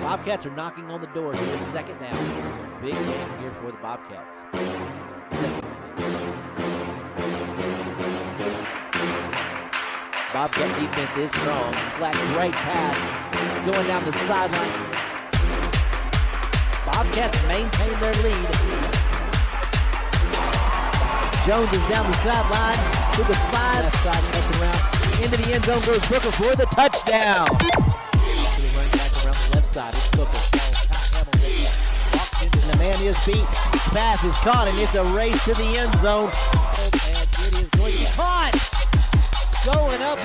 Bobcats are knocking on the door here in second down. Big game here for the Bobcats. Bobcat defense is strong. Flat, great pass going down the sideline. Bobcats maintain their lead. Jones is down the sideline to the 5. Left side cuts around into the end zone. Goes Booker for the touchdown. Running back around the left side. It's Booker. Walks into Nemania's feet. Pass is caught, and it's a race to the end zone. And it is going to be caught. Going up.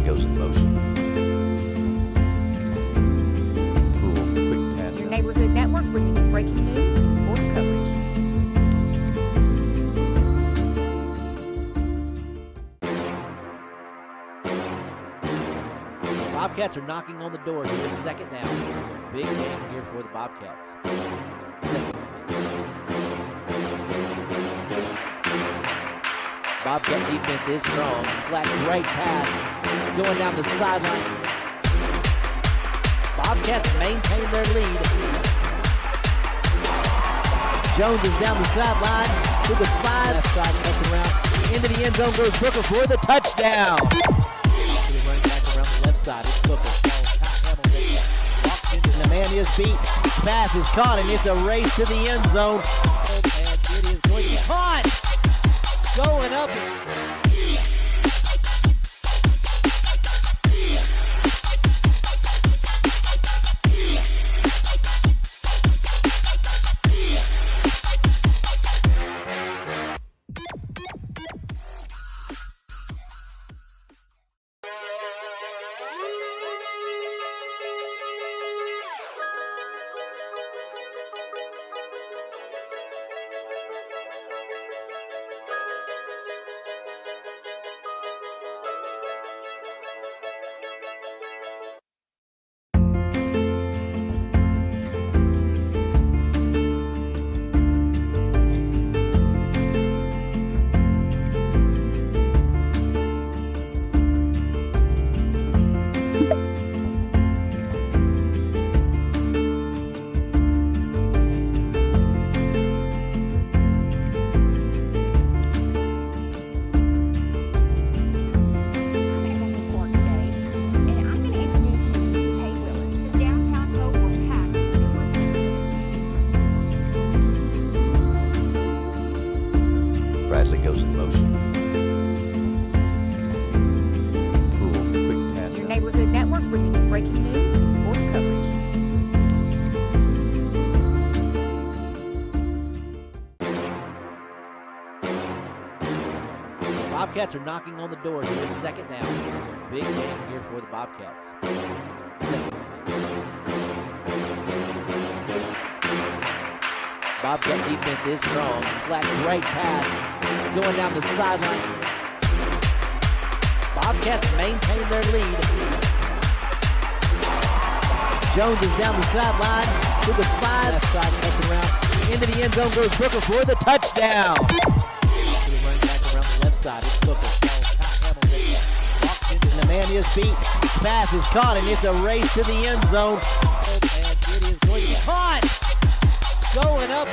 Goes in motion. Cool, quick pass. Your neighborhood network bringing you breaking news and sports coverage. Bobcats are knocking on the door here in second down. Big game here for the Bobcats. Bobcat defense is strong. Flat, great pass going down the sideline. Bobcats maintain their lead. Jones is down the sideline to the 5. Left side cuts around into the end zone. Goes Booker for the touchdown. Running back around the left side. It's Booker. Walks into Nemania's feet. Pass is caught, and it's a race to the end zone. And it is going to be caught. Going up. Goes in motion. Cool, quick pass. Your neighborhood network bringing you breaking news and sports coverage. Bobcats are knocking on the door here in second down. Big game here for the Bobcats. Bobcat defense is strong. Flat, great pass going down the sideline. Bobcats maintain their lead. Jones is down the sideline to the 5. Left side cuts around into the end zone. Goes Booker for the touchdown. Running back around the left side. It's Booker. Walks into Nemania's feet. Pass is caught, and it's a race to the end zone. And it is going to be caught. Going up.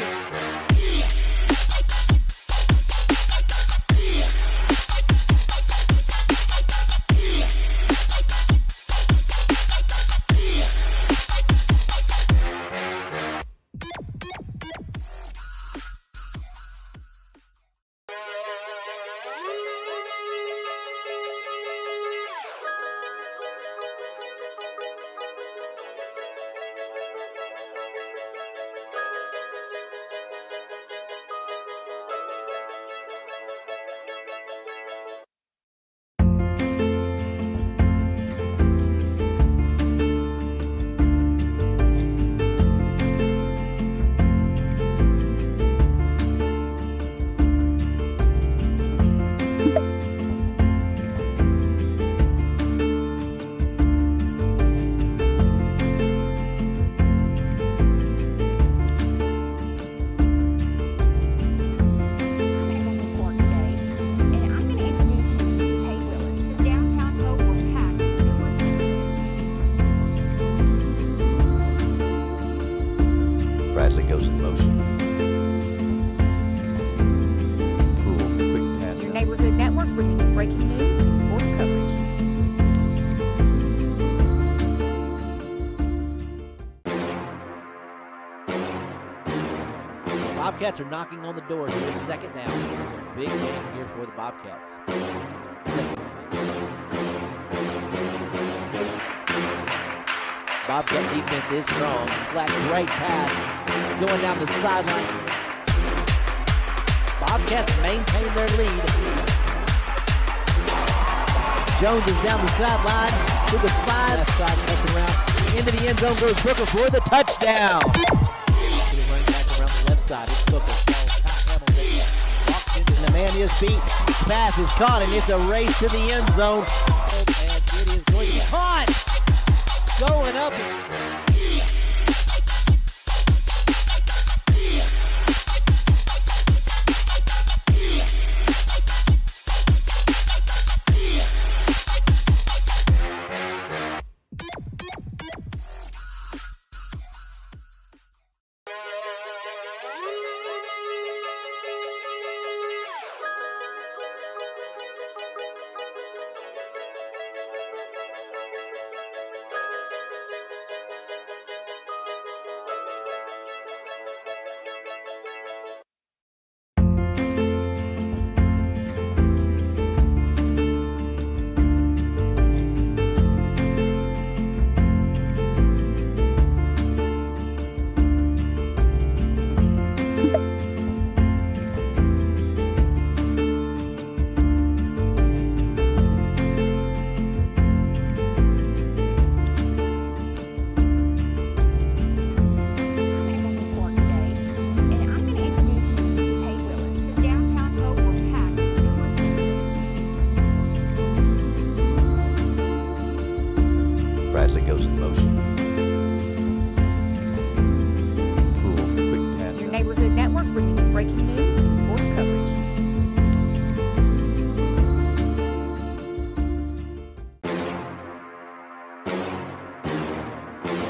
Bradley goes in motion. Cool, quick pass. Your neighborhood network bringing you breaking news and sports coverage. Bobcats are knocking on the door here. Second down. Big game here for the Bobcats. Bobcat defense is strong. Flat, great pass. Going down the sideline. Bobcats maintain their lead. Jones is down the sideline to the 5. Left side cuts around. Into the end zone goes Booker for the touchdown. Running back around the left side. It's Booker. Walks into Magnolia's feet. Pass is caught, and it's a race to the end zone. And it is going to be caught. Going up. Bradley goes in motion. Cool, quick pass. Your neighborhood network bringing you breaking news and sports coverage.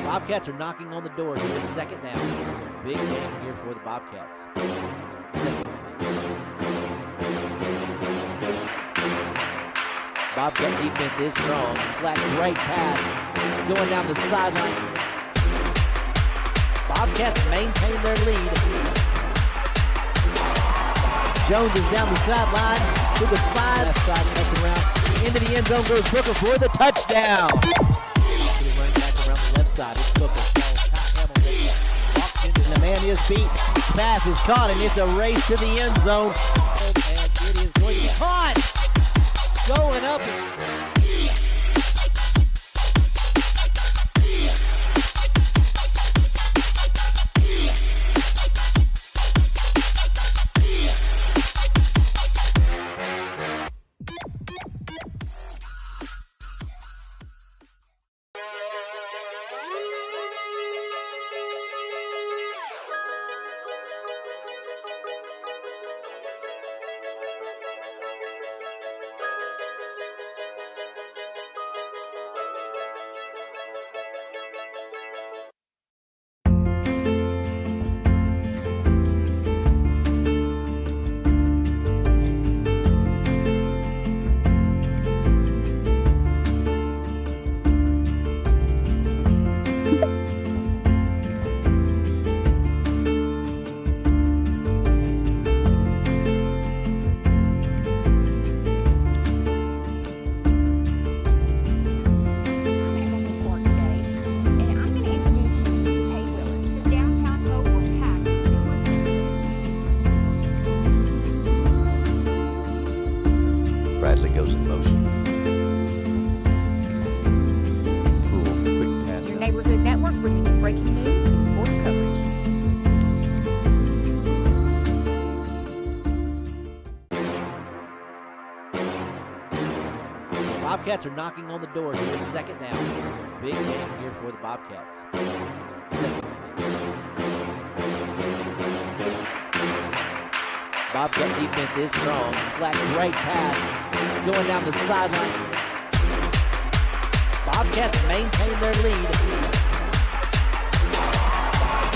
Bobcats are knocking on the door here. Second down. Big game here for the Bobcats. Bobcat defense is strong. Flat, great pass. Going down the sideline. Bobcats maintain their lead. Jones is down the sideline to the 5. Left side cuts around. Into the end zone goes Booker for the touchdown. Running back around the left side. It's Booker. Walks into Magnolia's feet. Pass is caught, and it's a race to the end zone. And it is going to be caught. Going up. Bobcats are knocking on the door here in second down. Big game here for the Bobcats. Bobcat defense is strong. Flat, great pass. Going down the sideline. Bobcats maintain their lead.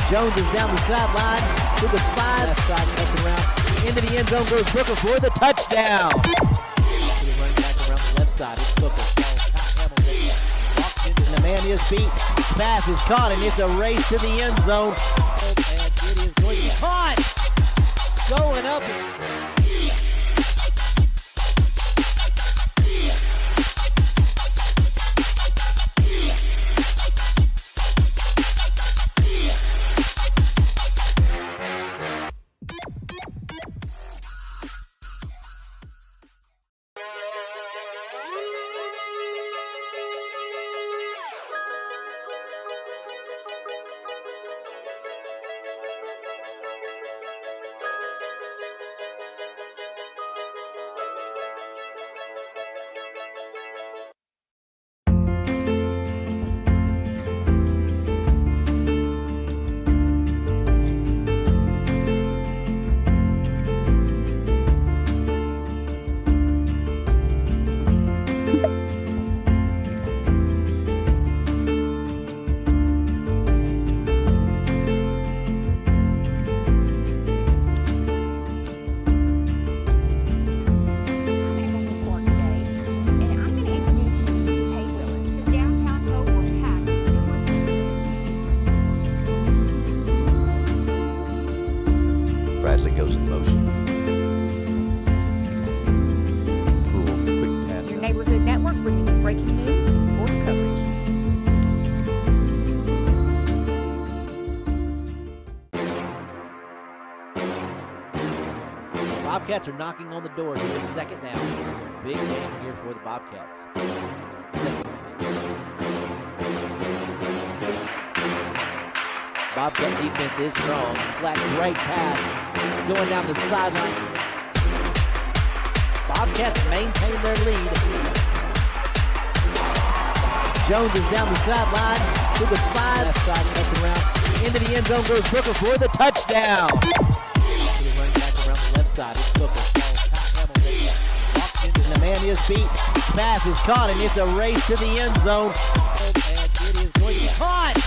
Jones is down the sideline to the 5. Left side cuts around. Into the end zone goes Booker for the touchdown. To the running back around the left side. It's Booker. Walks into Nemania's feet. Pass is caught, and it's a race to the end zone. And it is going to be caught. Going up. Goes in motion. Cool, quick pass. Your neighborhood network bringing you breaking news and sports coverage. Bobcats are knocking on the door here in second down. Big game here for the Bobcats. Bobcat defense is strong. Flat, great pass. Going down the sideline. Bobcats maintain their lead. Jones is down the sideline to the 5. Left side cuts around. Into the end zone goes Booker for the touchdown. To the running back around the left side. It's Booker. Walks into Nemania's feet. Pass is caught, and it's a race to the end zone. And it is going to be caught.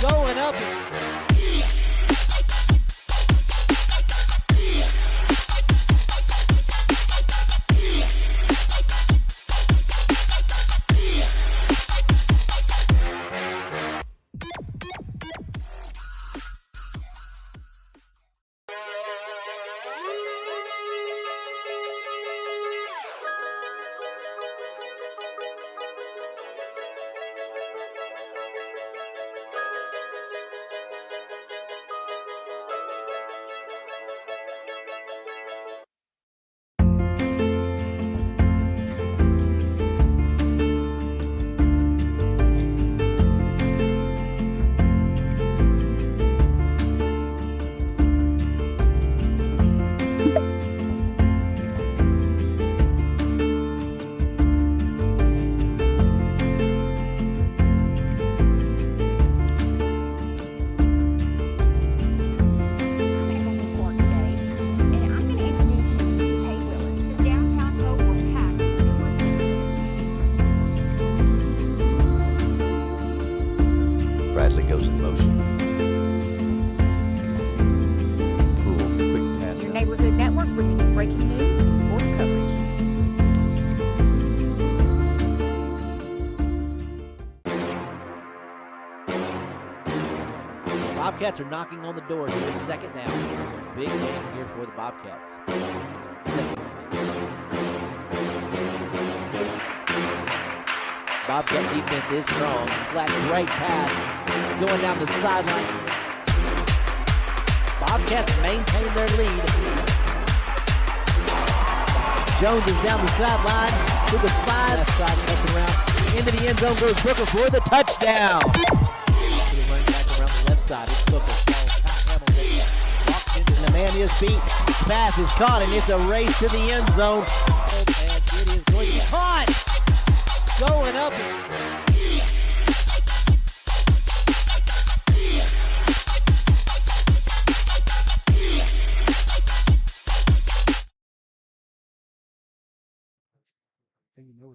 Going up. Goes in motion. Cool, quick pass. Your neighborhood network bringing you breaking news and sports coverage. Bobcats are knocking on the door here in second down. Big game here for the Bobcats. Bobcat defense is strong. Flat, great pass. Going down the sideline. Bobcats maintain their lead. Jones is down the sideline to the 5. Left side cuts around. Into the end zone goes Booker for the touchdown. To the running back around the left side. It's Booker. Walks into Nemania's feet. Pass is caught, and it's a race to the end zone. And it is going to be caught.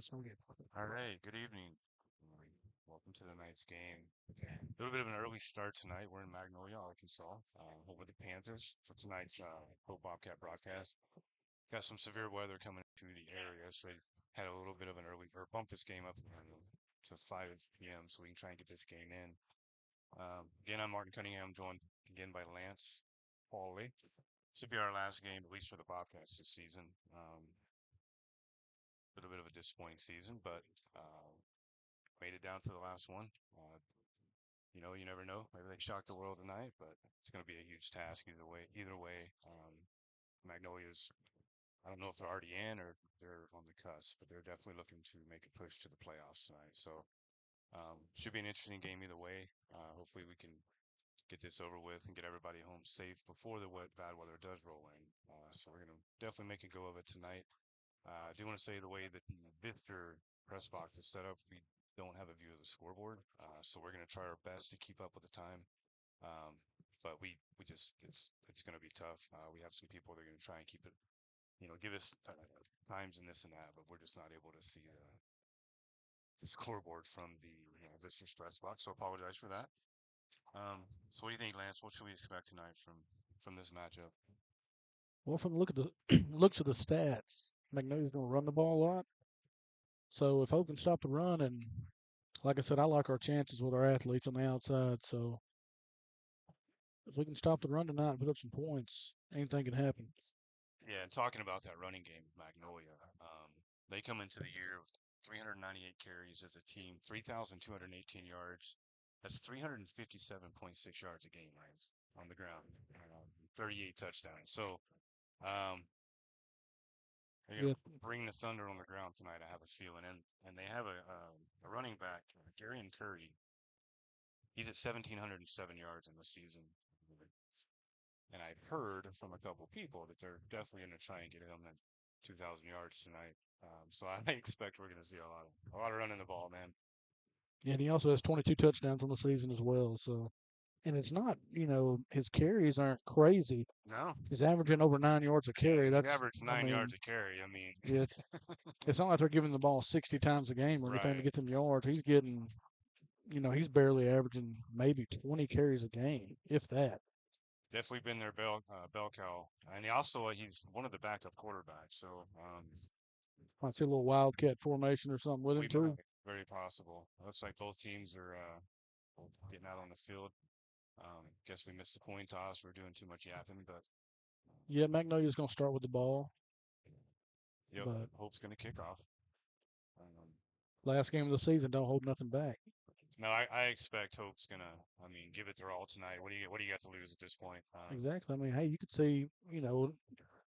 All right, good evening. Welcome to the night's game. A little bit of an early start tonight. We're in Magnolia, Arkansas, home of the Panthers for tonight's Pro Bobcat broadcast. Got some severe weather coming to the area, so they had a little bit of an early, or bumped this game up to 5 p.m. so we can try and get this game in. Again, I'm Martin Cunningham, joined again by Lance Hawley. This will be our last game, at least for the Bobcats this season. Little bit of a disappointing season, but made it down to the last one. You never know. Maybe they shock the world tonight, but it's going to be a huge task either way. Magnolia's, I don't know if they're already in or they're on the cusp, but they're definitely looking to make a push to the playoffs tonight. So should be an interesting game either way. Hopefully we can get this over with and get everybody home safe before the bad weather does roll in. So we're going to definitely make a go of it tonight. I do want to say the way that the visitor press box is set up, we don't have a view of the scoreboard, so we're going to try our best to keep up with the time. But we just it's going to be tough. We have some people that are going to try and keep it, give us times and this and that, but we're just not able to see the scoreboard from the visitor's press box. So apologize for that. So what do you think, Lance? What should we expect tonight from this matchup? Well, from the look at the looks of the stats, Magnolia's going to run the ball a lot. So if Hope can stop the run, and like I said, I like our chances with our athletes on the outside. So if we can stop the run tonight and put up some points, anything can happen. Yeah, and talking about that running game with Magnolia, they come into the year with 398 carries as a team, 3,218 yards. That's 357.6 yards a game, Lance, on the ground, 38 touchdowns. So they're going to bring the thunder on the ground tonight, I have a feeling. And they have a running back, Gary and Curry. He's at 1,707 yards in the season. And I've heard from a couple people that they're definitely going to try and get him at 2,000 yards tonight. So I expect we're going to see a lot of running the ball, man. Yeah, and he also has 22 touchdowns on the season as well. So, and it's not, his carries aren't crazy. No, he's averaging over 9 yards a carry. That's average 9 yards a carry. I mean, yeah, it's not like they're giving the ball 60 times a game or anything to get them yards. He's getting, he's barely averaging maybe 20 carries a game, if that. Definitely been their bell cow, and he's one of the backup quarterbacks. So might see a little wildcat formation or something with him too. Very possible. Looks like both teams are getting out on the field. Guess we missed the coin toss. We're doing too much yapping, but yeah, Magnolia's going to start with the ball. Yep, but Hope's going to kick off. Last game of the season, don't hold nothing back. No, I expect Hope's gonna. Give it their all tonight. What do you got to lose at this point? Exactly. I mean, hey, you could see,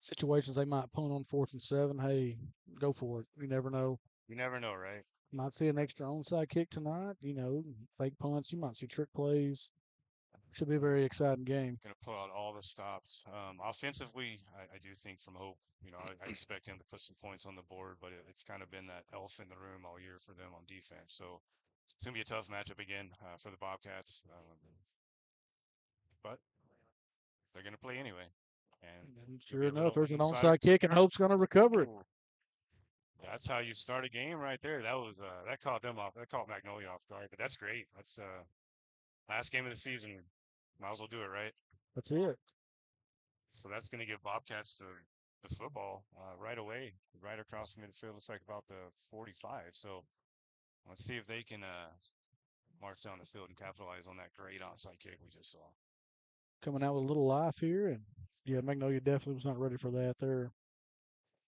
situations they might punt on 4th and 7. Hey, go for it. You never know. You never know, right? Might see an extra onside kick tonight. Fake punts. You might see trick plays. Should be a very exciting game. Going to pull out all the stops. Offensively, I do think from Hope, I expect him to put some points on the board, but it's kind of been that elf in the room all year for them on defense. So it's going to be a tough matchup again for the Bobcats. But they're going to play anyway. And sure enough, there's an onside kick, and Hope's going to recover it. That's how you start a game right there. That caught them off. That caught Magnolia off guard. But that's great. That's last game of the season. Might as well do it, right? That's it. So that's going to give Bobcats the football right away, right across the midfield. Looks like about the 45. So let's see if they can march down the field and capitalize on that great onside kick we just saw. Coming out with a little life here, and yeah, Magnolia definitely was not ready for that there.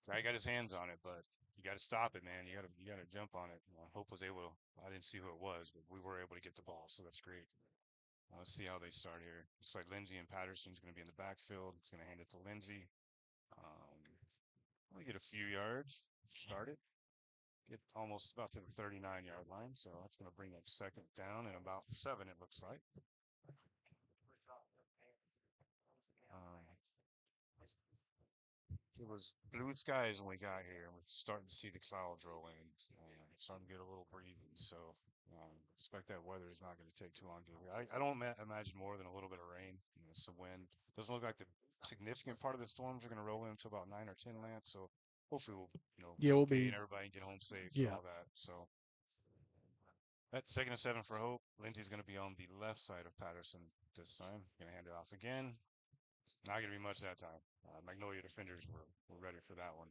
Guy got his hands on it, but you got to stop it, man. You got to jump on it. Hope was able to. I didn't see who it was, but we were able to get the ball, so that's great. Let's see how they start here. Looks like Lindsey and Patterson's going to be in the backfield. It's going to hand it to Lindsey. We get a few yards. Start it. Get almost about to the 39-yard line. So that's going to bring up second down and about 7, it looks like. It was blue skies when we got here. We're starting to see the clouds roll in. Starting to get a little breezy. So expect that weather is not going to take too long to get here. I don't imagine more than a little bit of rain. Some wind. Doesn't look like the significant part of the storms are going to roll into about 9 or 10, Lance. So hopefully we'll Yeah, we'll okay be. and everybody can get home safe and Yeah. all that. So that's 2nd and 7 for Hope. Lindsay's going to be on the left side of Patterson this time. Going to hand it off again. Not going to be much that time. Magnolia defenders were ready for that one.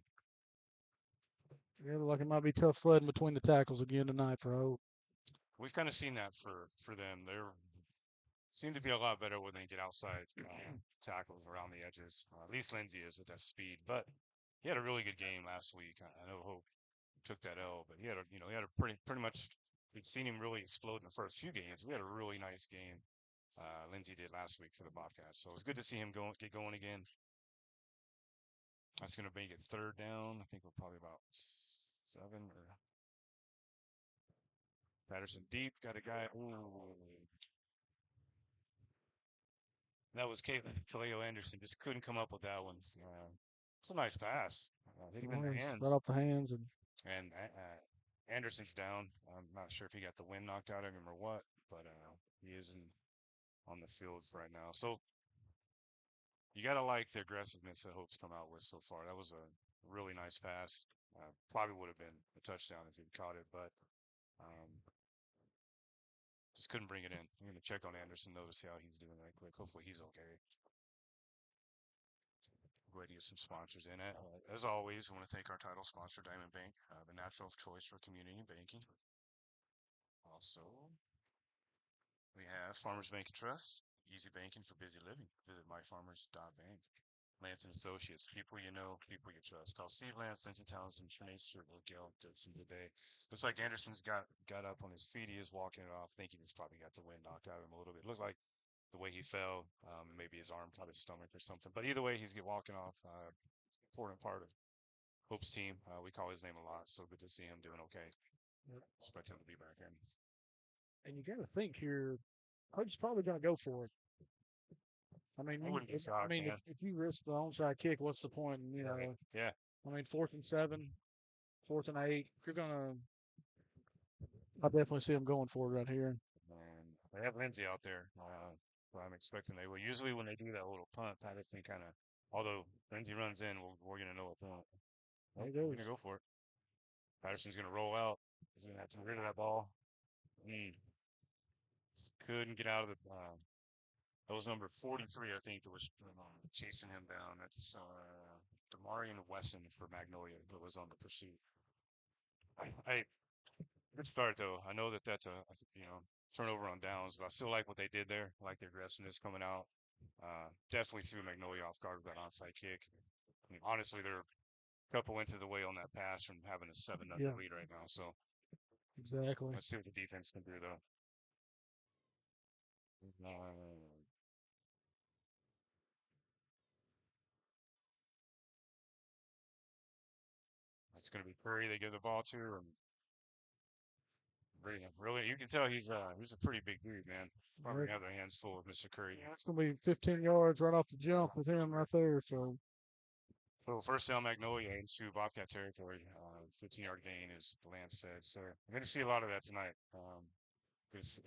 Yeah, look like it might be tough sledding between the tackles again tonight for Hope. We've kind of seen that for them. They seem to be a lot better when they get outside tackles around the edges. At least Lindsay is with that speed. But he had a really good game last week. I know Hope took that L, but he had a pretty much. We'd seen him really explode in the first few games. We had a really nice game. Lindsay did last week for the Bobcats, so it was good to see him get going again. That's going to make it 3rd down. I think we're probably about 7 or Patterson deep. Got a guy. Ooh. That was Kaleo Anderson. Just couldn't come up with that one. It's a nice pass. Hit him in the Right hands. off the hands. And Anderson's down. I'm not sure if he got the wind knocked out of him or what, but he isn't on the field right now. So you got to like the aggressiveness that Hope's come out with so far. That was a really nice pass. Probably would have been a touchdown if he'd caught it, but just couldn't bring it in. I'm going to check on Anderson, though, to see how he's doing right quick. Hopefully he's okay. Go ahead and get some sponsors in it. As always, I want to thank our title sponsor, Diamond Bank, the natural choice for community banking. Also, we have Farmers Bank and Trust, easy banking for busy living. Visit myfarmers.bank. Lance and Associates, people you know, people you trust. Call Steve Lance, Linton Townsend, Trinae Stewart, Gil Dixon today. Looks like Anderson's got up on his feet. He is walking it off, thinking he's probably got the wind knocked out of him a little bit. Looks like the way he fell, maybe his arm caught his stomach or something. But either way, he's walking off. Important part of Hope's team. We call his name a lot, so good to see him doing okay. Yep. Expect him to be back in. And you got to think here, Hope's probably going to go for it. I mean, if you risk the onside kick, what's the point? You know, yeah. I mean, 4th and 7, 4th and 8. You're gonna. I definitely see them going for it right here. And they have Lindsay out there. I'm expecting they will. Usually when they do that little punt, Patterson kind of. Although Lindsay runs in, we're gonna know what's on. We're gonna go for it. Patterson's gonna roll out. He's gonna have to get rid of that ball. Couldn't get out of the. That was number 43, I think, that was chasing him down. That's Demarion Wesson for Magnolia that was on the pursuit. Good start, though. I know that's a turnover on downs, but I still like what they did there. I like their aggressiveness coming out. Definitely threw Magnolia off guard with that onside kick. I mean, honestly, they're a couple inches away on that pass from having a 7-0 lead right now. So exactly. Let's see what the defense can do, though. It's going to be Curry they give the ball to. Really, you can tell he's a pretty big dude, man. Probably have their hands full with Mr. Curry. Yeah, it's going to be 15 yards right off the jump with him right there. So 1st down Magnolia into Bobcat territory. 15-yard gain, as Lance said. So I'm going to see a lot of that tonight.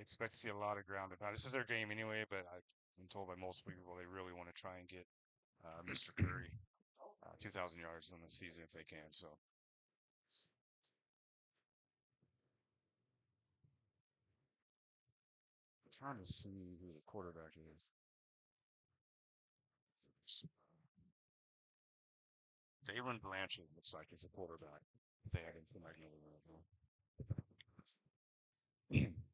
Expect to see a lot of ground. Now, this is their game anyway, but I'm told by multiple people they really want to try and get Mr. Curry 2,000 yards in the season if they can. So. I'm trying to see who the quarterback is. Dalen Blanchard looks like he's a quarterback. They had him for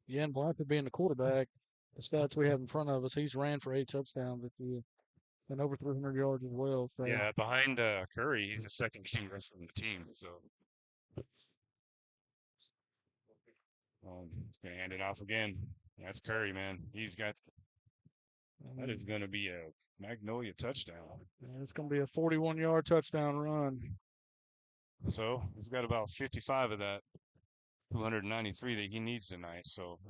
yeah, and Blanchard being the quarterback, the stats we have in front of us, he's ran for 8 touchdowns and over 300 yards as well. So. Yeah, behind Curry, he's the second key rusher from the team. So he's gonna hand it off again. That's Curry, man. He's got. That is going to be a Magnolia touchdown. And it's going to be a 41-yard touchdown run. So he's got about 55 of that 293 that he needs tonight. So,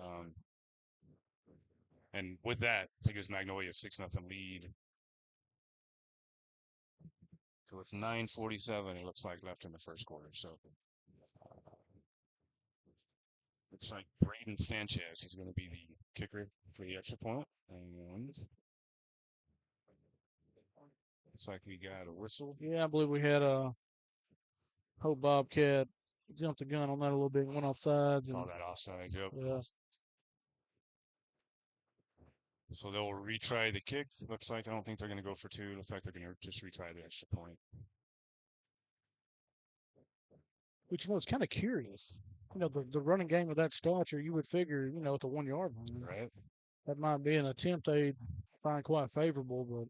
and with that, it gives Magnolia a 6-0 lead. So it's 9:47, it looks like, left in the first quarter. So looks like Braden Sanchez is going to be the kicker for the extra point. And looks like we got a whistle. Yeah, I believe we had a Hope Bobcat jumped the gun on that a little bit, went off sides, Saw and that offside. Yep. yeah, So they'll retry the kick. Looks like I don't think they're going to go for two. Looks like they're going to just retry the extra point. which it's kind of curious. The running game of that stature, you would figure, at the 1 yard line, Right. that might be an attempt they'd find quite favorable, but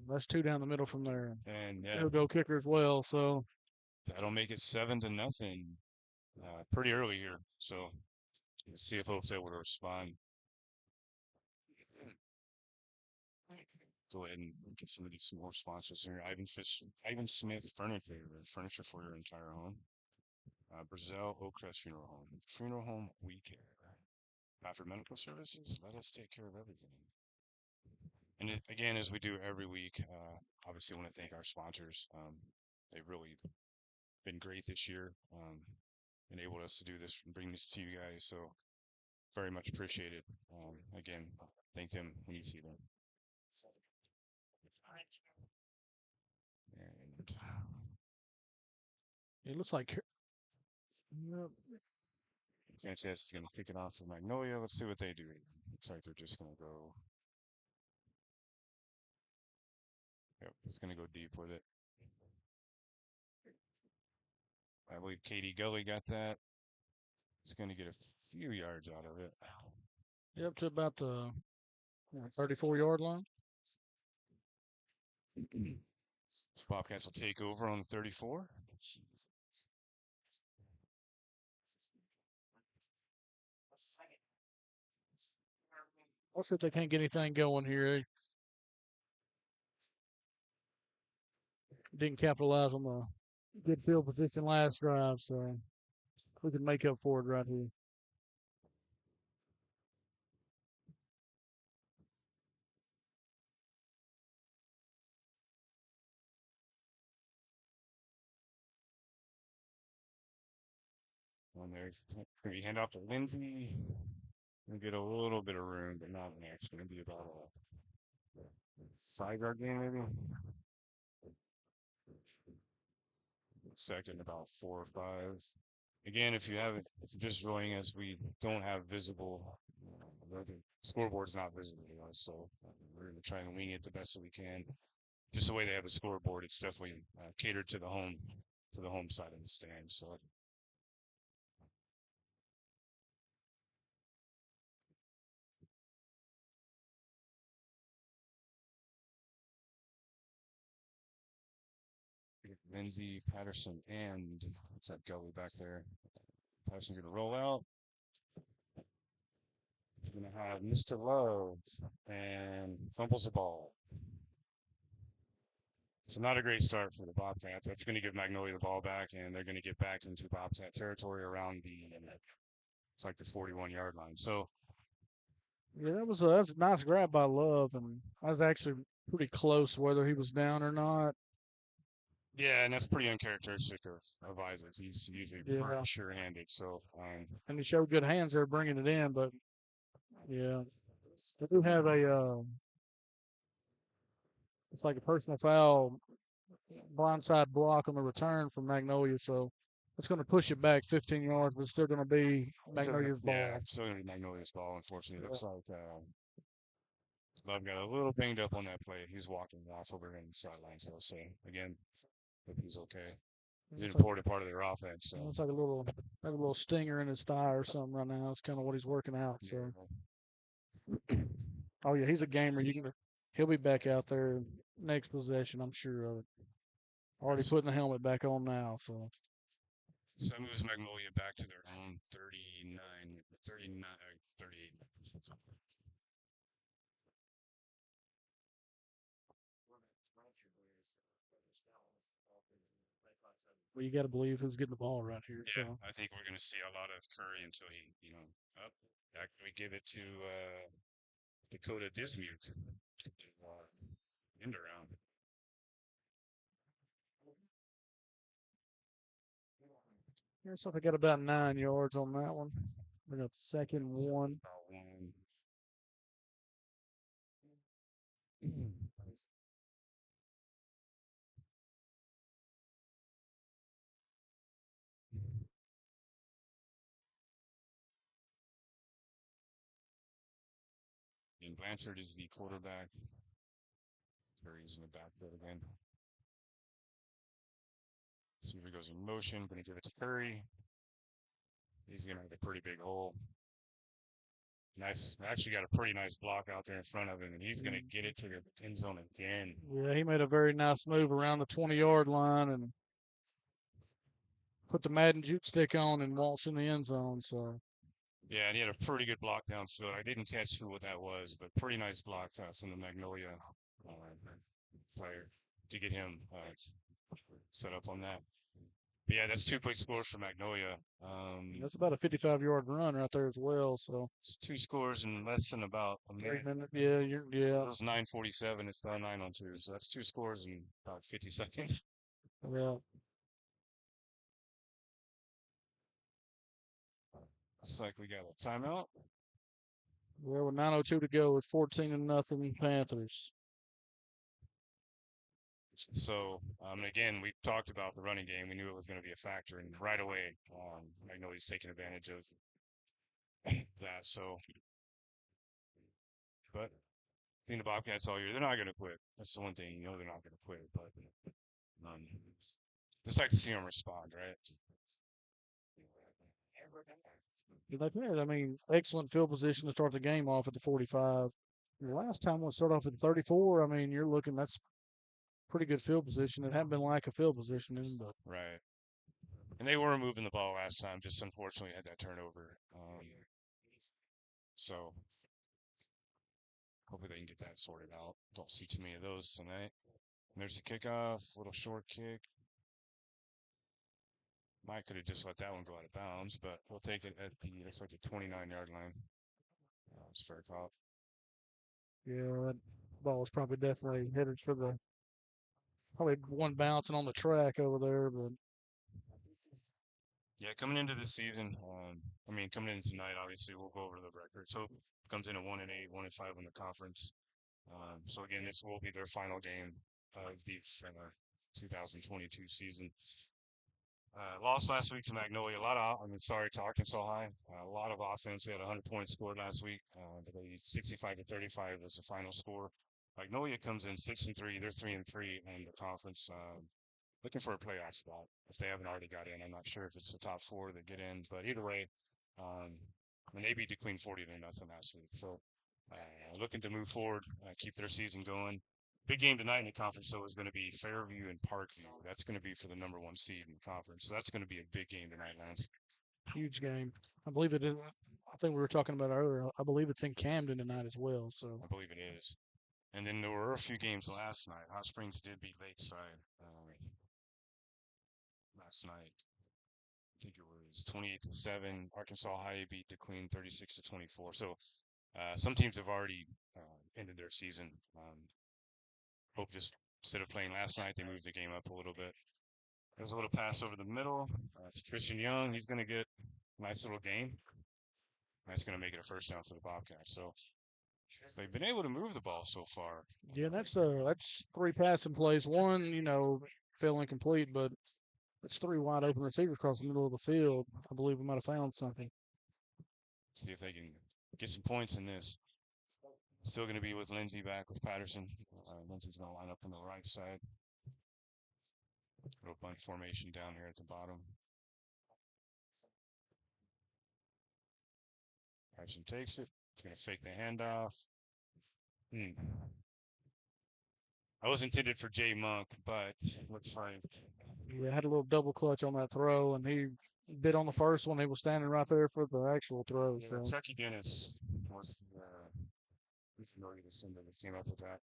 that's two down the middle from there. And yeah, Field goal kicker as well, so that'll make it 7-0 pretty early here. So let's see if Hope's able to respond. Go ahead and get some of these more sponsors here. Ivan Smith furniture for your entire home. Brazil Oakcrest Funeral Home we care. After medical services, let us take care of everything. And again, as we do every week, obviously want to thank our sponsors. They've really been great this year, enabled us to do this and bring this to you guys. So very much appreciated. Again, thank them when you see them. And it looks like Sanchez is going to kick it off for Magnolia. Let's see what they do. Looks like they're just going to go. Yep, just going to go deep with it. I believe Katie Gully got that. He's going to get a few yards out of it. Up to about the 34-yard line. Bobcats will take over on the 34. Let's see if they can't get anything going here. Didn't capitalize on the good field position last drive, so we can make up for it right here. When there's going to be hand off to Lindsay. Gonna get a little bit of room, but not much. It's gonna be about a 5 yard gain, maybe. Second, about 4 or 5. Again, if you're just joining us, we don't have visible. The scoreboard's not visible to us, so we're gonna try and wing it the best that we can. Just the way they have the scoreboard, it's definitely catered to the home side of the stand. So. Lindsay, Patterson, and what's that Gully back there? Patterson's going to roll out. He's going to have Mr. Love and fumbles the ball. So not a great start for the Bobcats. That's going to give Magnolia the ball back, and they're going to get back into Bobcat territory around it's like the 41-yard line. So yeah, that was a nice grab by Love, and I was actually pretty close whether he was down or not. yeah, and that's pretty uncharacteristic of Isaac. He's usually pretty sure-handed. So and he showed good hands there bringing it in, but yeah, they do have it's like a personal foul blindside block on the return from Magnolia, so it's going to push it back 15 yards, but it's still going to be Magnolia's ball. Yeah, still going to be Magnolia's ball. Unfortunately, it looks like Love got a little banged up on that play. He's walking off over in the sideline, so I'll say again, hope he's okay. He's an important part of their offense. So. It's like a little stinger in his thigh or something right now. It's kind of what he's working out. So, oh yeah, he's a gamer. He'll be back out there next possession. I'm sure of it. Already putting the helmet back on now. So that moves Magnolia back to their own 38. Well, you got to believe who's getting the ball right here. Yeah, so. I think we're going to see a lot of Curry until he, up. Actually, give it to Dakota Dismuke. End around. Here's something got about 9 yards on that one. We got 2nd 1. and Blanchard is the quarterback. Curry's in the backfield again. Receiver goes in motion, going to give it to Curry. He's going to have a pretty big hole. Nice. Actually got a pretty nice block out there in front of him, and he's going to get it to the end zone again. Yeah, he made a very nice move around the 20-yard line and put the Madden juke stick on and waltzed in the end zone. So Yeah, and he had a pretty good block downfield. I didn't catch what that was, but pretty nice block from the Magnolia player to get him set up on that. But yeah, that's 2 quick scores for Magnolia. that's about a 55-yard run right there as well. So It's 2 scores in less than about a 3 minute. minutes. Yeah, It was 9:47. It's now 9:02. So that's 2 scores in about 50 seconds. Yeah. Looks like we got a timeout. Well, with 9:02 to go, it's 14-0 Panthers. So, again, we talked about the running game. We knew it was going to be a factor, and right away, Magnolia's taking advantage of that. So, but seeing the Bobcats all year, they're not going to quit. That's the one thing, they're not going to quit. But just like to see them respond, right? They've had, I mean, excellent field position to start the game off at the 45. The last time we start off at the 34, I mean, you're looking, that's pretty good field position. It hadn't been like a field positioning, but Right. And they were moving the ball last time, just unfortunately had that turnover. So hopefully they can get that sorted out. Don't see too many of those tonight. And there's the kickoff, little short kick. Mike could have just let that one go out of bounds, but we'll take it at the, looks like the 29-yard line. It's fair call. yeah, that ball was probably definitely headed for the, probably one bouncing on the track over there, but Yeah, coming into this season, coming in tonight, obviously we'll go over the record. So comes in at 1-8, 1-5 in the conference. So again, this will be their final game of the 2022 season. Lost last week to Magnolia. Sorry to Arkansas High. A lot of offense. We had 100 points scored last week. But 65-35 was the final score. Magnolia comes in 6-3. They're 3-3 in the conference. Looking for a playoff spot if they haven't already got in. I'm not sure if it's the top 4 that get in, but either way, they beat the Queen 40-0 last week. So looking to move forward, keep their season going. Big game tonight in the conference, though, is going to be Fairview and Parkview. That's going to be for the number 1 seed in the conference. So that's going to be a big game tonight, Lance. huge game. I believe it is. I think we were talking about it earlier. I believe it's in Camden tonight as well. So I believe it is. And then there were a few games last night. Hot Springs did beat Lakeside last night. I think it was 28-7. Arkansas High beat the Queen 36-24. So some teams have already ended their season. Hope just instead of playing last night, they moved the game up a little bit. There's a little pass over the middle to Christian Young. He's going to get a nice little gain. That's going to make it a first down for the Bobcats. So they've been able to move the ball so far. yeah, that's 3 passing plays. One, fell incomplete, but it's 3 wide open receivers across the middle of the field. I believe we might have found something. See if they can get some points in this. Still going to be with Lindsey back with Patterson. Lindsey's going to line up on the right side. Little bunt formation down here at the bottom. Patterson takes it. He's going to fake the handoff. I was intended for Jay Monk, but looks like Yeah, had a little double clutch on that throw, and he bit on the first one. He was standing right there for the actual throw. yeah, So Chucky Dennis was the organization that came up with that.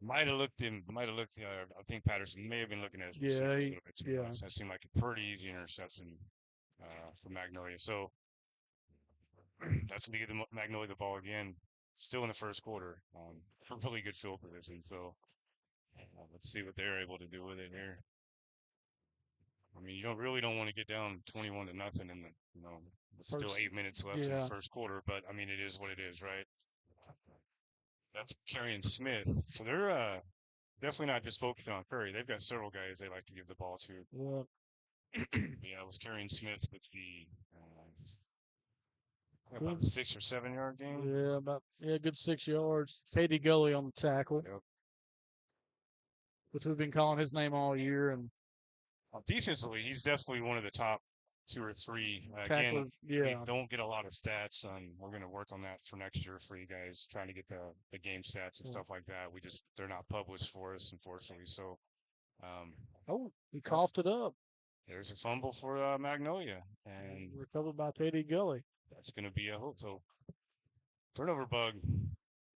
Might have looked. I think Patterson may have been looking at his receiver a little bit too much. That seemed like a pretty easy interception for Magnolia. So that's going to give Magnolia the ball again, still in the first quarter, for really good field position. So let's see what they're able to do with it here. You don't want to get down 21-0, and it's still 8 minutes left in the first quarter. But it is what it is, right? That's Curry and Smith. So they're definitely not just focusing on Curry. They've got several guys they like to give the ball to. yeah, Yeah, it was Curry and Smith with the About a 6 or 7 yard gain. Good 6 yards. Katie Gully on the tackle, Yep. which we've been calling his name all year, and Defensively, he's definitely one of the top 2 or 3. Again, tacklers. we Yeah, don't get a lot of stats. We're going to work on that for next year for you guys, trying to get the game stats and Yeah. stuff like that. They're not published for us, unfortunately. So, he coughed it up. there's a fumble for Magnolia, and Recovered by Katie Gully. that's going to be a hope. So, turnover bug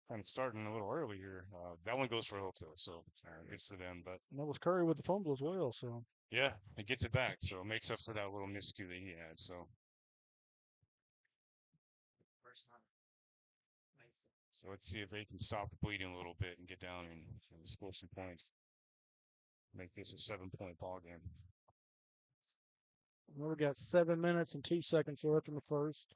kind of starting a little early here. That one goes for hope, though. So, good for them. But And that was Curry with the fumble as well. So yeah, it gets it back. So, it makes up for that little miscue that he had. So, let's see if they can stop the bleeding a little bit and get down and score some points. Make this a 7-point ball game. we got 7 minutes and 2 seconds left in the first.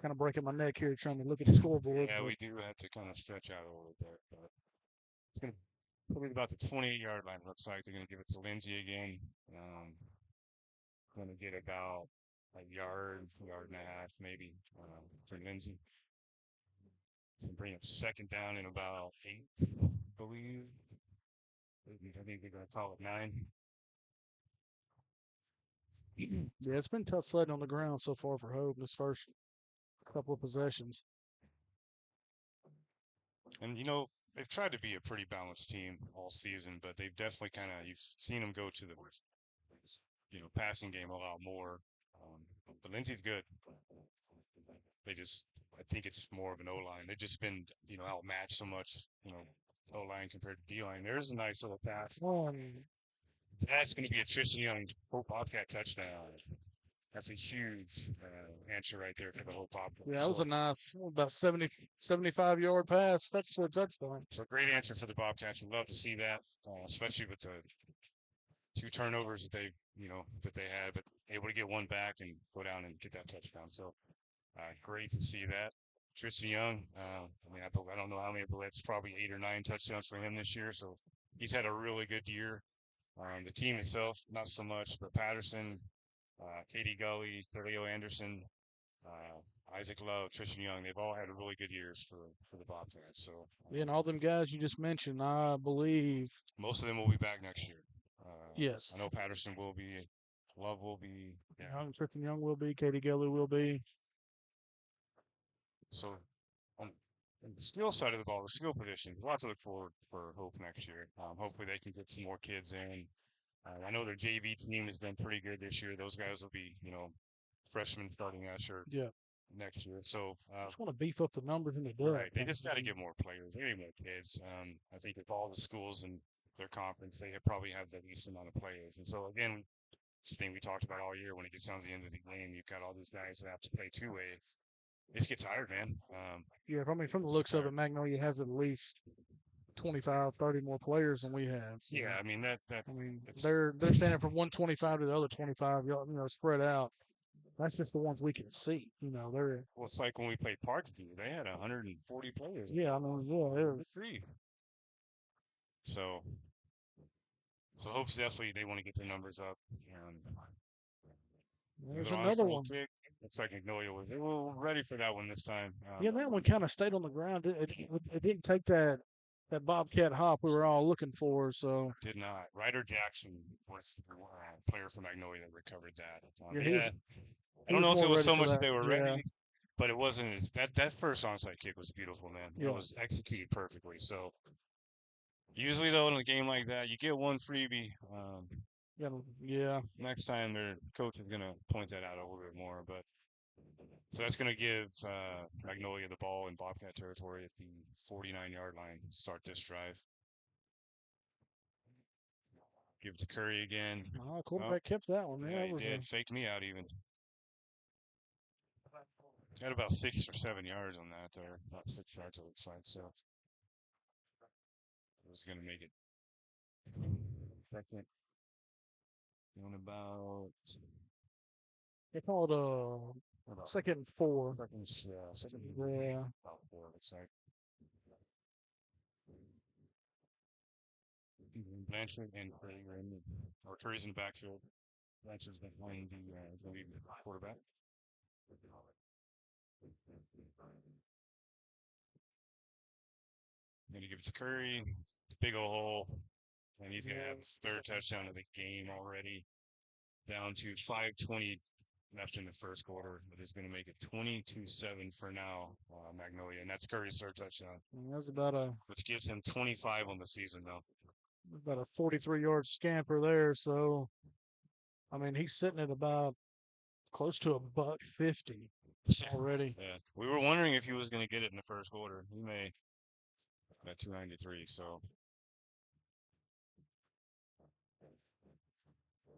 Kind of breaking my neck here trying to look at the scoreboard. Yeah, we do have to kind of stretch out a little bit, but it's going to probably about the 28-yard line. Looks like they're going to give it to Lindsay again. Going to get about a yard and a half maybe for Lindsay. So bring up second down in about 8, I believe. I think they're going to call it 9. Yeah, it's been tough sledding on the ground so far for Hope this first couple of possessions. And, they've tried to be a pretty balanced team all season, but they've definitely you've seen them go to the, passing game a lot more. But Lindsay's good. I think it's more of an O-line. They've just been, outmatched so much, O-line compared to D-line. There's a nice little pass. That's going to be a Tristan Young Hope Bobcat touchdown. That's a huge answer right there for the Hope Bobcat. Yeah, that was a nice, about 75-yard pass. That's a touchdown. So great answer for the Bobcats. You'd love to see that, especially with the 2 turnovers that they had, but able to get one back and go down and get that touchdown. So great to see that. Tristan Young, I don't know how many, but it's probably 8 or 9 touchdowns for him this year. So he's had a really good year. The team itself, not so much, but Patterson, Katie Gully, Leo Anderson, Isaac Love, Tristan Young, they've all had really good years for the Bobcats. So Yeah, and all them guys you just mentioned, I believe. Most of them will be back next year. Yes. I know Patterson will be. Love will be. Yeah. Tristan Young will be. Katie Gully will be. So on the skill side of the ball, the skill position, a lot to look forward for Hope next year. Hopefully they can get some more kids in. I know their JV team has been pretty good this year. Those guys will be, freshmen starting next year. So just want to beef up the numbers in the depth. Right. They just got to get more players. They need more kids. I think of all the schools in their conference, they probably have the least amount of players. And so again, this thing we talked about all year, when it gets down to the end of the game, you've got all these guys that have to play 2-way. They just get tired, man. From the looks of it, Magnolia has at least 25, 30 more players than we have. So, yeah, they're standing from 125 to the other 25, spread out. That's just the ones we can see. They're. Well, it's like when we played Parkview. They had 140 players. Yeah, it was 3. So Hope's definitely, they want to get their numbers up. There's another one. Kick. Looks like Magnolia was ready for that one this time. That one kind of stayed on the ground. It didn't take that Bobcat hop we were all looking for. So did not. Ryder Jackson was the player for Magnolia that recovered that. I don't know if it was so much that they were ready, but it wasn't. That first onside kick was beautiful, man. It was executed perfectly. So usually, though, in a game like that, you get one freebie. Next time, their coach is going to point that out a little bit more. But so that's going to give Magnolia the ball in Bobcat territory at the 49-yard line to start this drive. Give it to Curry again. Quarterback kept that one. Yeah, he did. Faked me out even. Had about 6 or 7 yards on that there. About 6 yards, it looks like. So it was going to make it second. Doing about. They called second and 4. Second, yeah. About 4, looks like. Blanchard and Curry are Curry's in the backfield. Blanchard's behind the quarterback. Then you give it to Curry, big ol' hole, and he's gonna have his third touchdown of the game already. Down to 5:20 left in the first quarter, but it's gonna make it 22-7 for now, Magnolia, and that's Curry's third touchdown, And that's about which gives him 25 on the season though. a 43-yard scamper there. So, I mean, he's sitting at about close to $150 already. Yeah, we were wondering if he was gonna get it in the first quarter. He may at 293. So,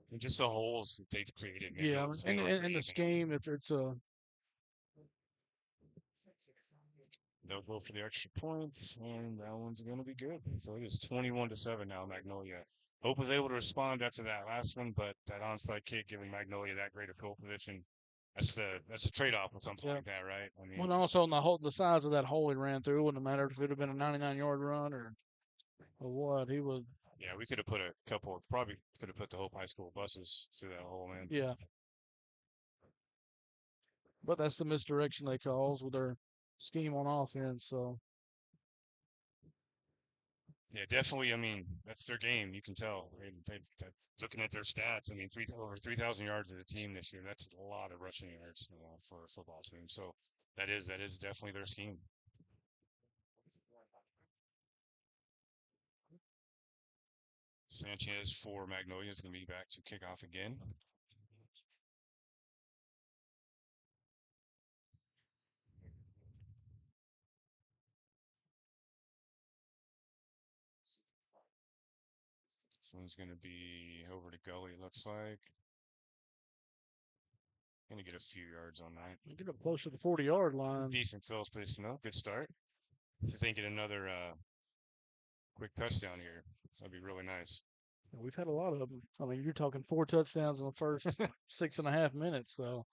and just the holes that they've created. Yeah, I mean, in the scheme, it's a They'll go for the extra points, and that one's going to be good. So it is 21-7 now, Magnolia. Hope was able to respond after that last one, but that onside kick giving Magnolia that great of field position. That's the trade-off with something like that, right? I mean, well, also on the size of that hole he ran through, it wouldn't have mattered if it would have been a 99-yard run or what. He would. Yeah, we could have put a couple. Probably could have put the Hope High School buses through that hole, man. Yeah. But that's the misdirection they cause with their scheme on offense. So Yeah, definitely. I mean, that's their game. You can tell. That's looking at their stats. I mean, over 3,000 yards as a team this year. That's a lot of rushing yards for a football team. So that is definitely their scheme. Sanchez for Magnolia is going to be back to kick off again. This one's going to be over to Gully, it looks like. Going to get a few yards on that. you get up close to the 40-yard line. Decent field position, though. Good start. See if they can get another quick touchdown here. That'd be really nice. We've had a lot of them. I mean, you're talking 4 touchdowns in the first 6.5 minutes. So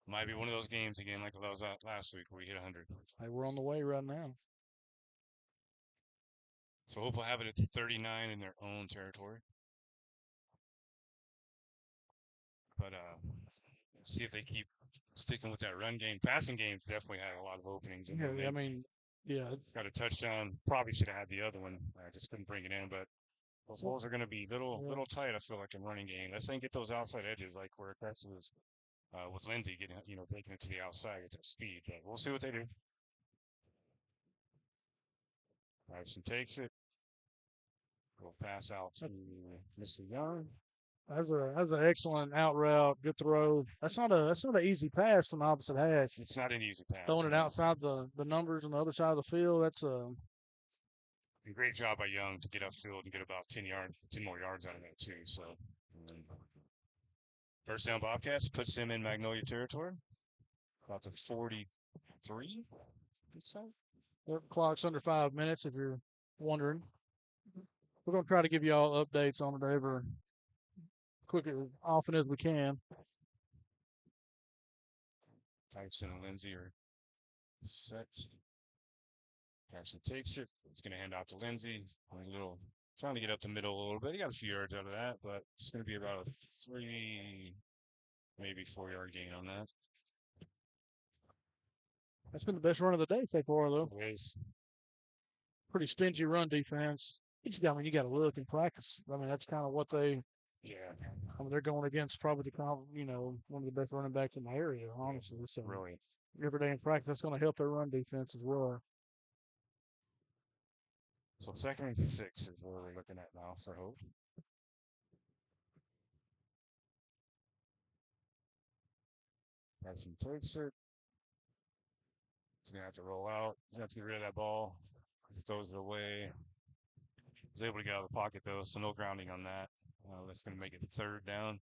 Might be one of those games again, like that was last week, where we hit 100. hey, we're on the way right now. So hope we'll have it at 39 in their own territory. But see if they keep sticking with that run game. Passing game's definitely had a lot of openings. And Yeah, I mean, yeah, it's got a touchdown. Probably should have had the other one. I just couldn't bring it in. But those holes are going to be little tight, I feel like, in running game. Let's think get those outside edges, like where Texas was with Lindsey getting, taking it to the outside at that speed. But we'll see what they do. Tyson takes it. We'll pass out to Mr. Young. that's an excellent out route, good throw. That's not an easy pass from the opposite hash. It's not an easy pass. Throwing it outside the numbers on the other side of the field. That's a great job by Young to get upfield and get about 10 more yards out of that too. So first down Bobcats puts him in Magnolia territory. About the 43. the clock's under 5 minutes. If you're wondering, we're gonna try to give you all updates on it ever quick as often as we can. Tyson and Lindsey are set. Tyson takes it. It's going to hand off to Lindsey. Trying to get up the middle a little bit. He got a few yards out of that, but it's going to be about a 3, maybe 4-yard gain on that. That's been the best run of the day so far, though. It is. Pretty stingy run defense. You got to look and practice. I mean, that's kind of what they. Yeah. I mean, they're going against probably one of the best running backs in the area, honestly. So Really. every day in practice, that's going to help their run defense as well. So 2nd and 6 is what we're looking at now for Hope. Tyson takes it. He's going to have to roll out. He's going to have to get rid of that ball. He throws it away. Was able to get out of the pocket, though, so no grounding on that. That's going to make it 3rd down.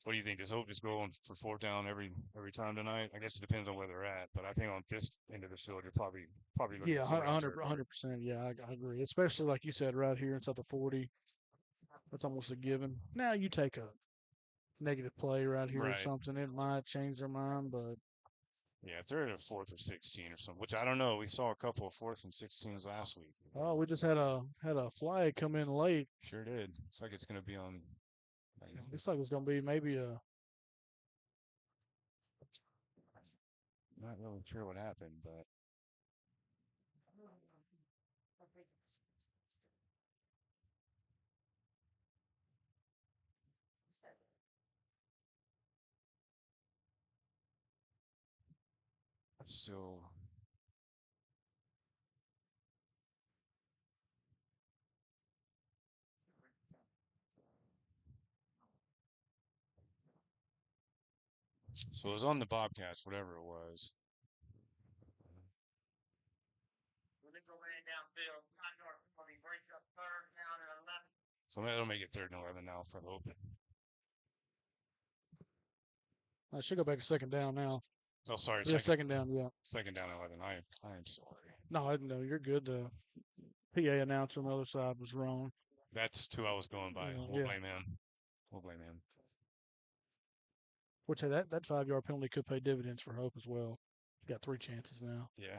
What do you think? Does Hope just go for 4th down every time tonight? I guess it depends on where they're at, but I think on this end of the field, you're probably looking Yeah, at 100%. Yeah, I agree. Especially like you said, right here inside the 40. That's almost a given. Now you take a negative play right here or something, it might change their mind, but yeah, if they're at a 4th or 16 or something, which I don't know. We saw a couple of 4th and 16s last week. oh, we just had a flag come in late. Sure did. Looks like it's going to be on. Looks like it's going to be maybe Not really sure what happened, but still. So it was on the Bobcats, whatever it was. So that'll make it 3rd and 11 now for Hope. I should go back to second down now. Oh, sorry, Yeah, second down. Yeah. 2nd down 11. I am sorry. No, you're good. The PA announcer on the other side was wrong. That's who I was going by. Yeah, We'll yeah. blame him. We'll blame him. Which that 5-yard penalty could pay dividends for Hope as well. Got 3 chances now. Yeah.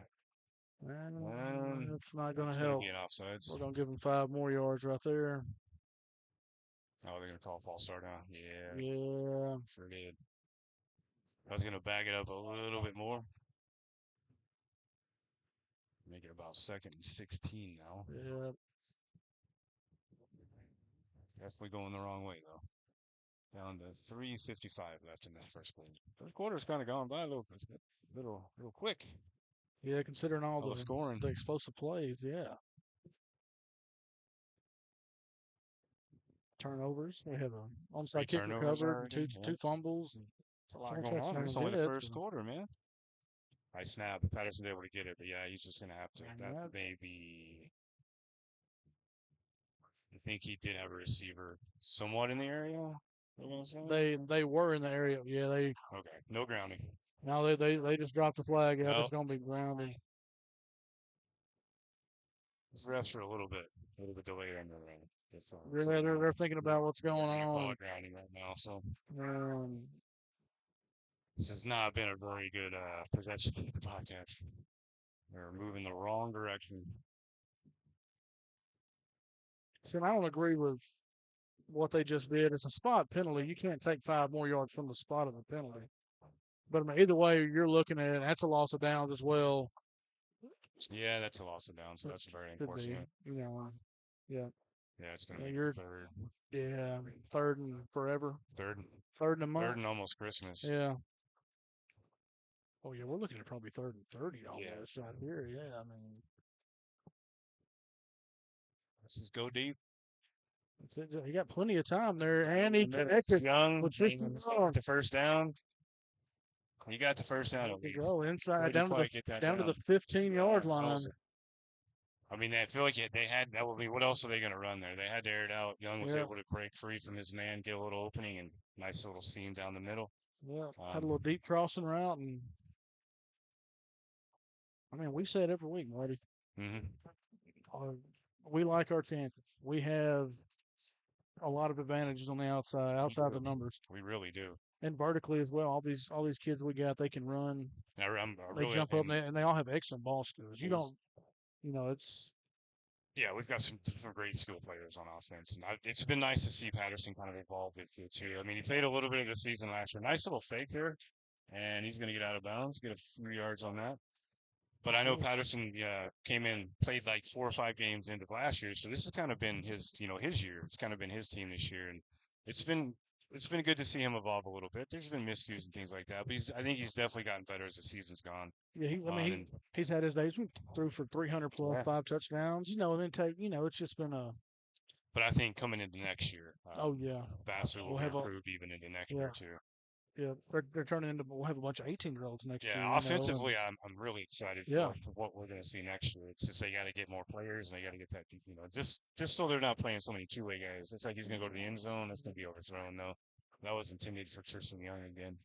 That's not going It's to going to help. be an offsides. We're going to give them 5 more yards right there. Oh, they're going to call a false start now. Yeah. Yeah. Sure did. I was going to back it up a little bit more. Make it about 2nd and 16 now. Yeah. Definitely going the wrong way, though. Down to 3:55 left in this first quarter. First quarter's kind of gone by a little quick. Yeah, considering all the scoring. the explosive plays, yeah. Turnovers. We have a onside kick recovered, two fumbles. And it's a lot going on. It's only the first quarter, man. I snap. Patterson's able to get it, but yeah, he's just gonna have to. That maybe. I think he did have a receiver somewhat in the area. They were in the area. Yeah, okay. No grounding. No, they just dropped the flag. Yeah, it's gonna be grounding. These refs are a little bit delayed on their end. Yeah, they're thinking about what's going on. Grounding right now, so this has not been a very good possession to the podcast. They're moving the wrong direction. See, I don't agree with what they just did. It's a spot penalty. You can't take 5 more yards from the spot of the penalty. But I mean, either way, you're looking at it. That's a loss of downs as well. Yeah, that's a loss of downs. So that's very unfortunate. Yeah. Yeah, it's gonna be 3rd. Yeah, 3rd and forever. 3rd and a month. 3rd and almost Christmas. Yeah. Oh yeah, we're looking at probably 3rd and 30 almost right here. Yeah, I mean, this is go deep. He got plenty of time there, and he connected. Young, the first down. He got the first down. Go inside down to the 15-yard line. I mean, I feel like they had that would be. What else are they going to run there? They had to air it out. Young was able to break free from his man, get a little opening, and nice little seam down the middle. Yeah, had a little deep crossing route, and I mean, we say it every week, Marty. We like our chances. We have a lot of advantages on the outside the numbers. We really do. And vertically as well. All these kids we got, they can run. They jump up, and they all have excellent ball skills. It's. Yeah, we've got some great skill players on offense, and it's been nice to see Patterson kind of involved with it too. I mean, he played a little bit of the season last year. Nice little fake there, and he's going to get out of bounds, get a few yards on that. But I know Patterson came in, played like 4 or 5 games into last year, so this has kind of been his year. It's kind of been his team this year, and it's been good to see him evolve a little bit. There's been miscues and things like that, but I think he's definitely gotten better as the season's gone. Yeah, he's had his days. We threw for 300 plus 5 touchdowns. And then it's just been a. But I think coming into next year, Vassar will improve even into next year too. Yeah, they're turning into. We'll have a bunch of 18-year-olds next year. Yeah, offensively, I'm really excited for what we're going to see next year. It's just they got to get more players and they got to get that, just so they're not playing so many two-way guys. It's like he's going to go to the end zone. That's going to be overthrown. No, that was intended for Tristan Young again.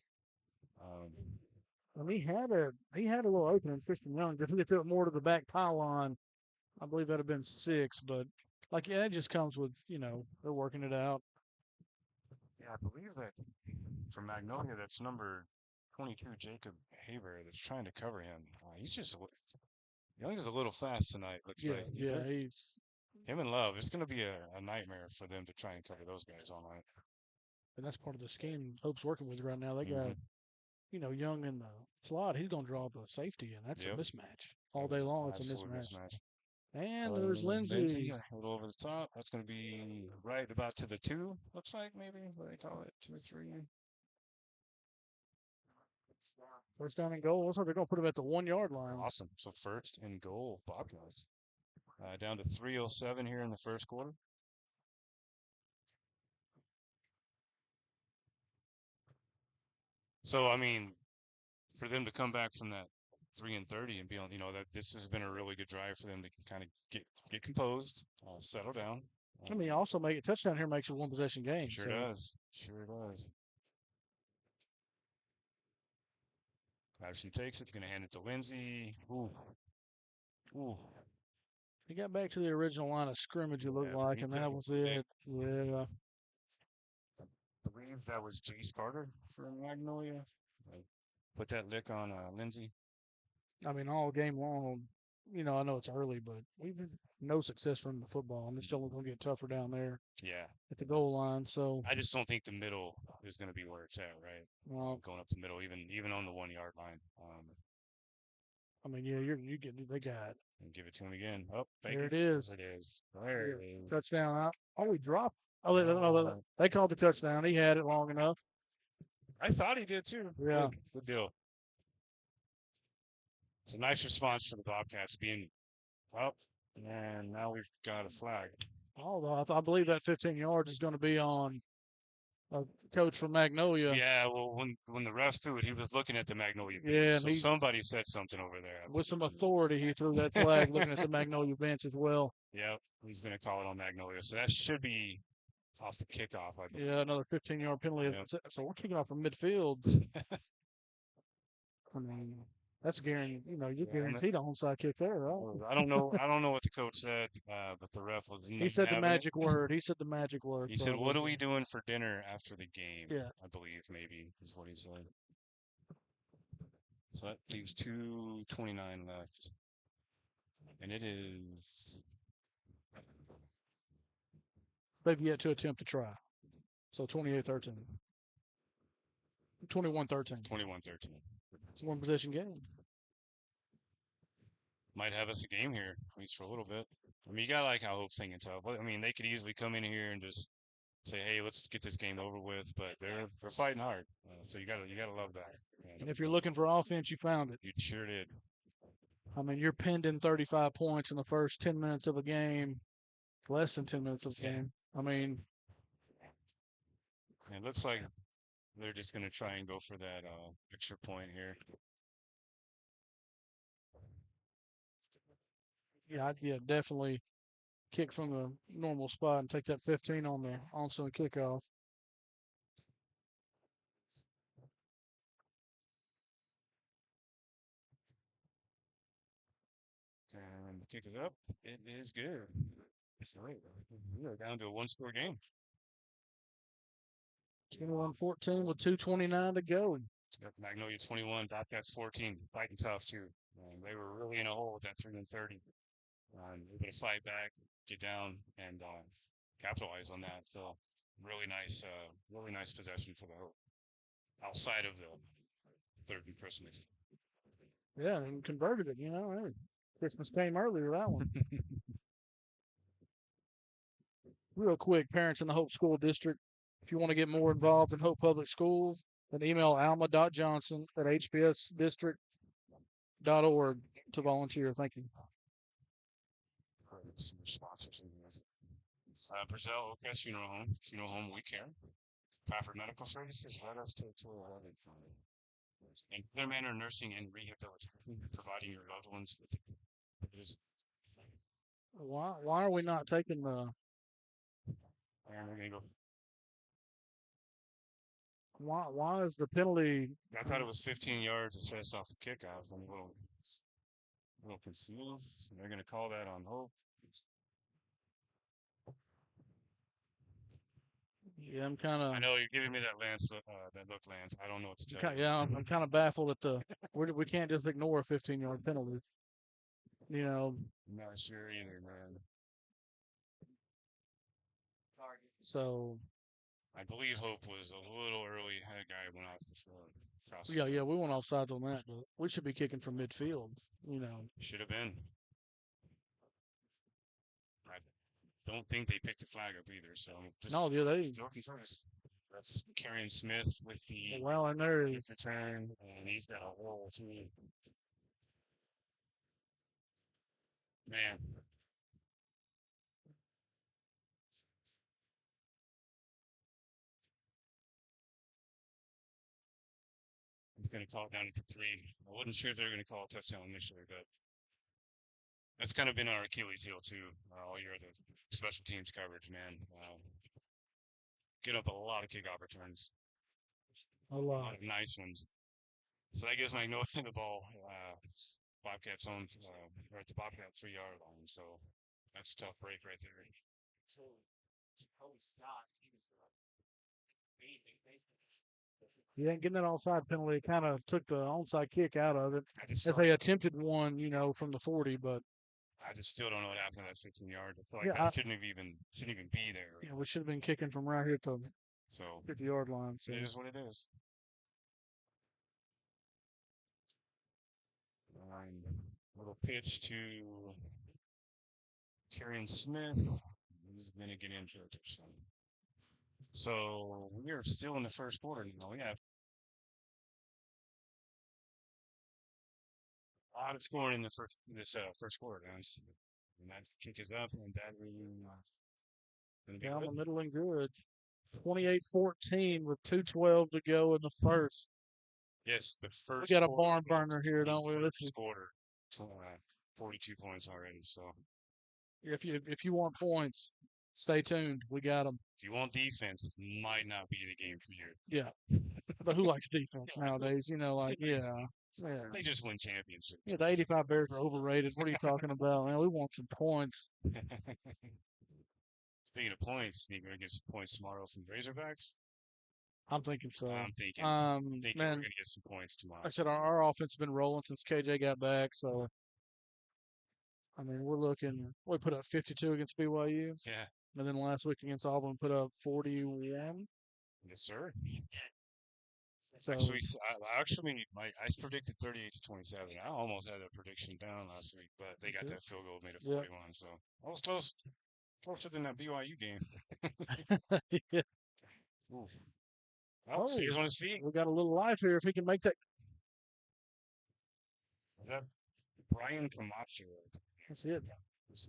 And he had a little opening. Tristan Young, if he threw it more to the back pylon, I believe that'd have been 6. But it just comes with they're working it out. Yeah, I believe that from Magnolia, that's number 22, Jacob Haber, that's trying to cover him. Young's a little fast tonight, looks like. He's him and Love. It's going to be a nightmare for them to try and cover those guys all night. And that's part of the scheme Hope's working with right now. They got Young in the slot, he's going to draw the safety, and that's a Yep. mismatch all That day was long. It's a absolute mismatch. And there's Lindsay, Lindsay. a little over the top. That's going to be right about to the 2, looks like, maybe. What do they call it? 2 or 3. First down and goal. Looks like they're going to put him at the 1-yard line. Awesome. So first and goal, Bobcats. Down to 3:07 here in the first quarter. So, I mean, for them to come back from that 3-30 and be on, that this has been a really good drive for them to kind of get composed, settle down. I mean, also make a touchdown here makes a one possession game. Sure So does. Sure does. Patterson takes it. Going to hand it to Lindsay. Ooh. Ooh. he got back to the original line of scrimmage, it looked Yeah, like, he and took that a was quick- it. Yeah. I believe that was Jace Carter for Magnolia. Put that lick on Lindsay. I mean, all game long, I know it's early, but we've had no success running the football, and it's only going to get tougher down there Yeah. at the goal line. So, I just don't think the middle is going to be where it's at, right? Going up the middle, even on the 1-yard line. I mean, yeah, they got And give it to him again. Oh, there it is. There it is. There it is. Touchdown. Oh, we dropped. Oh, they called the touchdown. He had it long enough. I thought he did too. Yeah. Good deal. It's a nice response for the Bobcats being up, and now we've got a flag. Although I believe that 15 yards is going to be on a coach from Magnolia. Yeah, well, when the ref threw it, he was looking at the Magnolia bench. Yeah, So somebody said something over there. With some authority, he threw that flag looking at the Magnolia bench as well. Yep, he's going to call it on Magnolia. So that should be off the kickoff, I believe. Yeah, another 15-yard penalty. Yep. So we're kicking off from midfield. I mean, that's guaranteed. You're guaranteed an onside kick there, right? I don't know what the coach said, but the ref was. He said the magic word. He said the magic word. He said, "What are we doing for dinner after the game?" Yeah, I believe maybe is what he said. So that leaves 2:29 left, and it is. they've yet to attempt to try. So 28-13. 21-13. 21-13. It's a one possession game. Might have us a game here, at least for a little bit. I mean, you gotta like how Hope's thinking tough. I mean, they could easily come in here and just say, "Hey, let's get this game over with," but they're fighting hard. So you gotta love that. And if you're looking for offense, you found it. You sure did. I mean, you're pinned in 35 points in the first 10 minutes of a game. Less than 10 minutes of a game. I mean, it looks like they're just gonna try and go for that extra point here. Yeah, definitely kick from the normal spot and take that 15 on the onside kickoff. And the kick is up. It is good. So we are down to a one-score game. 21-14 with 2:29 to go. Got Magnolia 21, Bobcats 14, fighting tough too. They were really in a hole with that 3-30. Able to fight back, get down, and capitalize on that. So really nice possession for the Hope. Outside of the third and Christmas. Yeah, and converted it, Hey, Christmas came earlier, that one. Real quick, parents in the Hope School District, if you want to get more involved in Hope Public Schools, then email alma.johnson@hpsdistrict.org to volunteer. Thank you. Some sponsors. Brazil Oakcrest Funeral Home, we care. Crawford Medical Services, let us take care of everything. And Clear Manor Nursing and Rehabilitation, providing your loved ones with Why are we not taking the? And we're gonna go. Why is the penalty? I thought it was 15 yards assessed off the kickoff. I'm a little confused. They're gonna call that on Hope. Yeah, I'm kind of. I know you're giving me that Lance, Lance. I don't know what to tell you. Yeah, I'm kind of baffled at we can't just ignore a 15-yard penalty. I'm not sure either, man. So. I believe Hope was a little early. Had a guy went off the field. Across Yeah, yeah, we went offsides on that, but we should be kicking from midfield. You know, should have been. I don't think they picked the flag up either. So just no, yeah, they still confused. That's Carrion Smith with the well, and there kick is return, and he's got a hole too. Man, he's going to call it down to 3. I wasn't sure if they were going to call a touchdown initially, but that's kind of been our Achilles heel too all year. The special teams coverage, man. Get up a lot of kickoff returns, a a lot lot. of nice ones. So that gives Magnolia the ball. Bobcats on or at the Bobcat 3-yard line. So that's a tough break right there. He didn't get that onside penalty. It kind of took the onside kick out of it I just as they attempted one, you know, from the 40. But I just still don't know what happened to that 15-yard. I feel like yeah, that shouldn't even be there. yeah, we should have been kicking from right here to So 50-yard line. So it is what it is. Little pitch to Carrion Smith. He's going to get into a touchdown. So we are still in the first quarter now. We have a lot of scoring in this first quarter, guys. And that kick is up, and that will gonna be down the good. middle and good. 28-14 with 2:12 to go in the first. Yes, the We first got a quarter, barn folks, burner here, the don't we? This is first quarter, 42 points already. So if you want points, stay tuned. We got them. if you want defense, might not be the game for you. Yeah, but who likes defense nowadays? You know, like yeah. They just win championships. Yeah, the 85 Bears are overrated. What are you talking about, man? We want some points. Speaking of points, you gonna get some points tomorrow from Razorbacks? I'm thinking so. I'm thinking we're Man, gonna get some points tomorrow. like I said, our offense has been rolling since KJ got back. So, I mean, we're looking. We put up 52 against BYU, Yeah, and then last week against Auburn, put up 41. yes, sir. So, I predicted 38-27. I almost had that prediction down last week, but they got okay. that field goal, made it Yep. 41. So I was close, closer than that BYU game. Yeah. Oof. Oh, stays on his feet. We got a little life here. If he can make that, Is that Brian Camacho? that's it.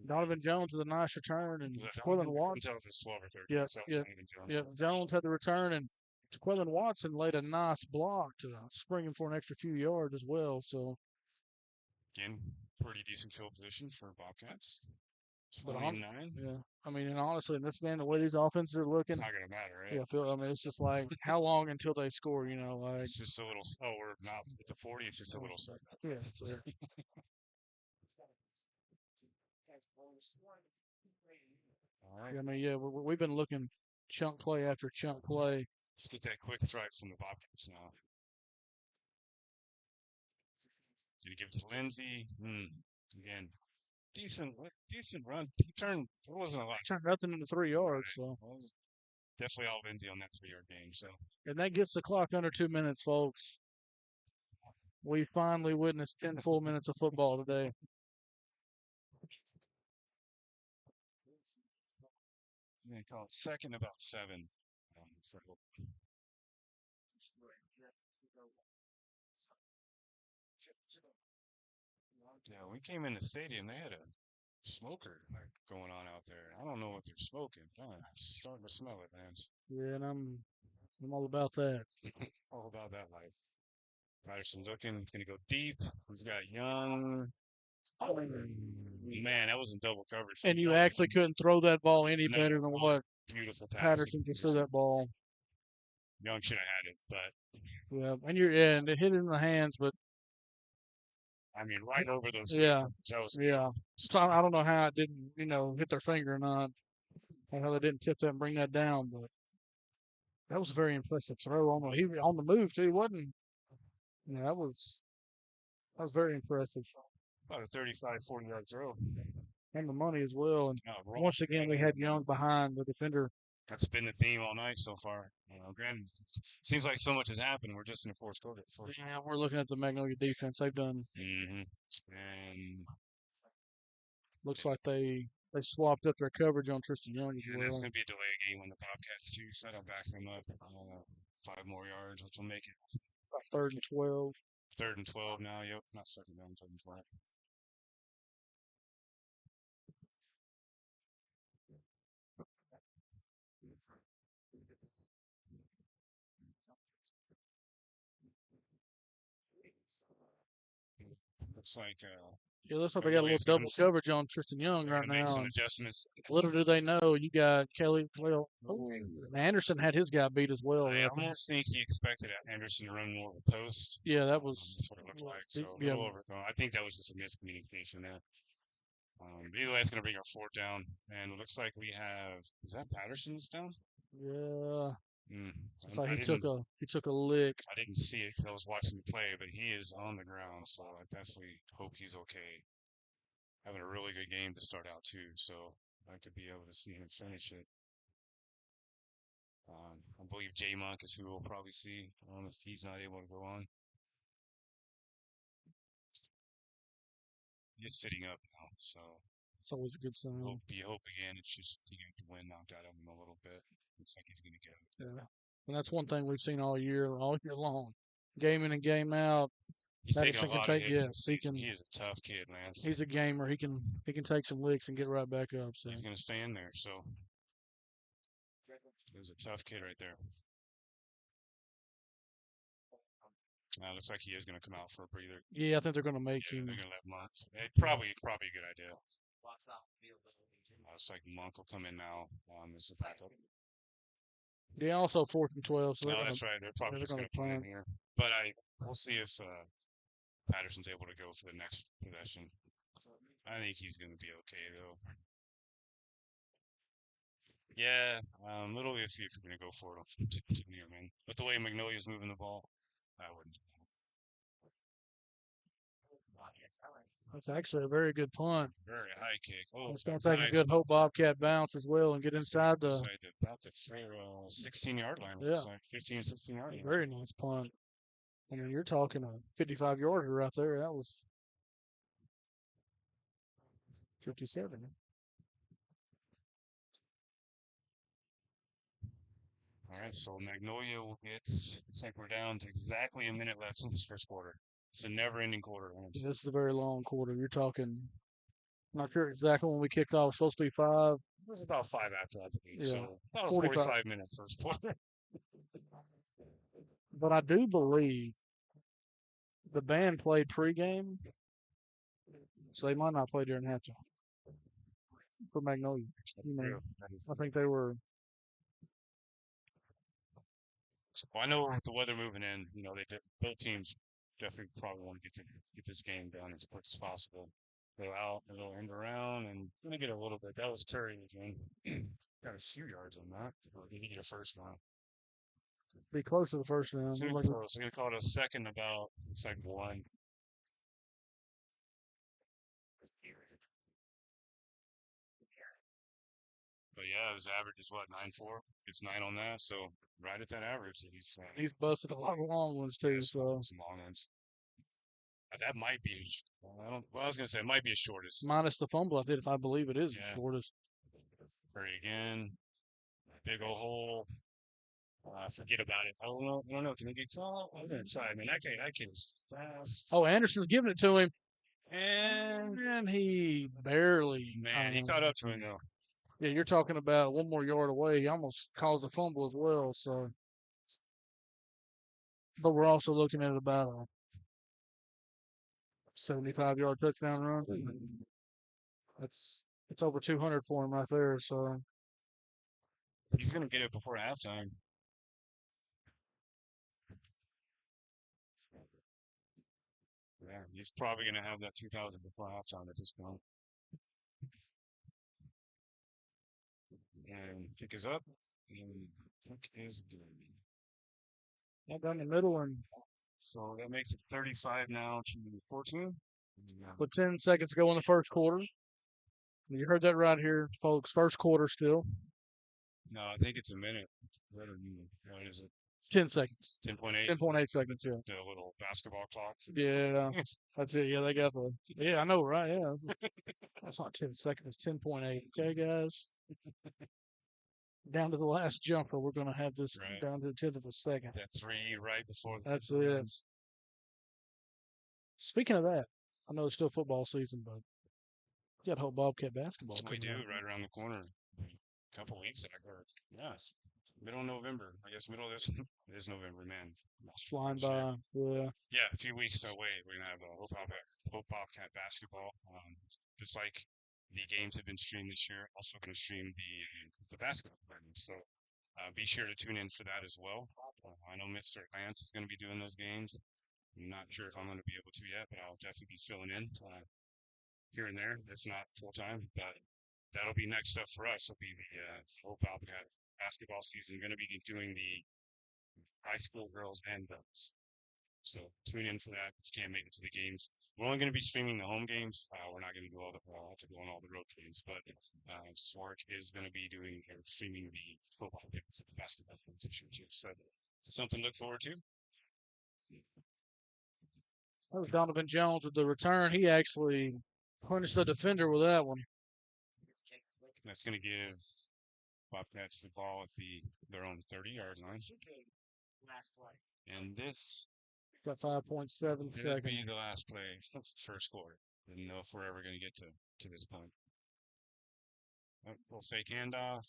Donovan Jones with a nice return, and Was that Jaquilin Donovan? I Watson. couldn't tell if it's 12 or 13. Yep, So yep, Donovan Jones. yep. Jones had the return, and Jaquilin Watson laid a nice block to spring him for an extra few yards as well. So, Again, pretty decent field position for Bobcats. but 29. yeah, I mean, and honestly, in this game, the way these offenses are looking, It's not gonna matter, right? yeah, I mean, it's just like how long until they score? You know, like It's just a little. Oh, we're not at the 40. It's just a little set. yeah, so, All right. I mean, yeah, we've been looking chunk play after chunk play. Let's get that quick strike from the Bobcats now. Gonna give it to Lindsey. Again, decent run. He turned. It wasn't a lot. Turned nothing into 3 yards. So, It was definitely all Lindsey on that 3-yard game. So and that gets the clock under 2 minutes, folks. We finally witnessed 10 full minutes of football today. I'm gonna call it second about 7. Yeah, we came in the stadium. They had a smoker going on out there. I don't know what they're smoking. I'm starting to smell it, man. Yeah, and I'm all about that. All about that life. Patterson looking, gonna go deep. He's got Young. Oh, man, that was in double coverage. And you actually couldn't throw that ball any No, better than what beautiful Patterson just threw that ball. Young should have had it, but Yeah, and it hit it in the hands, but I mean, right over those. yeah, That was yeah. So I don't know how it didn't, hit their finger or not, or how they didn't tip that and bring that down, but that was a very impressive throw he was on the move too, wasn't? Yeah, that was very impressive. about a 35, 40-yard throw. And the money as well. And No, once again, we had Young behind the defender That's been the theme all night so far. Granted, seems like so much has happened. We're just in the fourth quarter. Yeah, we're looking at the Magnolia defense. They've done. And Looks like they swapped up their coverage on Tristan Young as yeah, that's well. going to be a delay game on the Bobcats too. So that'll back them up 5 more yards, which will make it 3rd and 12. 3rd and 12 now. Yep, not 2nd down, 3rd and 12. Looks like Yeah, looks like they got a little double coverage on Tristan Young right make now. some And adjustments. little do they know, you got Kelly. Well, Anderson had his guy beat as well. I Right? almost think he expected Anderson to run more of a post. Yeah, that was. That's what it looked like. So a Yeah, little overthrown. I think that was just a miscommunication there. Either way, it's going to bring our 4th down. And it looks like we have. Is that Patterson's down? yeah. It's like I he took a lick. I didn't see it because I was watching the play, but he is on the ground, so I definitely hope he's okay. Having a really good game to start out too, so I'd like to be able to see him finish it. I believe J Monk is who we'll probably see if he's not able to go on. He's sitting up now, so it's always a good sign. Hope again. It's just he got the wind knocked out of him a little bit. Looks like he's gonna get it. Yeah, and that's one thing we've seen all year long, game in and game out. He's taking a Patterson can lot of take. hits Yes, this he season. can. He is a tough kid, Lance. He's a gamer. He can take some licks and get right back up. So he's gonna stay in there. So he's a tough kid right there. Looks like he is going to come out for a breather. Yeah, I think they're going to make him. They're going to let Monk. Probably a good idea. Looks like Monk will come in now as a backup. Yeah, also 4th and 12. So that's right. They're probably just going to play him here. But we'll see if Patterson's able to go for the next possession. I think he's going to be okay though. Yeah, little iffy if you're going to go for it. Man. But the way Magnolia's moving the ball, I wouldn't. That's actually a very good punt. Very high kick. Oh, it's going to take a good Hope Bobcat bounce as well and get inside the 16-yard line. Yeah, like 15, 16-yard line. Very nice punt. I mean, you're talking a 55-yarder right there. That was 57. All right, so Magnolia will get. Looks like we're down to exactly a minute left in this first quarter. It's a never-ending quarter. This is a very long quarter. You're talking. I'm not sure exactly when we kicked off. It's supposed to be 5. It was about 5 after, I believe. Yeah, so about 45 minute first quarter. But I do believe the band played pregame, so they might not play during halftime for Magnolia. I think they were. Well, I know with the weather moving in, both teams definitely probably want to get this game done as quick as possible. Go out, a little end around, and gonna get a little bit. That was Curry again. Got a few yards on that. Did he get a first down? Be close to the first down. So we're gonna call it a second about. Looks like 1. But yeah, his average is what, 9.4? It's 9 on that, so right at that average. He's busted a lot of long ones too. So some long ones. That might be. I was gonna say it might be his shortest. Minus the fumble, I believe it is the shortest. Curry again. Big old hole. Forget about it. I don't know. Can he get caught? I'm gonna try. I mean, that kid is fast. Oh, Anderson's giving it to him, and he barely. Man, he caught up to him though. Yeah, you're talking about 1 more yard away. He almost caused a fumble as well. So, but we're also looking at about a 75-yard touchdown run. It's over 200 for him right there. So he's gonna get it before halftime. Yeah, he's probably gonna have that 2,000 before halftime at this point. And kick is up. And kick is good. Not down the middle, and so that makes it 35 now to 14. With 10 seconds to go in the first quarter. You heard that right here, folks. First quarter still. No, I think it's a minute. What is it? 10 seconds. 10.8. 10.8 seconds, yeah. The little basketball clock. Yeah, that's it. Yeah, they got the. Yeah, I know, right? Yeah. That's not 10 seconds. It's 10.8. Okay, guys. Down to the last jumper. We're going to have this Right. down to the 10th of a second. That three right before the That's whistle it. goes. Speaking of that, I know it's still football season, but you got whole Bobcat basketball. We do, coming up. right around the corner. A couple weeks after. Yeah. Middle of November. I guess middle of this. It is November, man. It's flying Shit. by. Yeah. Yeah, a few weeks away, we're gonna have Hope Bobcat basketball. Just like the games have been streamed this year, also gonna stream the basketball game. So be sure to tune in for that as well. I know Mr. Lance is gonna be doing those games. I'm not sure if I'm gonna be able to yet, but I'll definitely be filling in here and there. It's not full time, but that'll be next up for us. It'll be the Hope Bobcat basketball season. Going to be doing the high school girls and boys. So tune in for that if you can't make it to the games. We're only going to be streaming the home games. We're not going to do all the have to go on all the road games, but Swark is going to be doing or streaming the football games, the basketball games this year too. So something to look forward to. That was Donovan Jones with the return. He actually punished the defender with that one. That's going to give Bobcats the ball at their own 30-yard line. And this Got 5.7 It'll seconds. be the last play. That's the first quarter. Didn't know if we're ever going to get to this point. Little fake handoff.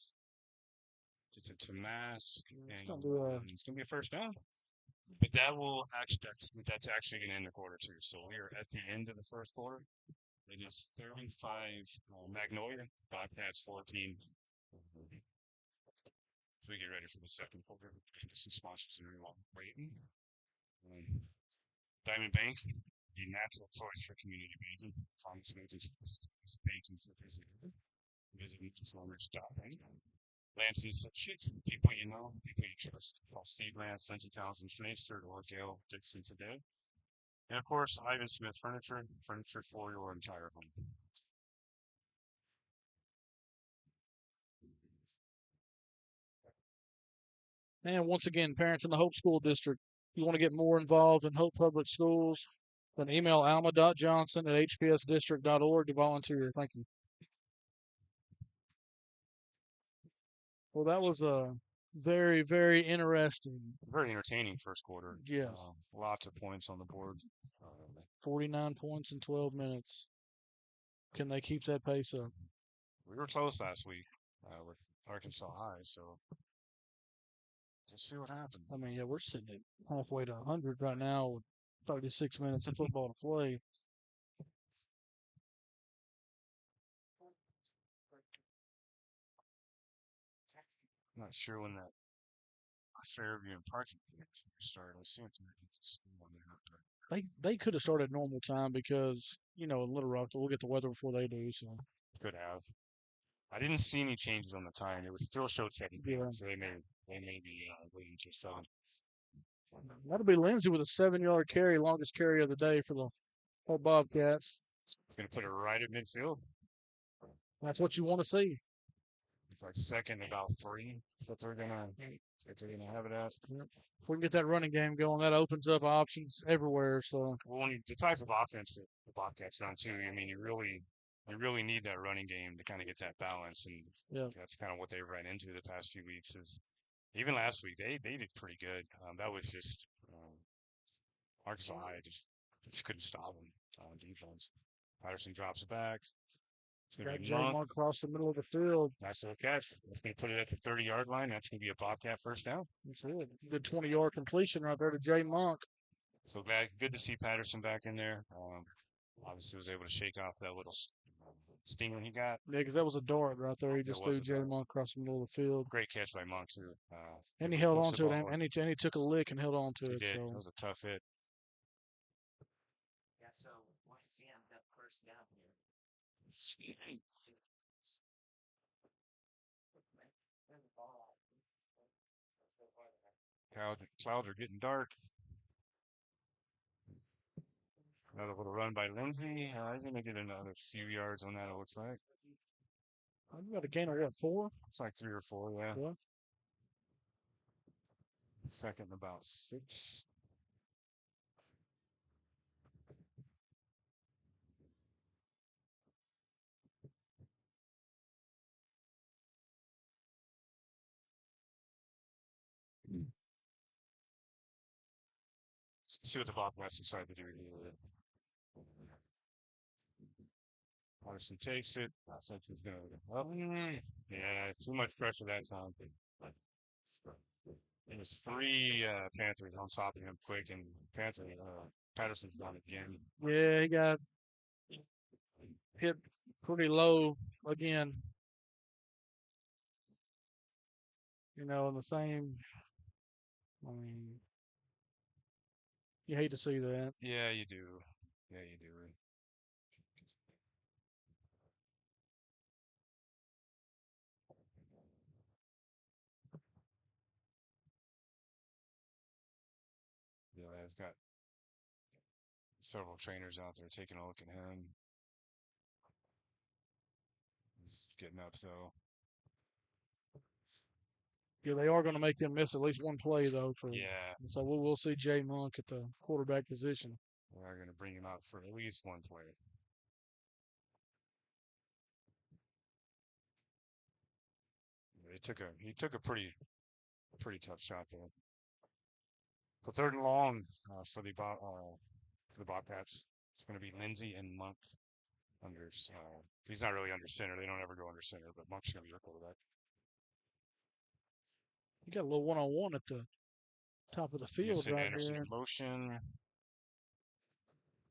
Gets it to Mask. It's And gonna be a it's going to be a first down. But that's actually going to end the quarter too. So we are at the end of the first quarter. It is 35 Magnolia, Bobcats 14. So we get ready for the second quarter. Some sponsors in waiting. Diamond Bank, the natural choice for community banking. Farmers and agents banking for visitors. Visiting performers.bank. Lansing Associates, people you know, people you trust. Call Steve Lance, Lindsay Townsend, Schneester, or Gail Dixon today. And of course, Ivan Smith Furniture for your entire home. And once again, parents in the Hope School District, if you want to get more involved in Hope Public Schools, then email alma.johnson@hpsdistrict.org to volunteer. Thank you. Well, that was a very, very interesting. Very entertaining first quarter. Yes. Lots of points on the board. 49 points in 12 minutes. Can they keep that pace up? We were close last week with Arkansas High, so let's see what happens. I mean, yeah, we're sitting at halfway to 100 right now with 36 minutes of football to play. I'm not sure when that Fairview and parking started. I see it's They could have started normal time because, in Little Rock, we'll get the weather before they do. So could have. I didn't see any changes on the time. It was still showed 7 p.m. So they may be waiting until 7. That'll be Lindsay with a 7-yard carry, longest carry of the day for the whole Bobcats. Going to put it right at midfield. That's what you want to see. It's like second about 3. That's what they're gonna have it at. Yep. If we can get that running game going, that opens up options everywhere. So well, the type of offense that the Bobcats run too. I mean, you really need that running game to kind of get that balance, and that's kind of what they ran into the past few weeks. Is even last week they did pretty good. That was just Arkansas High just couldn't stop them on defense. Patterson drops back. Got J Monk across the middle of the field. Nice little catch. That's going to put it at the 30-yard line. That's going to be a Bobcat first down. That's it. Good 20-yard completion right there to J Monk. So good to see Patterson back in there. Obviously was able to shake off that little stinger he got. Yeah, because that was a dart right there. He just threw J Monk across the middle of the field. Great catch by Monk too. And he held on to it, and he took a lick and held on to it. He did. So. That was a tough hit. Yeah, so once again, that first down here. Clouds are getting dark. Another little run by Lindsay. He's going to get another few yards on that, it looks like. You got a gain of what, 4? It's like 3 or 4, yeah. Yeah. Second about 6. See what the Bobcats decide to do here. Patterson takes it. I think he's going to. Yeah, too much pressure that time. It was 3 Panthers on top of him quick, and Patterson's done it again. Yeah, he got hit pretty low again. You know, in the same. I mean, you hate to see that. Yeah, you do. Yeah, you do. Yeah, he's got several trainers out there taking a look at him. He's getting up, though. Yeah, they are going to make him miss at least one play though. Yeah, So we'll see Jay Monk at the quarterback position. we're going to bring him out for at least one play. He took a pretty tough shot there. So 3rd and long for the Bobcats. It's going to be Lindsey and Monk under. He's not really under center. They don't ever go under center, but Monk's going to be your quarterback. You got a little one-on-one at the top of the field right Anderson there. in motion.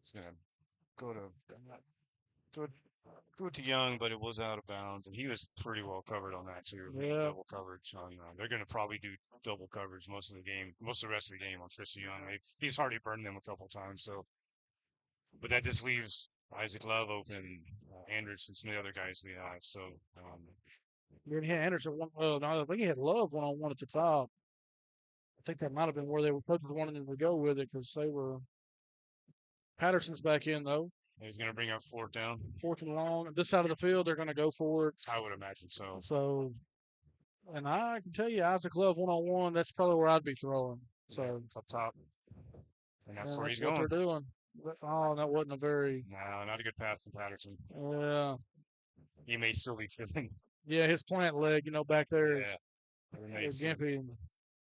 He's going to go to threw it to Young, but it was out of bounds, and he was pretty well covered on that too. Yeah. Double coverage on. They're going to probably do double coverage most of the rest of the game on Tristan Young. He's already burned them a couple times, so. But that just leaves Isaac Love open, Anderson, some of the other guys we have. So. Then he had Anderson. No, I think he had Love one-on-one at the top. I think that might have been where they were coaches wanting him to go with it because they were. Patterson's back in though. He's going to bring up 4th down. 4th and long. This side of the field, they're going to go for it. I would imagine so. So, and I can tell you, Isaac Love one-on-one, that's probably where I'd be throwing. So yeah, up top. And that's where he's what going. they're doing. Oh, that wasn't a very. No, not a good pass from Patterson. Yeah. He may still be feeling. Yeah, his plant leg, back there is gimpy.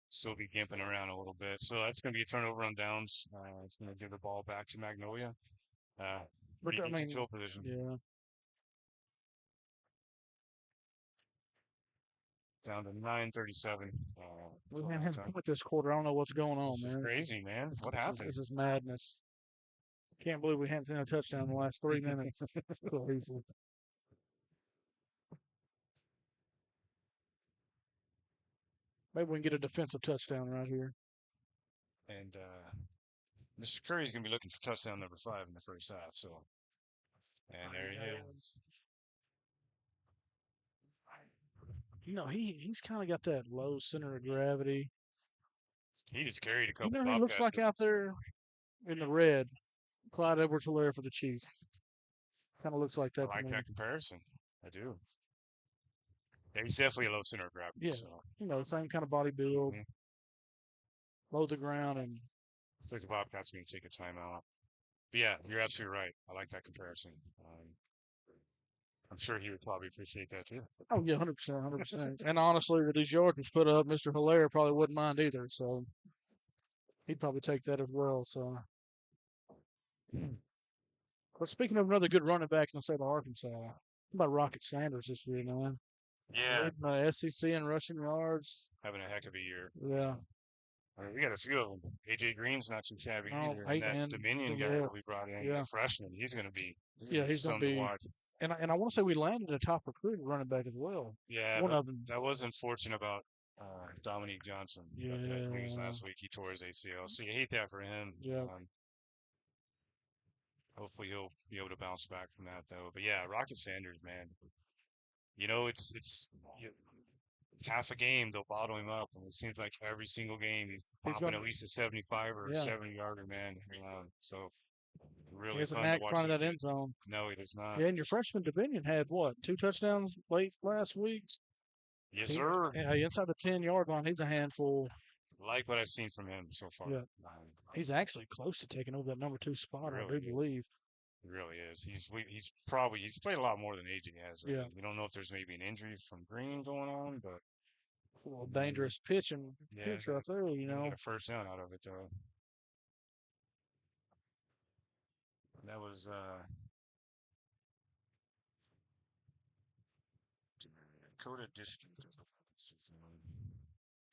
Still be gimping around a little bit. So that's going to be a turnover on downs. It's going to give the ball back to Magnolia. Field position. Yeah. Down to 9:37. We haven't had with this quarter. I don't know what's going on, this man. Is crazy, man. What happened? This is madness. Can't believe we haven't seen a touchdown in the last 3 minutes. It's crazy. Maybe we can get a defensive touchdown right here. And Mr. Curry's going to be looking for touchdown number 5 in the first half. So, and there he is. He's kind of got that low center of gravity. He just carried a couple. He looks like out there in the red. Clyde Edwards-Helaire for the Chiefs. Kind of looks like that. I like that comparison. I do. Yeah, he's definitely a low center of gravity. Yeah, so. Same kind of body build. Low to the ground, and I think the Bobcats are going to take a timeout. But yeah, you're absolutely right. I like that comparison. I'm sure he would probably appreciate that too. Oh yeah, 100%, 100%. And honestly, with these yards was put up, Mr. Helaire probably wouldn't mind either. So he'd probably take that as well. So, but speaking of another good running back in the state of Arkansas, how about Rocket Sanders this year, man? Yeah. SEC and rushing yards. Having a heck of a year. Yeah. We got a few of them. AJ Green's not too shabby either. And that Dominion guy that we brought in, the freshman, he's going to be. He's going to be. And I want to say we landed a top recruit running back as well. Yeah, one of them. That was unfortunate about Dominique Johnson. Yeah. Last week he tore his ACL, so you hate that for him. Yeah. Hopefully he'll be able to bounce back from that though. But yeah, Rocket Sanders, man. It's half a game they'll bottle him up, and it seems like every single game he's popping at least a 75 or a 70-yarder, man. So He Really has a fun to knack watch finding him that hit. end zone. No, he does not. Yeah, and your freshman Dominion had what, 2 touchdowns late last week? Yes, sir. Yeah, inside the 10-yard line, he's a handful. Like what I've seen from him so far. Yeah. He's actually close to taking over that number 2 spot, I Really do is. believe. He really is. He's played a lot more than AJ has. Yeah. We don't know if there's maybe an injury from Green going on, but A little dangerous pitch right there, you know. Got a first down out of it though. That was Coda Dispute.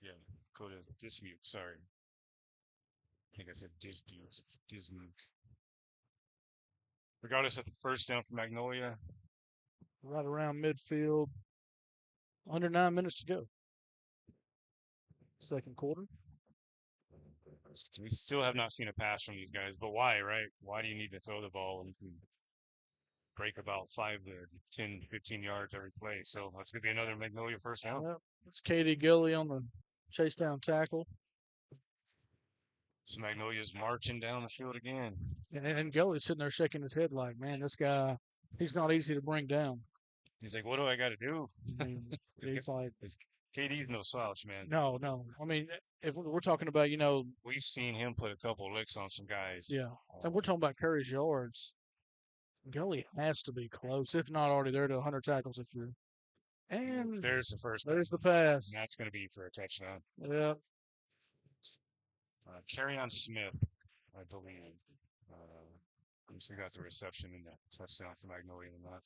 Yeah, Coda Dispute. Sorry, I think I said Dispute. Dismuke. Regardless of the first down for Magnolia. Right around midfield. Under 9 minutes to go. Second quarter. We still have not seen a pass from these guys, but why, right? Why do you need to throw the ball when you can break about 5 to 10, 15 yards every play? So that's going to be another Magnolia first down. Yep. It's Katie Gilly on the chase down tackle. So Magnolia's marching down the field again. And Gilly's sitting there shaking his head like, man, this guy, he's not easy to bring down. He's like, what do I got to do? I mean, he's like, KD's no slouch, man. no. I mean, if we're talking about, you know, we've seen him put a couple licks on some guys. Yeah. And we're talking about Curry's yards. Gully has to be close, if not already there to 100 tackles if you're. And there's the first. There's the pass. And that's going to be for a touchdown. Yeah. Carry on Smith, I believe. So got the reception and the touchdown for Magnolia in that.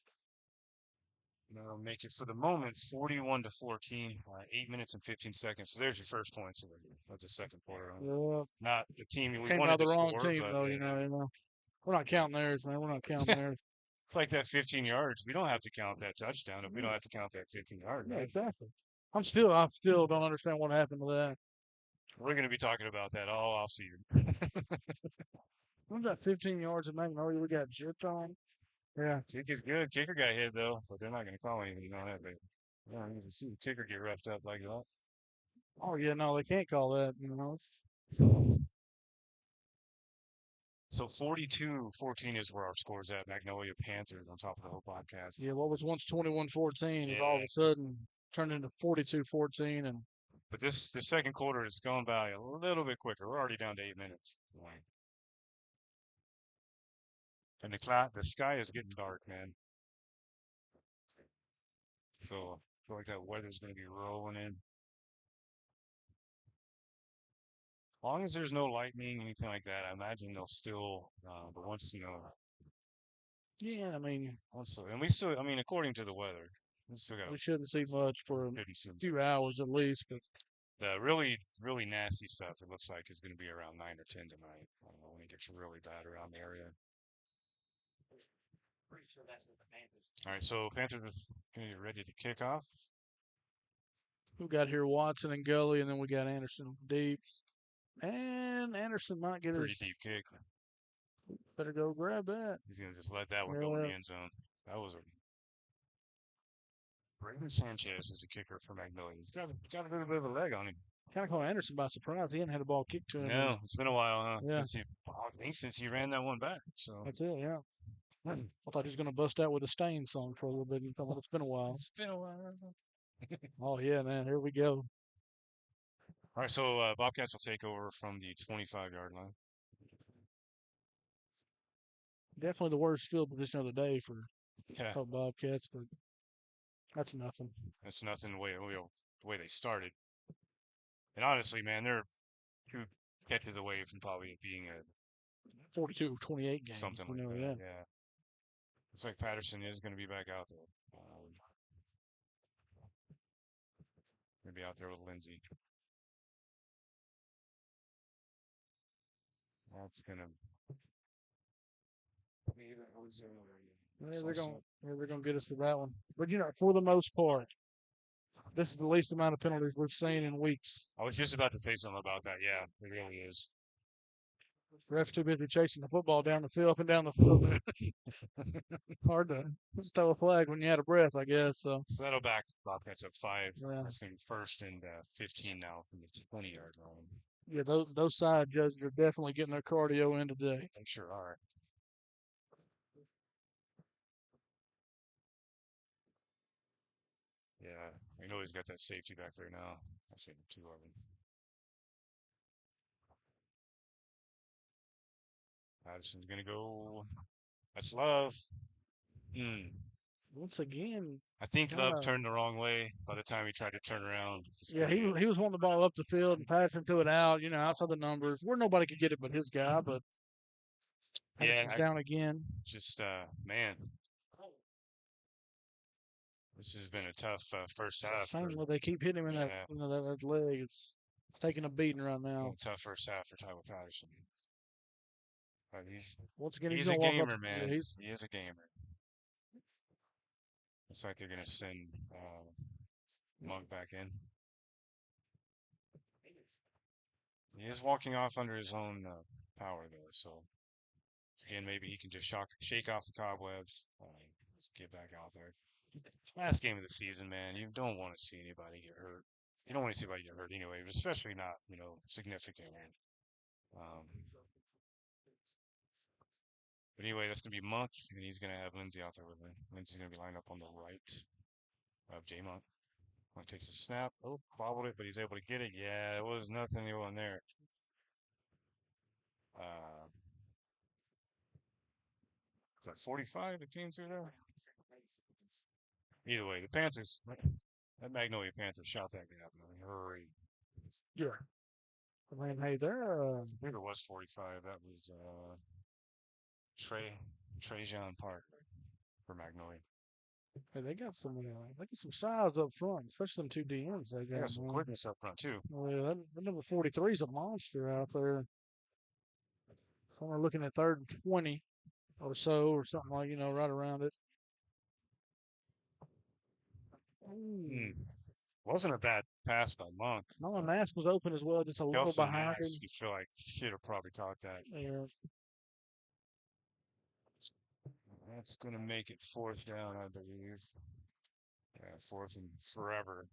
That'll make it for the moment 41 to 14, 8 minutes and 15 seconds. So there's your first points of the second quarter. Yeah. Not the team we Came wanted out the to wrong score, team, but, though, you know. We're not counting theirs, man. We're not counting theirs. It's like that 15 yards. We don't have to count that touchdown if we don't have to count that 15 yards. Yeah, Right? exactly. I still don't understand what happened to that. We're going to be talking about that all offseason. We've got 15 yards of Magnolia. We got jipped on. Yeah. Kick is good. Kicker got hit, though, but they're not going to call anything on that. Yeah, you can see the kicker get roughed up like that. Oh, yeah, no, they can't call that, you know. So 42-14 is where our score's at. Magnolia Panthers on top of the whole podcast. Yeah, what was once 21-14 is all of a sudden turned into 42-14. But the second quarter has gone by a little bit quicker. We're already down to 8 minutes. And the sky is getting dark, man. So I feel like that weather's going to be rolling in. As long as there's no lightning, anything like that, I imagine they'll still, but once, Yeah, I mean. And we still, according to the weather, we shouldn't see much for a few hours at least. But the really, really nasty stuff, it looks like, is going to be around 9 or 10 tonight. When it gets really bad around the area. Pretty sure that's what the Panthers. All right, so Panthers are going to get ready to kick off. We got here Watson and Gully, and then we got Anderson deep. And Anderson might get pretty deep kick. Better go grab that. He's going to just let that one go in the end zone. That was a Brandon Sanchez is the kicker for Magnolia. He's got a little bit of a leg on him. Kind of caught Anderson by surprise. He hadn't had a ball kicked to him. No, it's been a while, huh? Yeah. Since he ran that one back. So that's it, yeah. I thought he was going to bust out with a Stain song for a little bit. It's been a while. It's been a while. Oh, yeah, man. Here we go. All right, so Bobcats will take over from the 25-yard line. Definitely the worst field position of the day for Bobcats, but that's nothing. That's nothing the way they started. And honestly, man, they're 2 catches away from probably being a 42-28 game. Something like that, yeah. Looks like Patterson is going to be back out there. Going to be out there with Lindsay. That's going to... They're gonna get us to that one. But for the most part, this is the least amount of penalties we've seen in weeks. I was just about to say something about that. Yeah, it really is. Ref's too busy chasing the football down the field, up and down the field. Hard to throw a flag when you're out of breath, I guess. So that'll back Bobcats up 5. Yeah. That's going to be 1st and 15 now from the 20-yard line. Yeah, those side judges are definitely getting their cardio in today. They sure are. Magnolia's got that safety back there now. Actually, two of them. Patterson's gonna go. That's Love. Once again, I think Love kinda turned the wrong way by the time he tried to turn around. Just yeah, couldn't get it. he was wanting the ball up the field and passing to it out, outside the numbers where nobody could get it but his guy. But Yeah, Patterson's down again. just man, this has been a tough first half. Same way they keep hitting him in that, Yeah. that leg. It's taking a beating right now. Tough first half for Tyler Patterson. But Once again, he's gonna a walk gamer, up. man. Yeah, He is a gamer. Looks like they're gonna send Monk back in. He is walking off under his own power though, so again maybe he can just shake off the cobwebs, get back out there. Last game of the season, man. You don't want to see anybody get hurt. You don't want to see anybody get hurt anyway, but especially not significantly. But anyway, that's gonna be Monk, and he's gonna have Lindsay out there with him. Lindsay's gonna be lined up on the right of J Monk. Monk takes a snap. Oh, bobbled it, but he's able to get it. Yeah, it was nothing new on there. Is that 45 that came through there? Either way, the Panthers, that Magnolia Panthers shot that gap, man. Hurry. yeah. I mean, hey, they're I think it was 45. That was Trajan Park for Magnolia. hey, they got some size up front, especially them two DNs they Yeah, got. some Man. quickness up front too. Well, yeah, that number 43 is a monster out there. So we're looking at 3rd and 20 or so, or something like right around it. Wasn't a bad pass by Monk. Nolan Mask was open as well, just a little Kelson behind him. Max, you feel like should have probably caught that. Yeah. That's going to make it 4th down, I believe. Yeah, 4th and forever.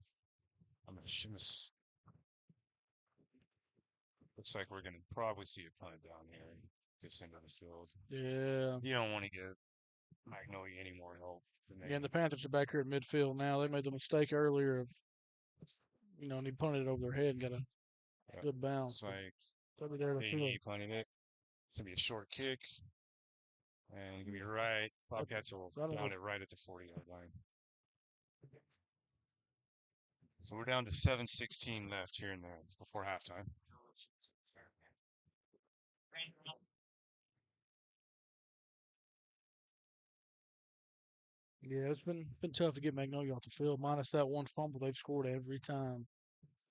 Looks like we're going to probably see a punt down here this end of the field. Yeah. You don't want to give Magnolia any more help. Again, the Panthers are back here at midfield now. They made the mistake earlier of, and he punted it over their head and got a good bounce. It's like he punted it. It's going to be a short kick. And it's going to be right. Bobcats will down it right at the 40-yard line. So we're down to 7:16 left here in there before halftime. Yeah, it's been tough to get Magnolia off the field. Minus that one fumble, they've scored every time.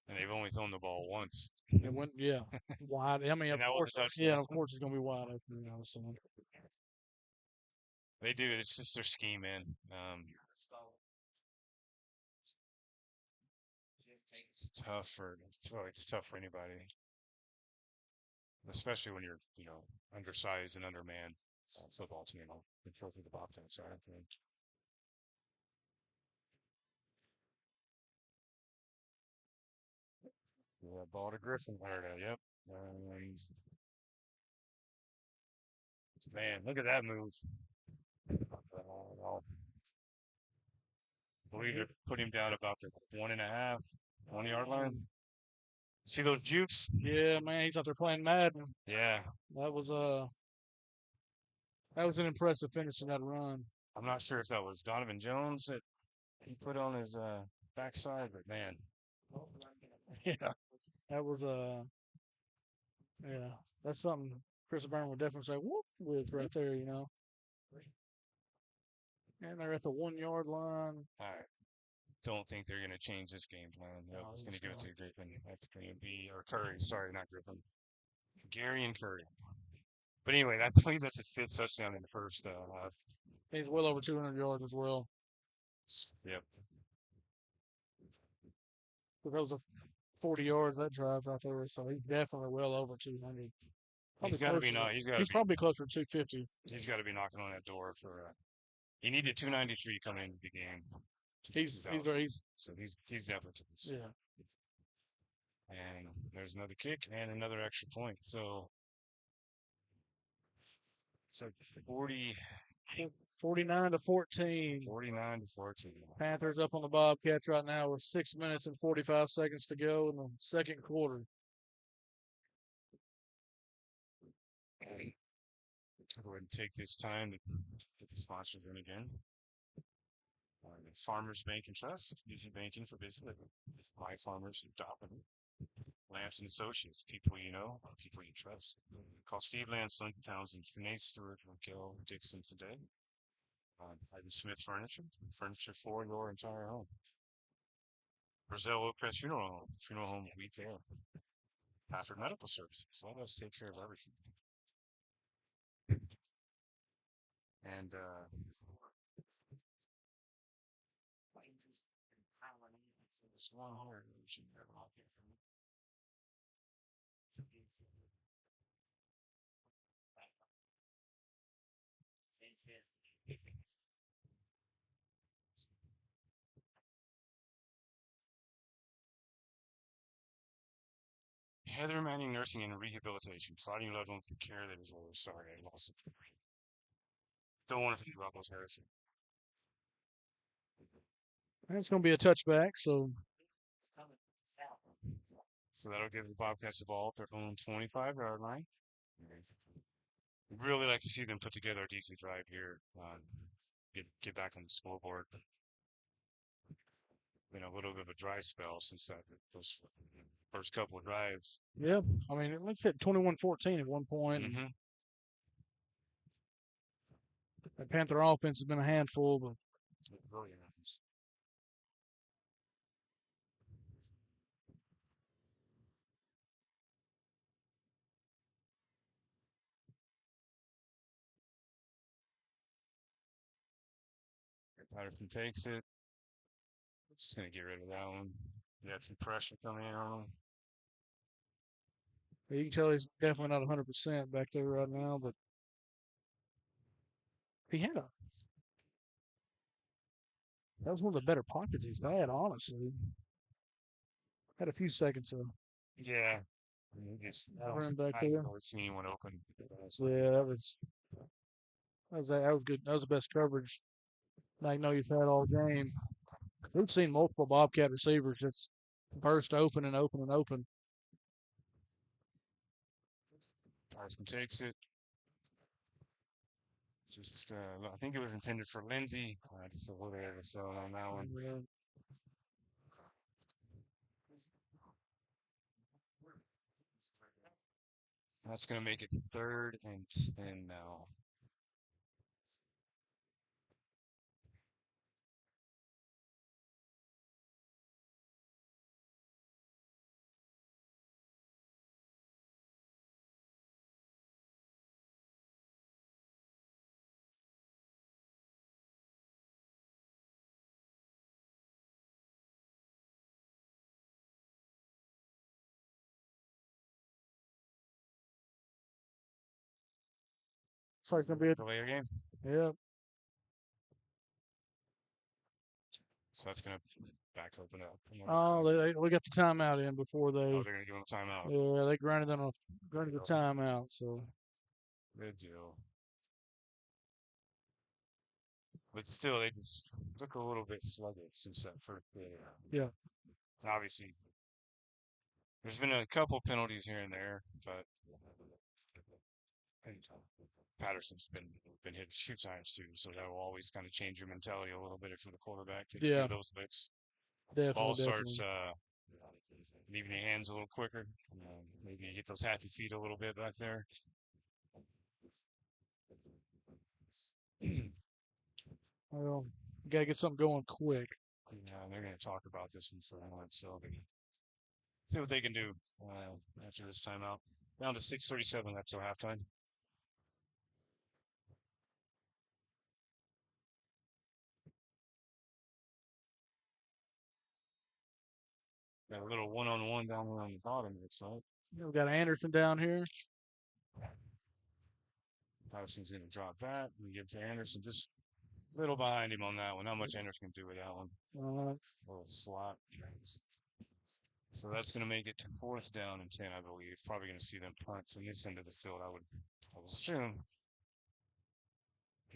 And they've only thrown the ball once. It went, wide. I mean, of course, touchdown. of course, it's going to be wide open. So. They do. It's just their scheme, man. It's tough for anybody, especially when you're, undersized and undermanned football team. Throw through the Bobcats, I think. Yeah, ball to Griffin. Yep. Man, look at that move. I believe they put him down about the 1.5, 20-yard line. See those jukes? Yeah, man, he's out there playing Madden. Yeah. That was an impressive finish in that run. I'm not sure if that was Donovan Jones that he put on his backside, but man. Yeah. That was that's something Chris Byrne would definitely say whoop with right there, And they're at the 1-yard line. I don't think they're going to change this game plan. Yep, it's going to give it to Griffin. That's going to be, or Curry. Sorry, not Griffin. Gary and Curry. But anyway, that's 5th touchdown in the first half. He's well over 200 yards as well. Yep. That was a 40 yards that drive right there, so he's definitely well over 200. He's got to be not. He's probably closer to 250. He's got to be knocking on that door for. He needed 293 coming into the game. He's definitely. Yeah. And there's another kick and another extra point. So 40. 49-14. 49-14. Panthers up on the Bobcats right now with 6 minutes and 45 seconds to go in the second quarter. I'll go ahead and take this time to get the sponsors in again. Farmers Bank and Trust, easy banking for business. My farmers, Doppin, Lance and Associates, people you know, people you trust. Call Steve Lance, Lincoln Townsend, Renee Stewart, Gil Dixon today. Ivan Smith Furniture, furniture for your entire home. Brazil Oakcrest Funeral Home we care. Pafford Medical Services, let us take care of everything. And there's one here. Heather Manning Nursing and Rehabilitation, providing loved ones the care that is over. Sorry, I lost it. Don't want to forget about those Harrison. It's going to be a touchback, so that'll give the Bobcats the ball at their own 25-yard line. Really like to see them put together a decent drive here. Get back on the scoreboard. Been a little bit of a dry spell since those first couple of drives. yeah. I mean, let's hit 21-14 at one point. Mm-hmm. The Panther offense has been a handful, but It really happens. Patterson takes it. Just going to get rid of that one. He had some pressure coming in on him. you can tell he's definitely not 100% back there right now, but that was one of the better pockets he's had, honestly. Had a few seconds of Yeah. run back I there. haven't really seen anyone open. Yeah, that was good. That was the best coverage Magnolia's had all game. We've seen multiple Bobcat receivers just burst open and open and open. Tyson takes it. Just, I think it was intended for Lindsey. Just a little bit of a throw on that one. Yeah. That's going to make it 3rd and 10 now. So it's gonna be a Delay a game. yeah. So that's going to back open up. Oh, we got the timeout in before they. Oh, they're going to give him a timeout. Yeah, they granted the timeout. So Good deal. But still, they just look a little bit sluggish since that first day. yeah, Obviously, there's been a couple penalties here and there, but Patterson's been hit a few times too, so that will always kind of change your mentality a little bit if you're the quarterback. Take a few of those licks. Ball starts leaving your hands a little quicker. Maybe you get those happy feet a little bit back there. Well, you gotta get something going quick. Yeah, they're going to talk about this one for a moment, so see what they can do after this timeout. Down to 6:37 after halftime. Got a little one-on-one down here on the bottom, it looks like. We got Anderson down here. Patterson's going to drop that. We give to Anderson just a little behind him on that one. Not much Anderson can do with that one. A little slot. So that's going to make it to 4th down and 10, I believe. Probably going to see them punt from this end of the field, I would assume.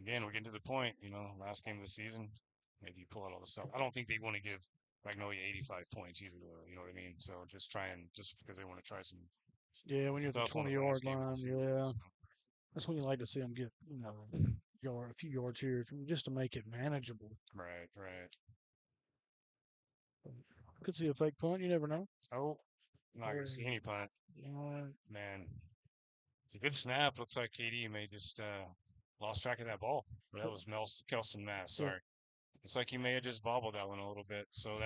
again, we're getting to the point, last game of the season. Maybe you pull out all the stuff. I don't think they want to give Magnolia 85 points either, though. You know what I mean? So just because they want to try some Yeah, when you're at the stuff on the 20-yard last game of the line, season. yeah. So, That's when you like to see them get, a few yards here just to make it manageable. right. Could see a fake punt. You never know. Oh, I'm not going to see any punt. Man, it's a good snap. Looks like KD may just lost track of that ball. That was Kelson Mass. Yeah. Sorry. Looks like he may have just bobbled that one a little bit. So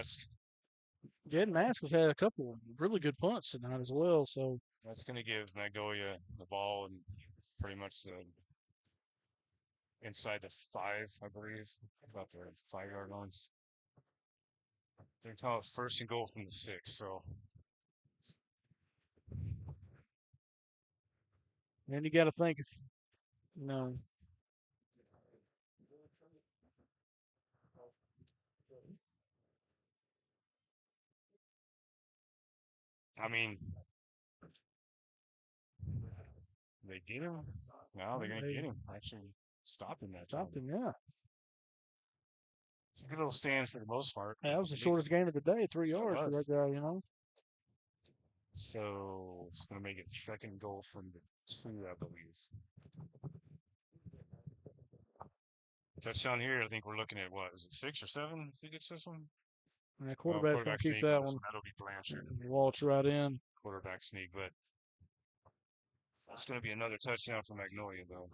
Jed Mask has had a couple really good punts tonight as well. So that's going to give Magnolia the ball and pretty much inside the 5, I believe, about the 5-yard lines. They're called first and goal from the 6. So and you got to think, you know, I mean, they get him. No, they're going to get him. Actually, stop him that stopped time. him. Yeah, It's a good little stand for the most part. that was the shortest gain of the day, 3 yards for that guy. So it's going to make it second goal from the 2, I believe. Touchdown here, I think we're looking at what? Is it 6 or 7? I think it's this one. And that quarterback's going to keep that one. That'll be Blanchard. Waltz right in. Quarterback sneak, but it's going to be another touchdown for Magnolia, though.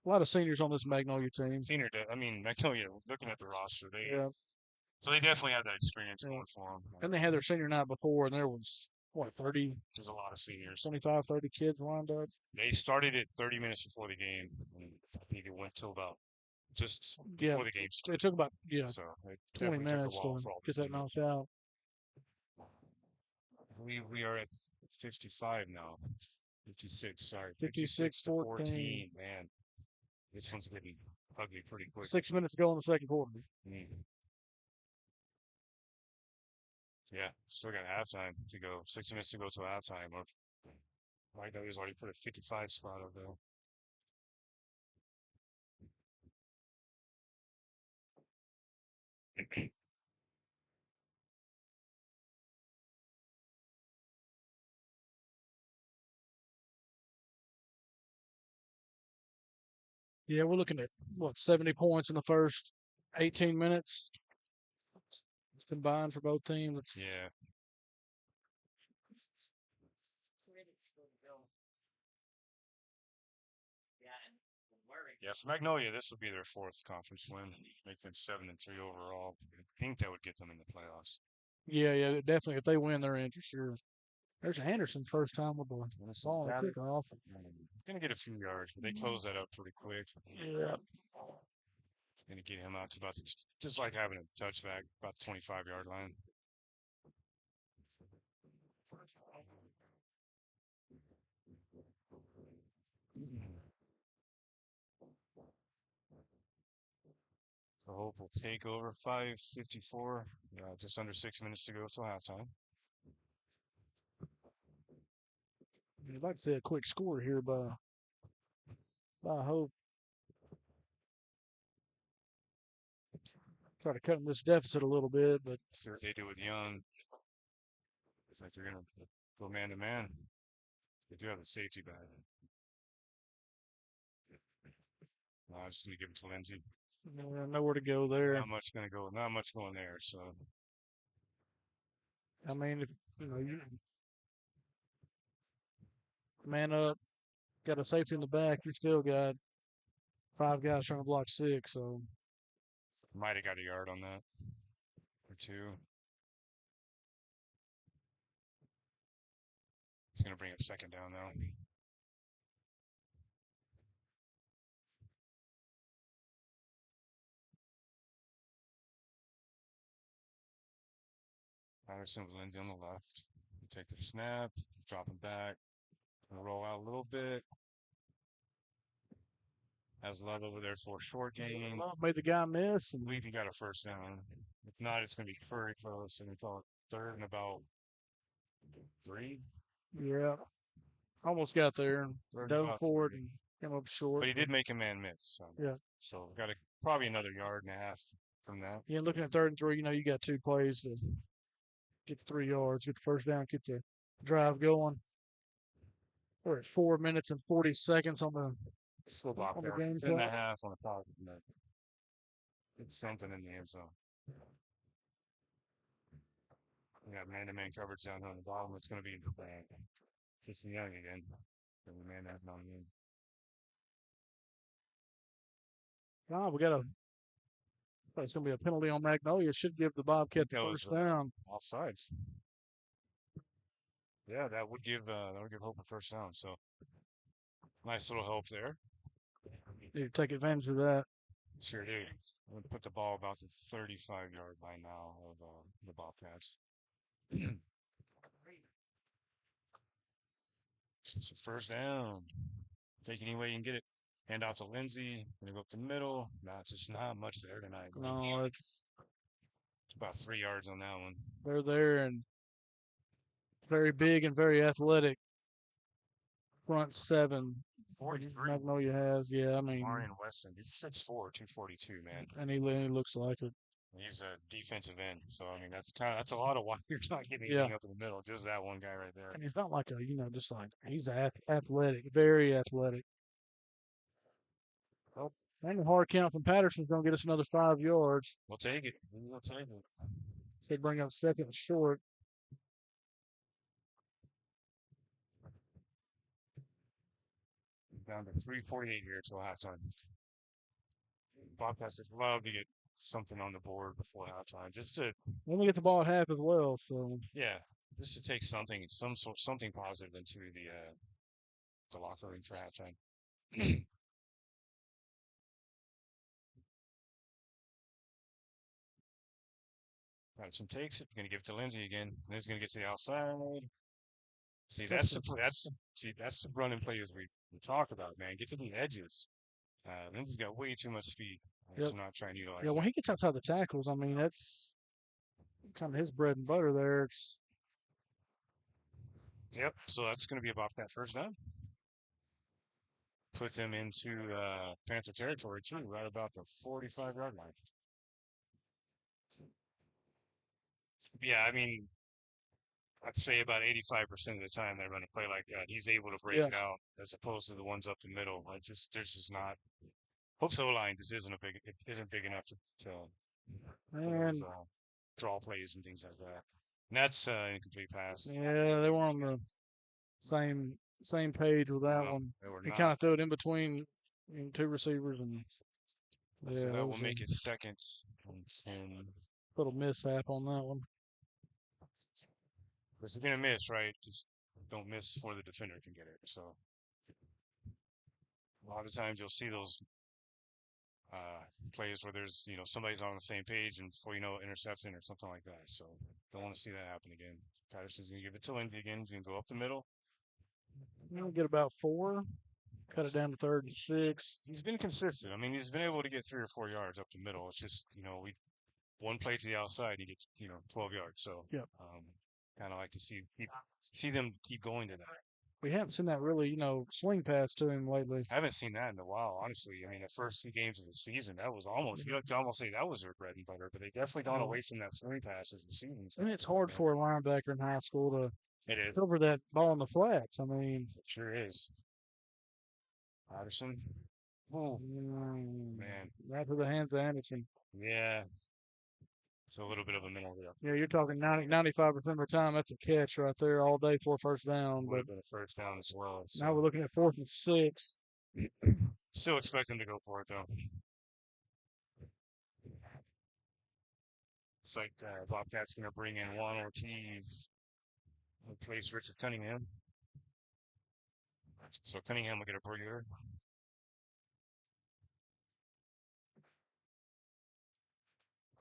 A lot of seniors on this Magnolia team. Magnolia, looking at the roster, so they definitely have that experience going for them. And they had their senior night before, and there was, 30? There's a lot of seniors. 25, 30 kids lined up. They started it 30 minutes before the game. And I think it went till about just before the game started. It took about, so 20 minutes to get that knocked out. We are at 55 now. 56, sorry. 56 to 14. Man, this one's getting ugly pretty quick. 6 minutes to go in the second quarter. Yeah, still got halftime to go. 6 minutes to go till halftime. Magnolia's already put a 55 spot up there. Yeah, we're looking at 70 points in the first 18 minutes. It's combined for both teams. Yeah. Yeah, for Magnolia, this would be their 4th conference win, make them 7-3 overall. I think that would get them in the playoffs. Yeah, definitely. If they win, they're in for sure. There's Anderson's first time with the ball and kickoff. Going to get a few yards, but they close that up pretty quick. Yeah. Going to get him out to about just like having a touchback, about the 25-yard line. So Hope will take over 5:54. Just under 6 minutes to go till halftime. I'd like to see a quick score here by Hope. Try to cut this deficit a little bit, but see what they do with Young. It's like they're gonna go man to man. They do have a safety back. I'm just gonna give it to Lindsay. Nowhere to go there. Not much going there. So I mean, if you man up, got a safety in the back, you still got 5 guys trying to block 6. So might have got a yard on that or 2. It's gonna bring up second down now. Patterson with Lindsay on the left. You take the snap, drop him back, roll out a little bit. Has Love over there for a short gain. Love made the guy miss. I believe he got a first down. If not, it's going to be very close. And we call it 3rd and about 3. Yeah. Almost got there. Dove for it and Came up short. But he did make a man miss. Yeah. So got probably another yard and a half from that. Yeah, looking at 3rd and 3, you got 2 plays to get the 3 yards, get the first down, get the drive going. We're at 4 minutes and 40 seconds on the game It's in clock. a half on the top. It's something in the end zone. We got man-to-man coverage down here on the bottom. It's going to be Jason Young again. Man that on in. We got it's going to be a penalty on Magnolia. Should give the Bobcat the first down. Offsides. Yeah, that would give Hope a first down. So nice little help there. Need to take advantage of that. Sure do. We'll put the ball about the 35-yard line now of the Bobcats. So first down. Take it any way you can get it. Hand off to Lindsey. Gonna go up the middle. Not just not much there tonight. No, it's about 3 yards on that one. They're there and very big and very athletic. Front 7. 43. Magnolia has, yeah. I mean, Marion Weston. He's 6'4", 242, man. And he looks like it. He's a defensive end, so I mean that's a lot of why you're not getting Yeah. anything up in the middle. Just that one guy right there. And he's not like just like he's athletic, very athletic. Well, and the hard count from Patterson's gonna get us another 5 yards. We'll take it. We'll take it. They bring up 2nd and short. Down to 3:48 here till halftime. Bobcats just love to get something on the board before halftime, just to. Then we get the ball at half as well, so. Yeah, just to take something positive into the locker room for halftime. Patterson takes it. Going to give it to Lindsey again. Lindsey's going to get to the outside. See, that's the running plays we talk about, man. Get to the edges. Lindsey's got way too much speed to not try and utilize. Yeah, when he gets outside the tackles, I mean that's kind of his bread and butter there. Yep. So that's going to be about that first down. Put them into Panther territory too, right about the 45-yard line. Yeah, I mean, I'd say about 85% of the time they run a play like that, he's able to break it out as opposed to the ones up the middle. There's just not. Hope's O-line just isn't big enough to those, draw plays and things like that. And that's incomplete pass. Yeah, they were on the same page with that one. He kind of threw it in between 2 receivers and. Yeah, so that will make it 2nd and 10. Little mishap on that one. Because you're going to miss, right? Just don't miss before the defender can get it. So a lot of times you'll see those plays where there's, somebody's on the same page and before you know it, interception or something like that. So don't want to see that happen again. Patterson's going to give it to Lindsey again. He's going to go up the middle. We'll get about 4. Cut it down to 3rd and 6. He's been consistent. I mean, he's been able to get 3 or 4 yards up the middle. It's just, one play to the outside, he gets, 12 yards. So, kind of like to see them keep going to that. We haven't seen that really, swing pass to him lately. I haven't seen that in a while, honestly. I mean, the first 2 games of the season, that was almost, you could almost say that was their bread and butter, but they definitely gone away from that swing pass as the season. And it's hard for a linebacker in high school to cover that ball in the flats. I mean, it sure is. Patterson. Oh, man. Right to the hands of Anderson. Yeah. It's a little bit of a mental deal. Yeah, you're talking 95% of the time. That's a catch right there all day for a first down. Would have been a first down as well. So. Now we're looking at 4th and 6. Still expect them to go for it, though. It's like Bobcats going to bring in Juan Ortiz. Replace Richard Cunningham. So Cunningham will get a breather.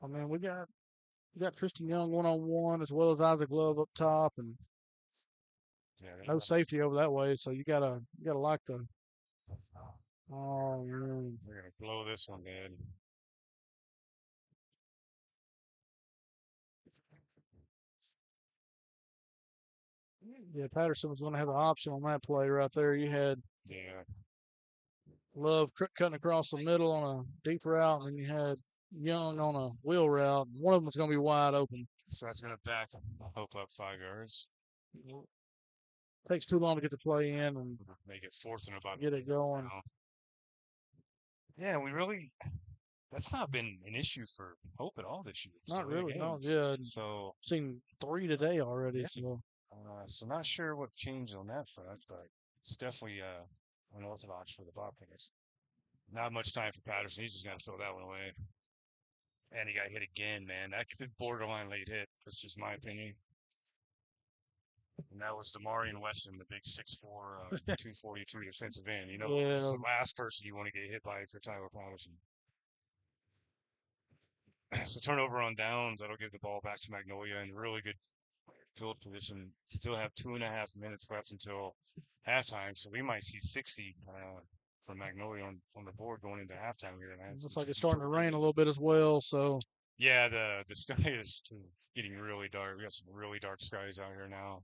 I mean, we got Tristan Young 1-on-1 as well as Isaac Love up top, and no safety over that way. So you gotta like the. Oh man, they're gonna blow this one, man. Yeah, Patterson was going to have an option on that play right there. You had Love cutting across the middle on a deep route, and then you had Young on a wheel route. One of them was going to be wide open. So that's going to back Hope up 5 yards. Takes too long to get the play in and Make it 4th and about get it going. now. Yeah, we really. That's not been an issue for Hope at all this year. Not delay really, no. games. Yeah, So, seen 3 today already. Yeah. So not sure what changed on that front, but it's definitely unorthodox for the Bobcats. Not much time for Patterson. He's just got to throw that one away. And he got hit again, man. That's a borderline late hit. That's just my opinion. And that was Damarian Weston, the big 6'4", 242 defensive end. You know, Yeah. it's the last person you want to get hit by for Tyler Patterson. So turnover on downs, that'll give the ball back to Magnolia in really good field position. Still have 2.5 minutes left until halftime, so we might see 60 from Magnolia on the board going into halftime here tonight. looks like it's starting to rain a little bit as well. So Yeah, the sky is getting really dark. We got some really dark skies out here now.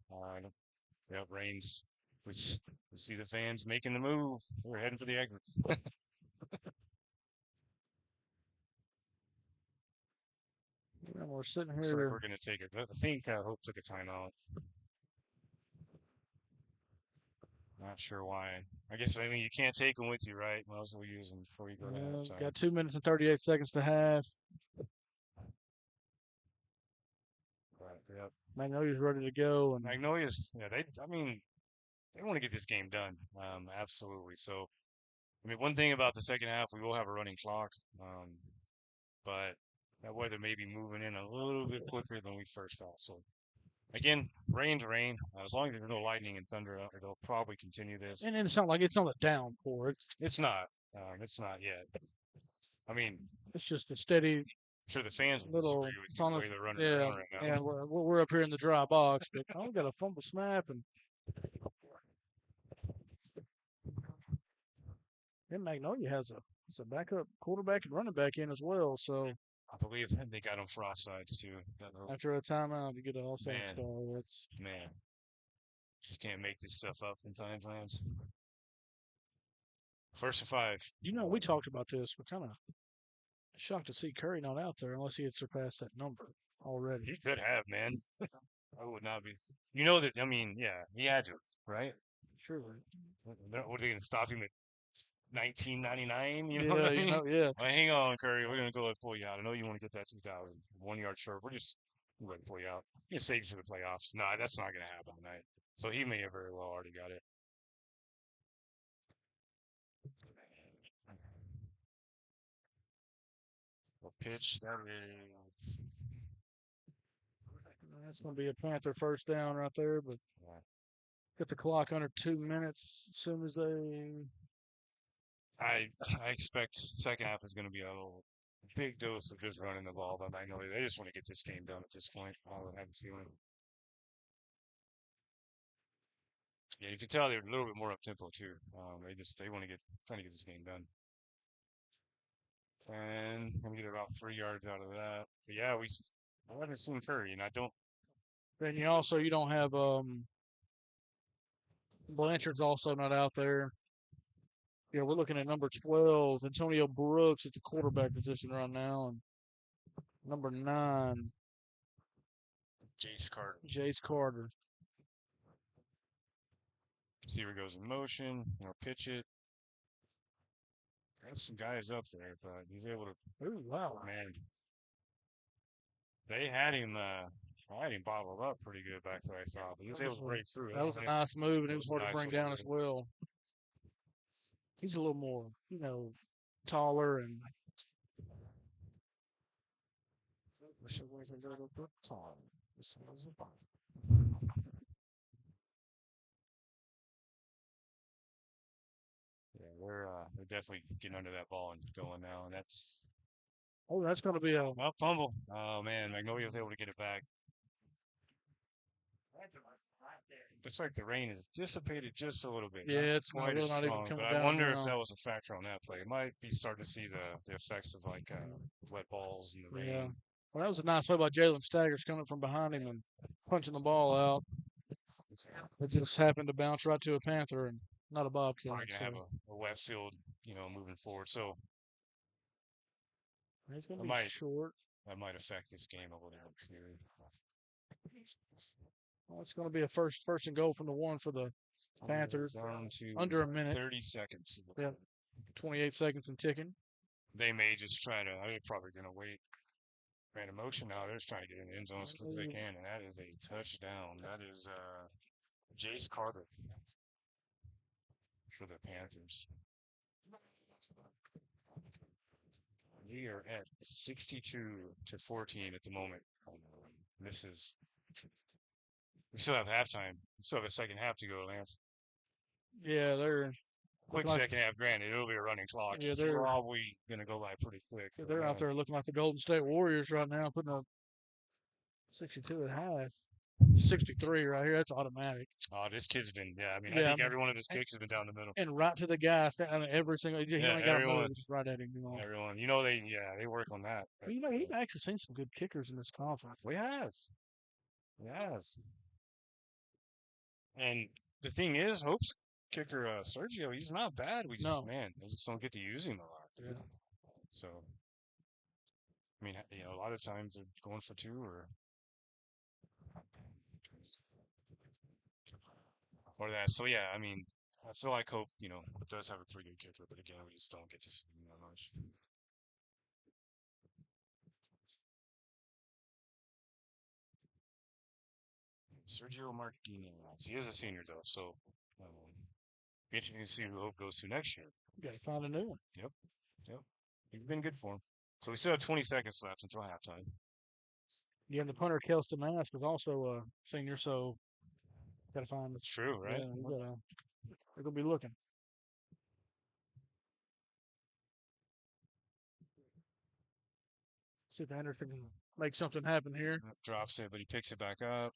Yep, rains. We see the fans making the move. We're heading for the exits. yeah, we're sitting Looks like here. we're going to take it. I think Hope took a timeout. Not sure why. I mean, you can't take them with you, right? Might as well use them before you go to halftime. Got 2 minutes and 38 seconds to half. But, yep. Magnolia's ready to go. And Magnolia's, yeah, they want to get this game done. Absolutely. So, I mean, one thing about the second half, we will have a running clock. But that weather may be moving in a little bit quicker than we first thought. So, again, rain's rain. As long as there's no lightning and thunder, they'll probably continue this. and it's not like it's not a downpour. It's not. It's not yet. I mean, It's just a steady sure the fans will little. disagree with It's you on the a, way they're running yeah, around right now. and we're up here in the dry box, but we got a fumble snap and Magnolia has a backup quarterback and running back in as well. So I believe they got them for offsides too. after a timeout, you get an offside call. That's Man, you can't make this stuff up from time to time. 1st and 5. You know, we talked about this. We're kind of shocked to see Curry not out there unless he had surpassed that number already. He could have, man. I would not be. You know that, I mean, yeah, he had to, right? Sure. What are they going to stop him at 1999? You know what I Yeah, mean? yeah. Well, hang on, Curry. We're going to go ahead and pull you out. I know you want to get that 2,000. 1 yard short. We're just going to pull you out. You're save you for the playoffs. No, that's not going to happen tonight. So he may have very well already got it. Pitch. That's going to be a Panther first down right there, but get the clock under 2 minutes as soon as they. I expect second half is going to be a big dose of just running the ball by Magnolia. They just want to get this game done at this point. I have a feeling. Yeah, you can tell they're a little bit more up tempo too. They want to trying to get this game done. And I'm gonna get about 3 yards out of that. But yeah, I haven't seen Curry, and I don't. Then you don't have Blanchard's also not out there. Yeah, we're looking at number 12, Antonio Brooks at the quarterback position right now, and number 9, Jace Carter. Receiver goes in motion. Pitch it. There's some guys up there, but he's able to. Ooh, wow, man. They had him bottled up pretty good back there, I thought. But he was able to break through. That was a nice move, and it was hard to bring down move. as well. He's a little more, taller and. Wish it wasn't a little bit tall. Yeah, they're definitely getting under that ball and going now, and that's. Oh, that's going to be a. Well, fumble. Oh man, Magnolia's able to get it back. Looks like the rain has dissipated just a little bit. Yeah, it's quite really as not even strong, coming but down I wonder now. if that was a factor on that play. It might be starting to see the effects of like wet balls and the rain. Yeah. Well, that was a nice play by Jalen Staggers coming from behind him and punching the ball out. It just happened to bounce right to a Panther and not a Bobcat. Probably gonna have a wet field, moving forward. So It's going I to be might- short. that might affect this game a little bit too. Well, it's going to be a first and goal from the 1 for the Panthers. Down to Under a minute. 30 seconds. it looks Yep. like. 28 seconds and ticking. They may just try to. They're probably going to wait. Random motion now. They're just trying to get in the end zone as quick as they can, and that is a touchdown. That is Jace Carter for the Panthers. We are at 62-14 at the moment. This is. We still have halftime. We still have a second half to go, Lance. Yeah, they're Quick like- second half, granted. It'll be a running clock. Yeah, It's they're- probably going to go by pretty quick. they're out there looking like the Golden State Warriors right now, putting up 62 at half. 63 right here. That's automatic. Oh, this kid's been, I Yeah, think I mean- every one of his kicks has been down the middle. And right to the guy. I mean, every single. He Yeah, ain't got to everyone. move. Just right at him. Everyone, they work on that. Well, he's actually seen some good kickers in this conference. We has. He has. And the thing is, Hope's kicker, Sergio, he's not bad. We just, No. they just don't get to use him a lot. Yeah. So, I mean, a lot of times they're going for 2 or that. So, yeah, I mean, I feel like Hope, does have a pretty good kicker, but again, we just don't get to see him that much. Sergio Martinez. He is a senior, though, so be interesting to see who Hope goes to next year. Got to find a new one. He's been good for him. So we still have 20 seconds left until halftime. Yeah, and the punter, Kelston Mask, is also a senior, so got to find. That's true, right? Yeah, they're going to be looking. See if Anderson can make something happen here. Drops it, but he picks it back up.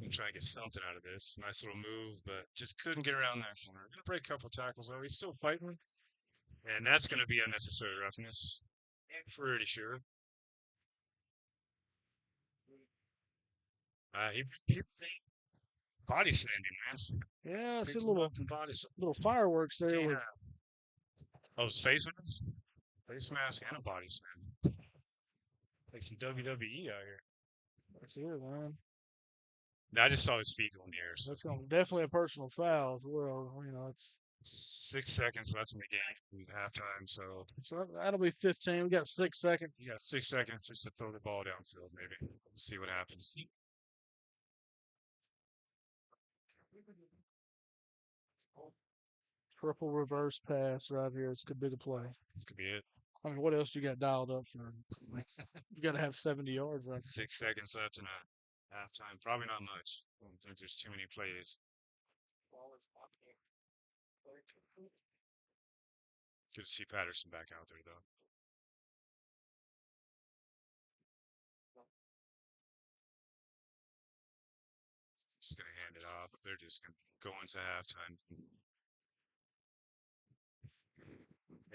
And try to get something out of this. Nice little move, but just couldn't get around that corner. Gonna break a couple tackles though. He's still fighting. And that's gonna be unnecessary roughness. I'm pretty sure. He body sanding, man. Yeah, it's Picked a him little up and body fireworks there. With, Oh, his face mask? Face mask and a body sand. Like some WWE out here. that's it, man. I just saw his feet go in the air. So That's going definitely a personal foul as well. It's 6 seconds left in the game. Halftime, so that'll be 15. We got 6 seconds. you got 6 seconds just to throw the ball downfield, maybe. See what happens. Triple reverse pass right here. This could be the play. This could be it. I mean, what else you got dialed up for? You got to have 70 yards right 6 seconds left in a halftime. Probably not much. I don't think there's too many plays. Good to see Patterson back out there, though. Just going to hand it off. They're just going to go into halftime.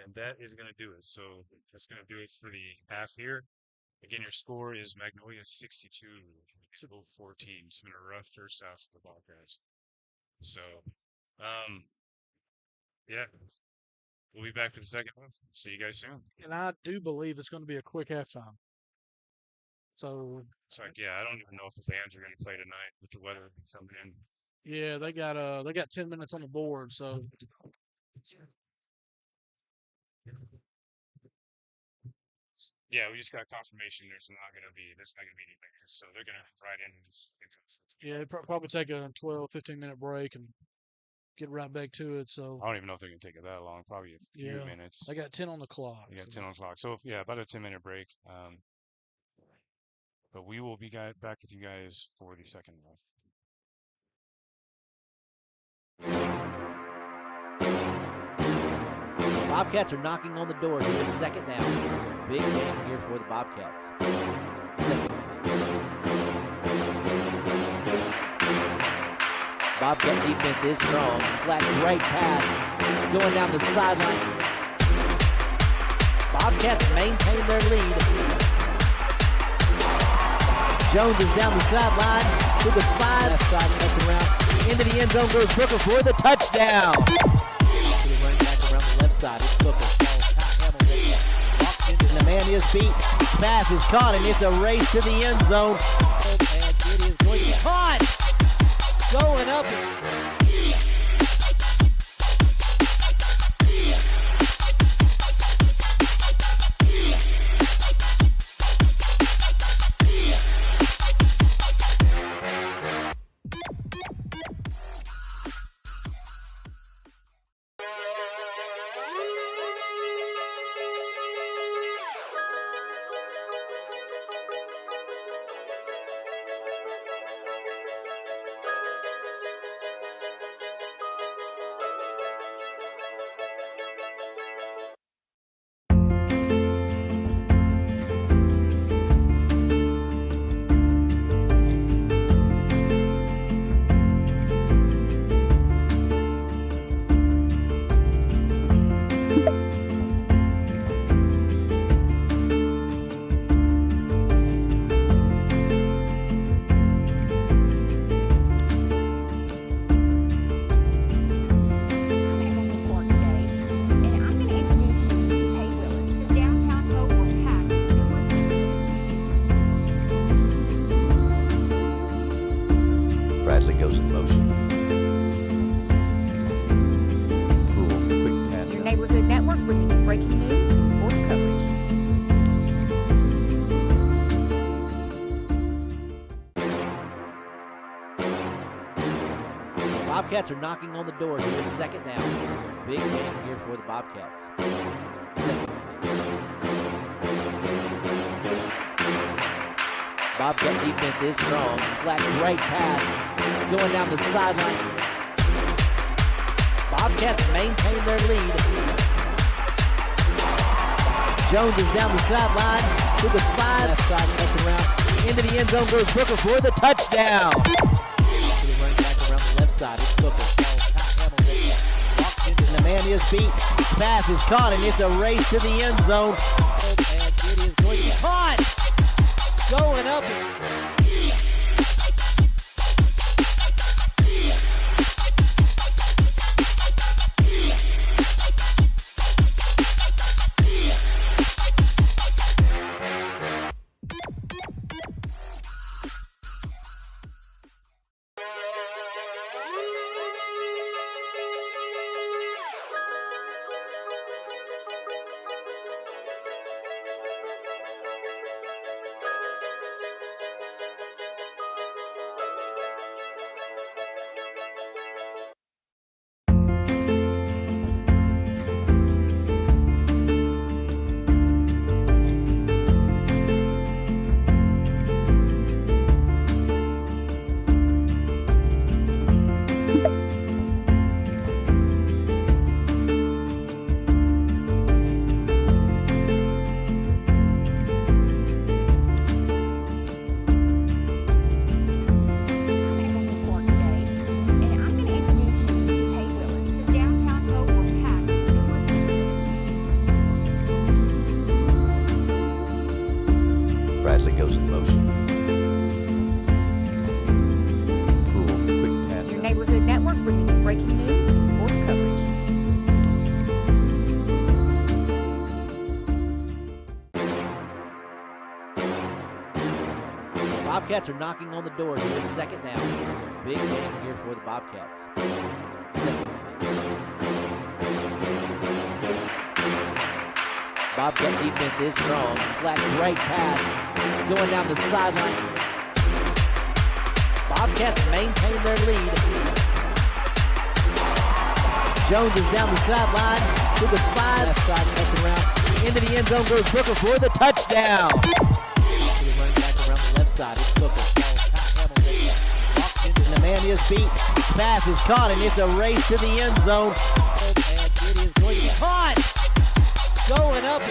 And that is going to do it. So that's going to do it for the half here. Again, your score is Magnolia 62, Eagle 14. It's been a rough first half for the Bobcats. So, yeah, we'll be back for the second half. See you guys soon. And I do believe it's going to be a quick halftime. So, It's like, yeah, I don't even know if the bands are going to play tonight with the weather coming in. yeah, they got 10 minutes on the board. So, Yeah, we just got confirmation there's not going to be any players. So they're going to ride in and just. yeah, probably take a 12, 15-minute break and get right back to it. So, I don't even know if they're going to take it that long. Probably a few Yeah. minutes. they got 10 on the clock. We got so- 10 o'clock. So, yeah, about a 10-minute break. But we will be back with you guys for the second half. Bobcats are knocking on the door here. Second down. Big game here for the Bobcats. Bobcat defense is strong. Flat, great pass going down the sideline. Bobcats maintain their lead. Jones is down the sideline to the 5. Left side cuts around. Into the end zone goes Booker for the touchdown. Running back around the left side. It's Booker. Hamilton walks into Nemania's feet. Pass is caught, and it's a race to the end zone. And it is going to be caught. Going up. Bradley goes in motion. Cool, quick pass. Your neighborhood network bringing you breaking news and sports coverage. Bobcats are knocking on the door here in second down. Big game here for the Bobcats. Bobcat defense is strong. Flat, great pass going down the sideline. Bobcats maintain their lead. Jones is down the sideline to the 5. Left side cuts around. Into the end zone goes Booker for the touchdown. Running back around the left side. It's Booker. Hamilton walks into Nemania's feet. Pass is caught, and it's a race to the end zone. And it is going to be caught. Going up. Bradley goes in motion. Cool, quick pass. Your neighborhood network bringing you breaking news and sports coverage. Bobcats are knocking on the door here in second down. Big game here for the Bobcats. Bobcat defense is strong. Flat, great pass going down the sideline. Bobcats maintain their lead. Jones is down the sideline to the 5. Left side cuts around. Into the end zone goes Booker for the touchdown. Running back around the left side. It's Booker. Hamilton walks into Nemania's feet. Pass is caught, and it's a race to the end zone. And it is going to be caught. Going up.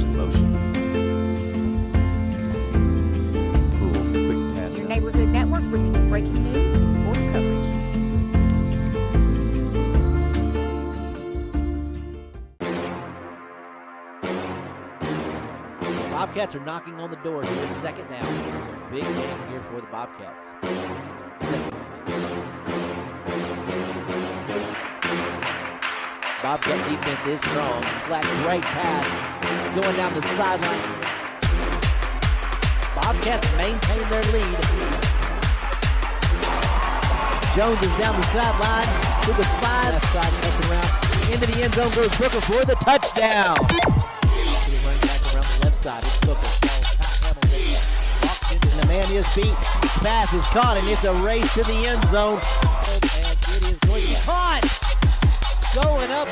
goes in motion. Cool, quick pass. Your neighborhood network bringing you breaking news and sports coverage. Bobcats are knocking on the door here. Second down. Big game here for the Bobcats. Bobcat defense is strong. Flat, great pass. Going down the sideline. Bobcats maintain their lead. Jones is down the sideline to the 5. Left side, gets around. Into the end zone goes Booker for the touchdown. Running back around the left side. It's Booker. Walks into Nemania's feet. Pass is caught, and it's a race to the end zone. And it is going to be caught. Going up.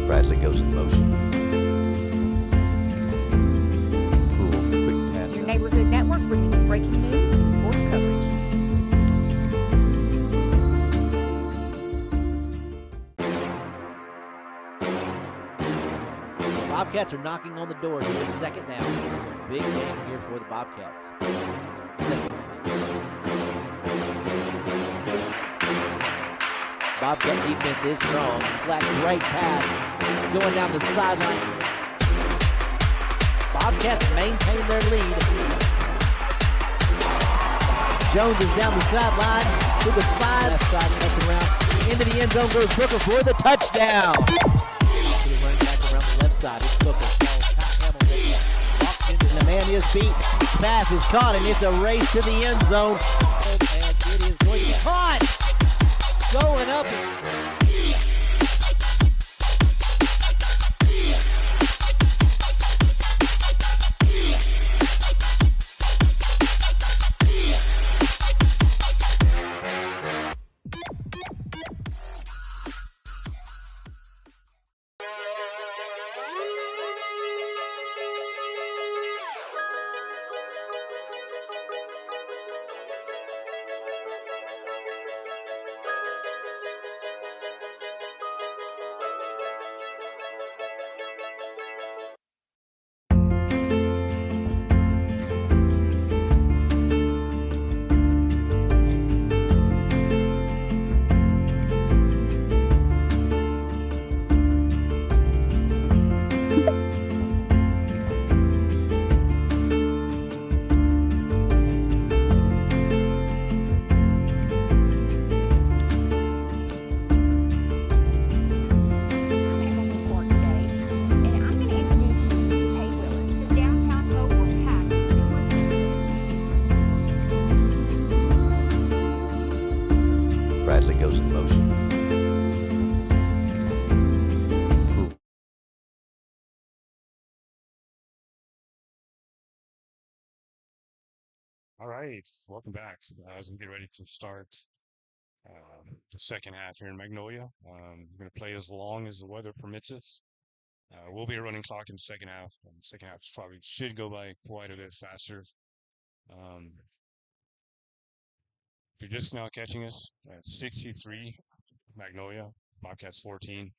Bradley goes in motion. Cool, quick pass. Your neighborhood network bringing you breaking news and sports coverage. Bobcats are knocking on the door here. Second down. Big game here for the Bobcats. Bobcat defense is strong. Flat, great pass. Going down the sideline. Bobcats maintain their lead. Jones is down the sideline to the 5. Left side, gets around. Into the end zone goes Booker for the touchdown. Running back around the left side. It's Booker. Walks into Nemania's feet. Pass is caught, and it's a race to the end zone. And it is going to be caught. Going up. Bradley goes in motion. Cool. All right, welcome back. As we get ready to start the second half here in Magnolia, we're going to play as long as the weather permits us. We'll be a running clock in the second half. And the second half probably should go by quite a bit faster. If you're just now catching us at 63, Magnolia, Bobcats 14.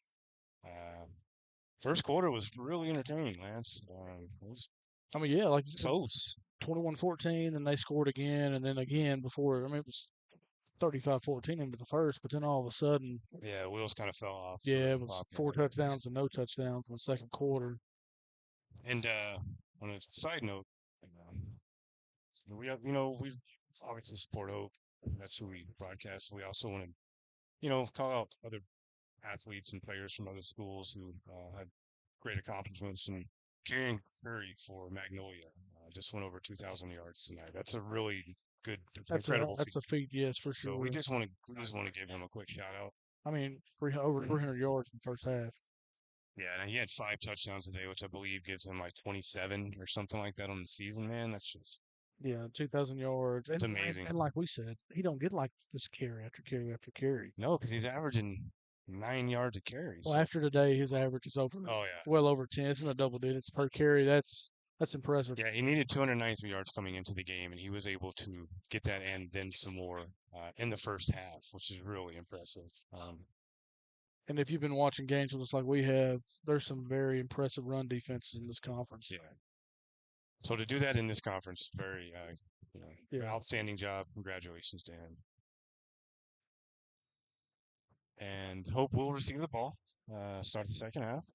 First quarter was really entertaining, Lance. It was I mean, yeah, like close. 21-14, and they scored again, and then again before. I mean, it was 35-14 into the first, but then all of a sudden, Yeah, wheels kind of fell off for yeah, it was Bobcat. 4 touchdowns and no touchdowns in the second quarter. And on a side note, um, we have, we obviously support Hope. That's who we broadcast. We also want to, call out other athletes and players from other schools who had great accomplishments. And Kieran Curry for Magnolia just went over 2,000 yards tonight. That's a really good, it's an incredible feat. That's a feat, yes, for So sure. we just want to give him a quick shout out. I mean, over 300 yards in the first half. Yeah, and he had 5 touchdowns today, which I believe gives him like 27 or something like that on the season. Man, that's just Yeah, 2,000 yards. it's And, amazing. and like we said, he don't get like this carry after carry after carry. No, because he's averaging 9 yards a carry. Well, So. after today, his average is over, Oh yeah, well over 10. It's in the double digits per carry. That's impressive. yeah. He needed 293 yards coming into the game, and he was able to get that and then some more in the first half, which is really impressive. And if you've been watching games with us like we have, there's some very impressive run defenses in this conference. Yeah. So to do that in this conference, very, Yeah. outstanding job. Congratulations to him. And Hope will receive the ball. Start the second half.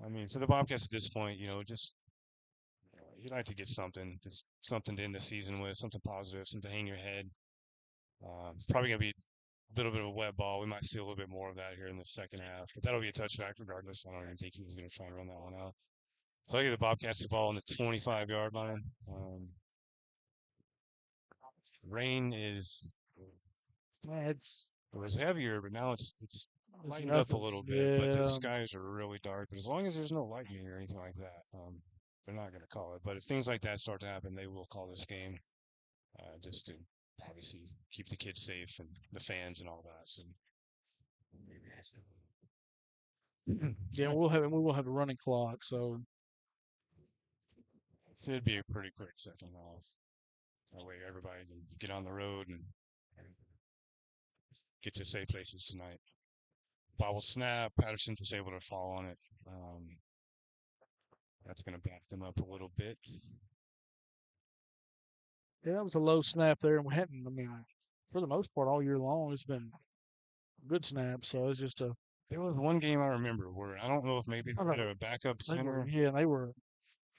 I mean, for the Bobcats at this point, just you'd like to get something, just something to end the season with, something positive, something to hang your head. Probably gonna be a little bit of a wet ball. We might see a little bit more of that here in the second half, but that'll be a touchback regardless. I don't even think he was going to try and run that one out. So I give the Bobcats the ball on the 25-yard line. Rain is it was heavier, but now it's lightened up a little bit. But the skies are really dark. But as long as there's no lightning or anything like that, they're not going to call it. But if things like that start to happen, they will call this game just to obviously keep the kids safe and the fans and all that. So. Yeah, we will have a running clock, so it'd be a pretty quick second half. That way everybody can get on the road and get to safe places tonight. Ball will snap. Patterson was able to fall on it. That's going to back them up a little bit. Yeah, that was a low snap there, and we hadn't. I mean, for the most part, all year long, it's been good snaps. So it's just a. There was one game I remember where I don't know if maybe they had a backup center. Yeah, they were.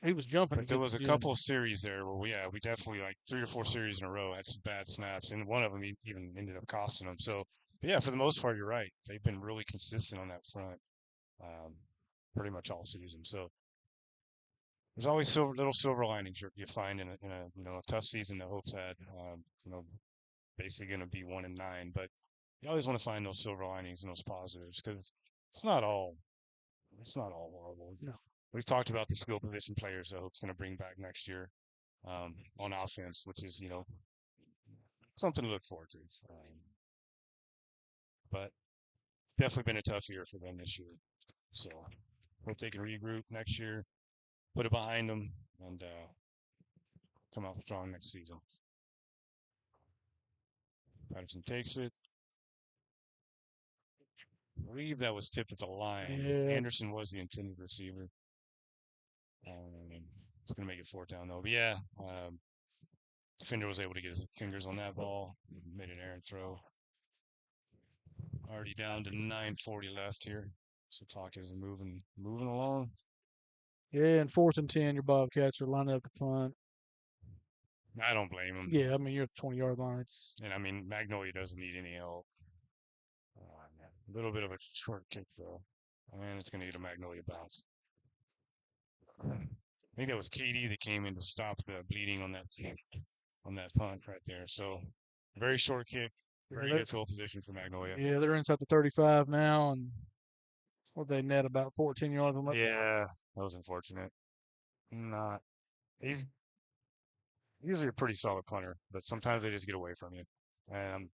He was jumping. But there was a couple of series there where we definitely like 3 or 4 series in a row had some bad snaps, and one of them even ended up costing them. So, but yeah, for the most part, you're right. They've been really consistent on that front, pretty much all season. So there's always little silver linings you find in a tough season that Hope's had. Basically going to be 1-9, but you always want to find those silver linings and those positives because it's not all horrible. No. We've talked about the skill position players that Hope's going to bring back next year on offense, which is something to look forward to. But definitely been a tough year for them this year. So hope they can regroup next year, put it behind them, and come out strong next season. Patterson takes it. I believe that was tipped at the line. Yeah. Anderson was the intended receiver. It's going to make it 4th down, though. But yeah, defender was able to get his fingers on that ball. Made an errant throw. Already down to 9:40 left here. So clock is moving along. Yeah, and 4th and 10, your Bobcats are lining up to punt. I don't blame them. Yeah, I mean, you're at the 20-yard line. And I mean, Magnolia doesn't need any help. A little bit of a short kick, though. And it's going to get a Magnolia bounce. I think that was KD that came in to stop the bleeding on that punt right there. So very short kick, very good field position for Magnolia. Yeah, they're inside the 35 now, and they net about 14 yards on that. Yeah, that was unfortunate. He's usually a pretty solid punter, but sometimes they just get away from you. And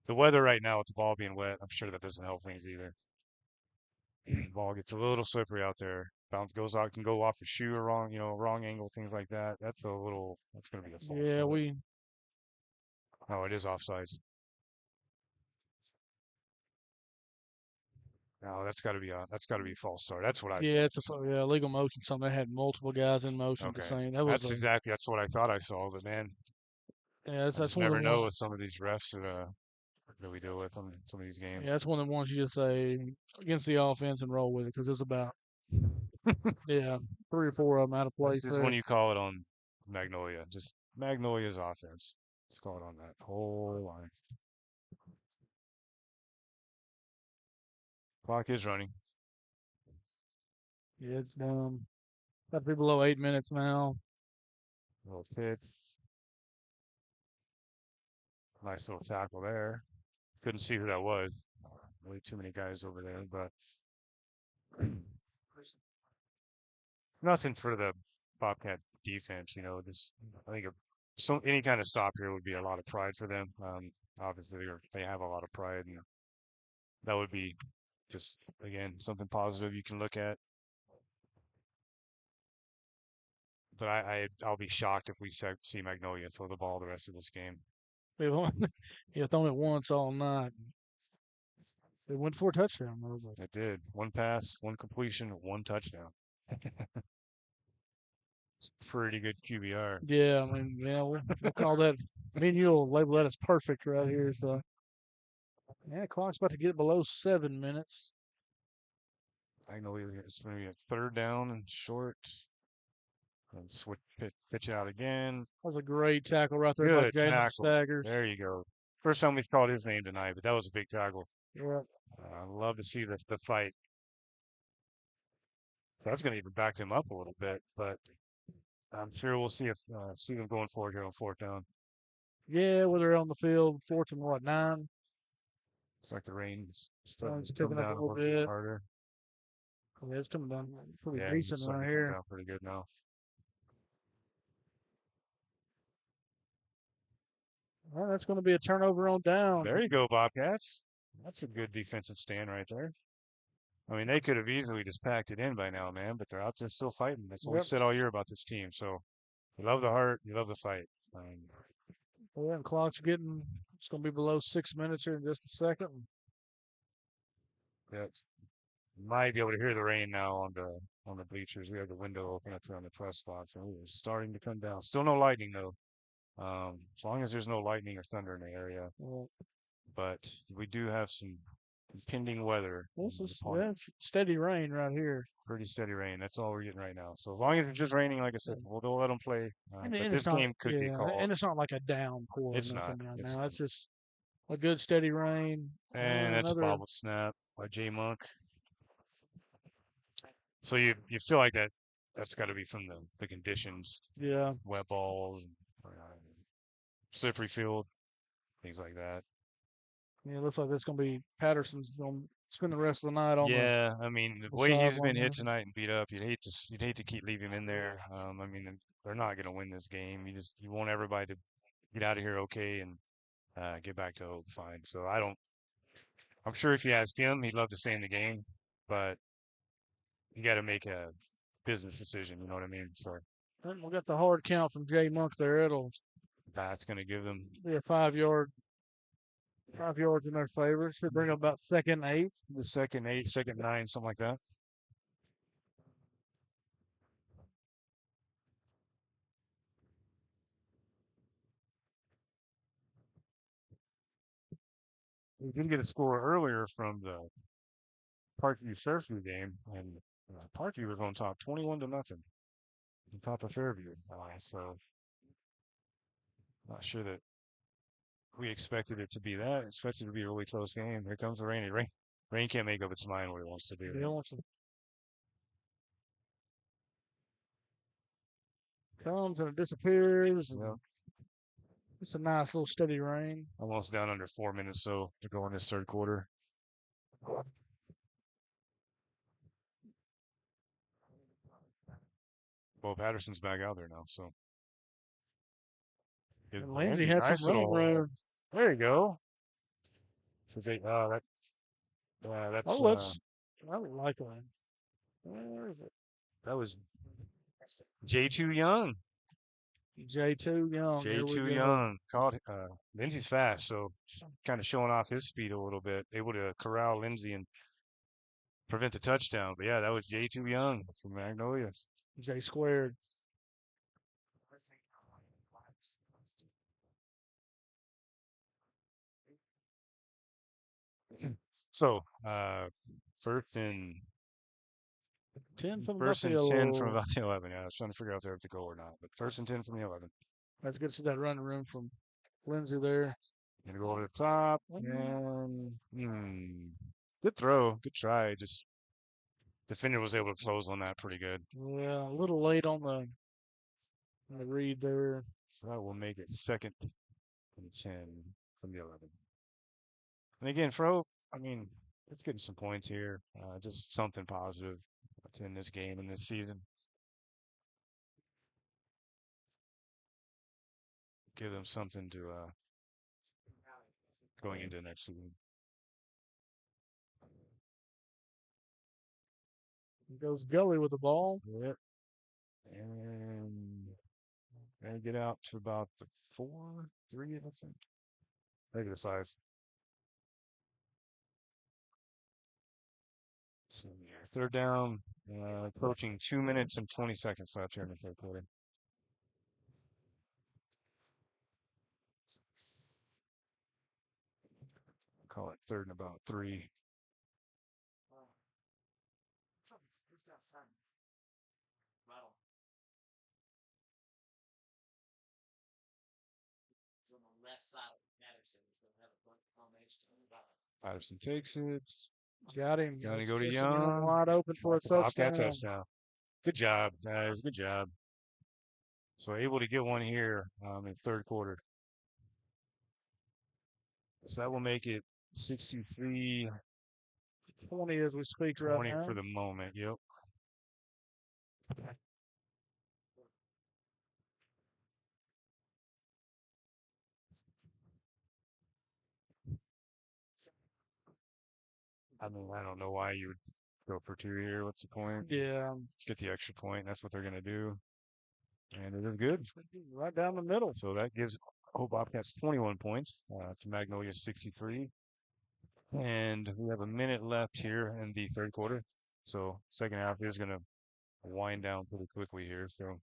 the weather right now with the ball being wet, I'm sure that doesn't help things either. The ball gets a little slippery out there. Bounce goes out, can go off your shoe or wrong angle, things like that. That's going to be a false. Yeah, Oh, it is offsides. No, that's got to be a false start. That's what I Yeah, saw. it's a legal motion. Something they had multiple guys in motion at the Okay, same. That was a that's what I thought I saw. But man, yeah. I That's just one of never the know ones. with some of these refs that we deal with on some of these Yeah, games. that's one of the ones you just say against the offense and roll with it because there's about yeah 3 or 4 of them out of This place is when there. you call it on Magnolia. Just Magnolia's offense. Let's call it on that whole line. Clock is running. Yeah, it's done. Got to be below 8 minutes now. Little pitch. Nice little tackle there. Couldn't see who that was. Way too many guys over there, but nothing for the Bobcat defense. Just I think any kind of stop here would be a lot of pride for them. Obviously, they have a lot of pride, and that would be just again something positive you can look at. But I'll be shocked if we see Magnolia throw the ball the rest of this game. They've only, yeah, thrown it once all night. They went for a touchdown though. But It did. One pass, one completion, one touchdown. It's pretty good QBR. yeah, I mean, yeah, we'll call that. Me and you'll label that as perfect right here. So yeah, clock's about to get below 7 minutes. Magnolia, it's going to be a third down and short. And switch pitch out again. That was a great tackle right there by Good Jalen tackle. Staggers. There you go. First time we've called his name tonight, but that was a big tackle. Yeah, I love to see the fight. So that's going to even back them up a little bit, but I'm sure we'll see them going forward here on fourth down. yeah, where they're on the field, 9. It's like the rain's It's starting to come picking up a down a little little bit bit. harder. Yeah, it's coming down pretty Yeah, decent it's starting right to come here. down pretty good now. Well, that's going to be a turnover on downs. There you go, Bobcats. That's a good defensive stand right there. I mean, they could have easily just packed it in by now, man, but they're out there still fighting. That's what we Yep. said all year about this team. So you love the heart, you love the fight. Yeah, and clock's getting. It's going to be below 6 minutes here in just a second. Yeah, might be able to hear the rain now on the bleachers. We have the window open up here on the press box, and it's starting to come down. Still no lightning though. As long as there's no lightning or thunder in the area, Well, but we do have some impending weather. this is steady rain right here. Pretty steady rain. That's all we're getting right now. So as long as it's just raining, like I said, we'll let them play. And, But and this it's not, game could be yeah, called. and it's not like a downpour or It's nothing not. right It's now. not. It's just a good steady rain. And that's a Another. bobble snap by J Monk. So you feel like that's got to be from the conditions, Yeah. wet balls, slippery field, things like that. Yeah, it looks like that's going to be Patterson's going to spend the rest of the night on Yeah, I mean the the way he's sideline been hit there. tonight and beat up, you'd hate to keep leaving him in there. I mean they're not going to win this game. You want everybody to get out of here okay and get back to hope fine. So I'm sure if you ask him, he'd love to stay in the game, but you got to make a business decision. You know what I mean? So And we got the hard count from Jay Monk there. It'll that's going to give them be a 5 yards in their favor. Should bring up about 2nd 8. the second 8, second 9, something like that. We did get a score earlier from the Parkview Fairview game, and Parkview was on top, 21-0, on top of Fairview. So not sure that we expected it to be that. Expected it to be a really close game. Here comes the rain. Rain can't make up its mind what it wants to do. They want some comes and it disappears. And Yep. it's a nice little steady rain. Almost down under 4 minutes so to go in this third quarter. Well, Patterson's back out there now, so. And Lindsay had some running room. There you go. So that's I like that. Where is it? that was J2 Young. J2 Young. Here we J2 go. Young caught Lindsey's fast, so kind of showing off his speed a little bit. Able to corral Lindsey and prevent the touchdown. But yeah, that was Jay Too Young from Magnolia. J squared. So, first and 10 from about first the and 10 from 11. about the 11. Yeah, I was trying to figure out if they have to go or not. But first and 10 from the 11. That's good to see that running room from Lindsay there. Gonna go over the top and good throw, good try. Just defender was able to close on that pretty good. Yeah, a little late on the read there. So that will make it second and 10 from the 11. And again, Fro, I mean, it's getting some points here. Just something positive to end this game and this season. Give them something to going into next season. Goes Gully with the ball. Yep. And gonna get out to about the 4-3, I think. Maybe the 5. So third down, approaching 2 minutes and 20 seconds left here in the third quarter. Call it third and about 3. Patterson takes it. Got him. Gotta It's go to Tristan Young Young. wide open for a Bobcat touchdown. touchdown. Good job, guys. Good job. So able to get one here in the third quarter. So that will make it 63-20 20 as we speak right now. for the moment. Yep. I mean, I don't know why you would go for 2 here. What's the point? Yeah. Get the extra point. That's what they're going to do. And it is good. Right down the middle. So that gives Hope Bobcats 21 points to Magnolia 63. And we have a minute left here in the third quarter. So second half is going to wind down pretty quickly here. So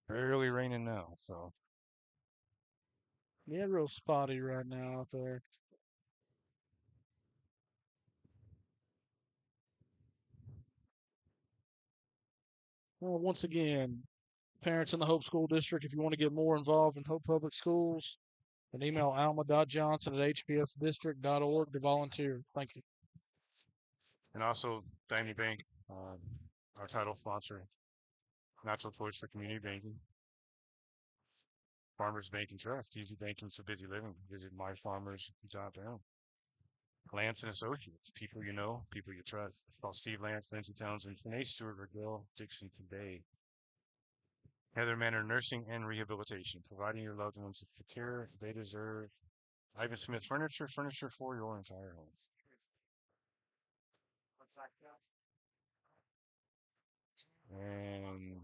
barely raining now. So Yeah, real spotty right now out there. Well, once again, parents in the Hope School District, if you want to get more involved in Hope Public Schools, then email alma.johnson@hpsdistrict.org to volunteer. Thank you. and also Diamond Bank, our title sponsor, natural choice for community banking. Farmers Bank and Trust, easy banking for busy living. Visit myfarmers.com. Lance and Associates, people you know, people you trust. Call Steve Lance, Lindsay Townsend, Renee Stewart, or Gil Dixon today. Heather Manor Nursing and Rehabilitation, providing your loved ones with the care they deserve. Ivan Smith Furniture, furniture for your entire home. And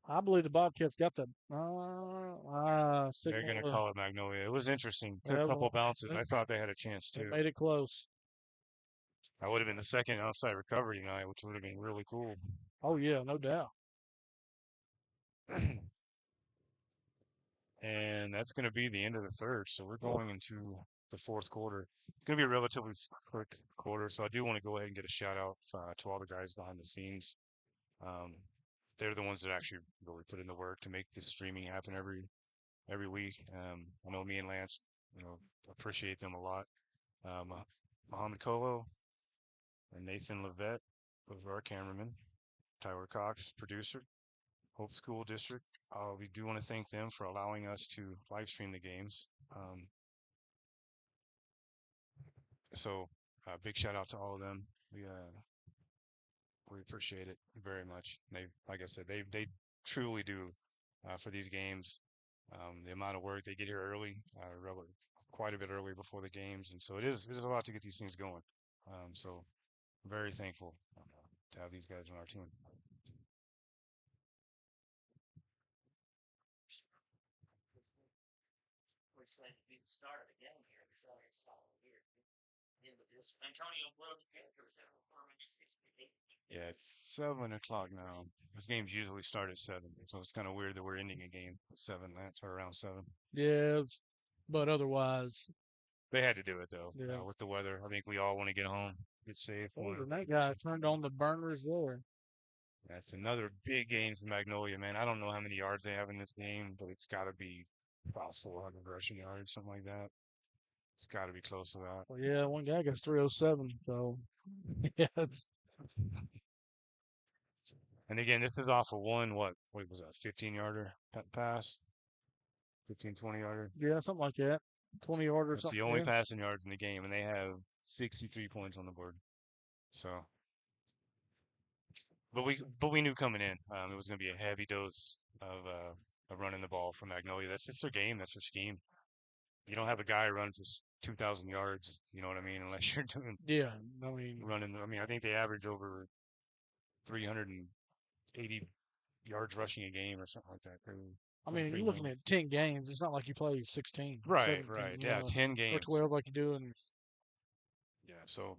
I believe the Bobcats got the they're signal. going to call it Magnolia. It was interesting. Took Yeah, a couple well, bounces. I thought they had a chance they too. made it close. That would have been the second outside recovery tonight, which would have been really cool. Oh, yeah, no doubt. And that's going to be the end of the third. So we're going into the fourth quarter. It's going to be a relatively quick quarter. So I do want to go ahead and get a shout out to all the guys behind the scenes. They're the ones that actually really put in the work to make this streaming happen every week. I know me and Lance, appreciate them a lot. Mohammed Kolo and Nathan Levette, those are our cameramen. Tyler Cox, producer. Hope School District. We do want to thank them for allowing us to live stream the games. So big shout out to all of them. We appreciate it very much. They, like I said, they truly do for these games. The amount of work they get here early, quite a bit early before the games, and so it is a lot to get these things going. So very thankful to have these guys on our team. We're excited to be the start of the game here. Yeah, it's 7 o'clock now. This game's usually start at 7, so it's kind of weird that we're ending a game at 7, or around 7. Yeah, but otherwise, They had to do it though, yeah. with the weather. I think we all want to get home, get safe. Oh, the night guy turned on the burners there. That's another big game for Magnolia, man. I don't know how many yards they have in this game, but it's got to be about 400 rushing yards, something like that. It's got to be close to that. Well, yeah, one guy gets 307, so yeah, it's And again, this is off of one, what was that, 15-yarder pass? 15, 20-yarder? yeah, something like that. 20 yard or That's the something. only Yeah. passing yards in the game, and they have 63 points on the board. So, but we knew coming in, it was going to be a heavy dose of running the ball from Magnolia. That's just their game. That's their scheme. You don't have a guy run for 2,000 yards. You know what I mean? Unless you're doing Yeah, I mean, running. I mean, I think they average over 380 yards rushing a game or something like that. Something you're crazy. looking at 10 games. It's not like you play 16, Right, 17, right. Yeah, 10 or games. 12 like you do in. Yeah, so,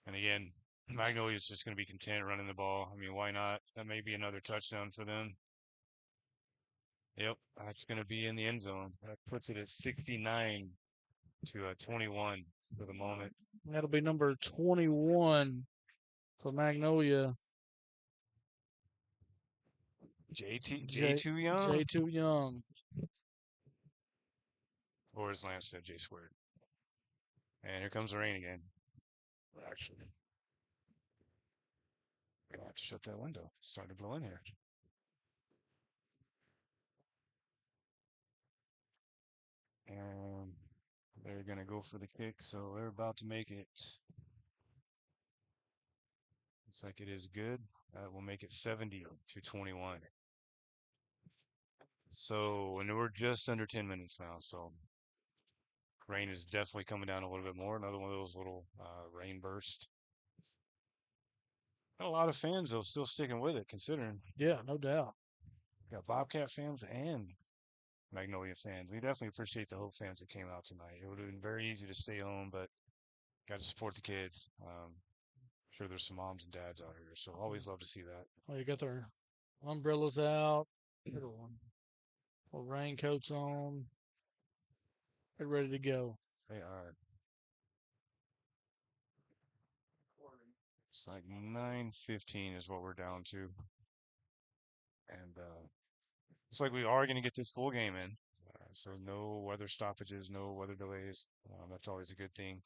and again, Magnolia's just going to be content running the ball. I mean, why not? That may be another touchdown for them. Yep, that's going to be in the end zone. That puts it at 69 to 21 for the moment. That'll be number 21 for Magnolia. J2 Young? J2 Young. Or as Lance said, J squared. And here comes the rain again. Actually, we're going to have to shut that window. It's starting to blow in here. And they're going to go for the kick, so they're about to make it. Looks like it is good. That will make it 70 to 21. So, and we're just under 10 minutes now, so rain is definitely coming down a little bit more. Another one of those little rain bursts. Got a lot of fans, though, still sticking with it, considering. Yeah, no doubt. Got Bobcat fans and Magnolia fans. We definitely appreciate the Hope fans that came out tonight. It would have been very easy to stay home, but got to support the kids. I'm sure there's some moms and dads out here, so always love to see that. Well, you got their umbrellas out, little raincoats on. They're ready to go. They are. It's like 9:15 is what we're down to. And it's like we are going to get this full game in. So no weather stoppages, no weather delays. That's always a good thing.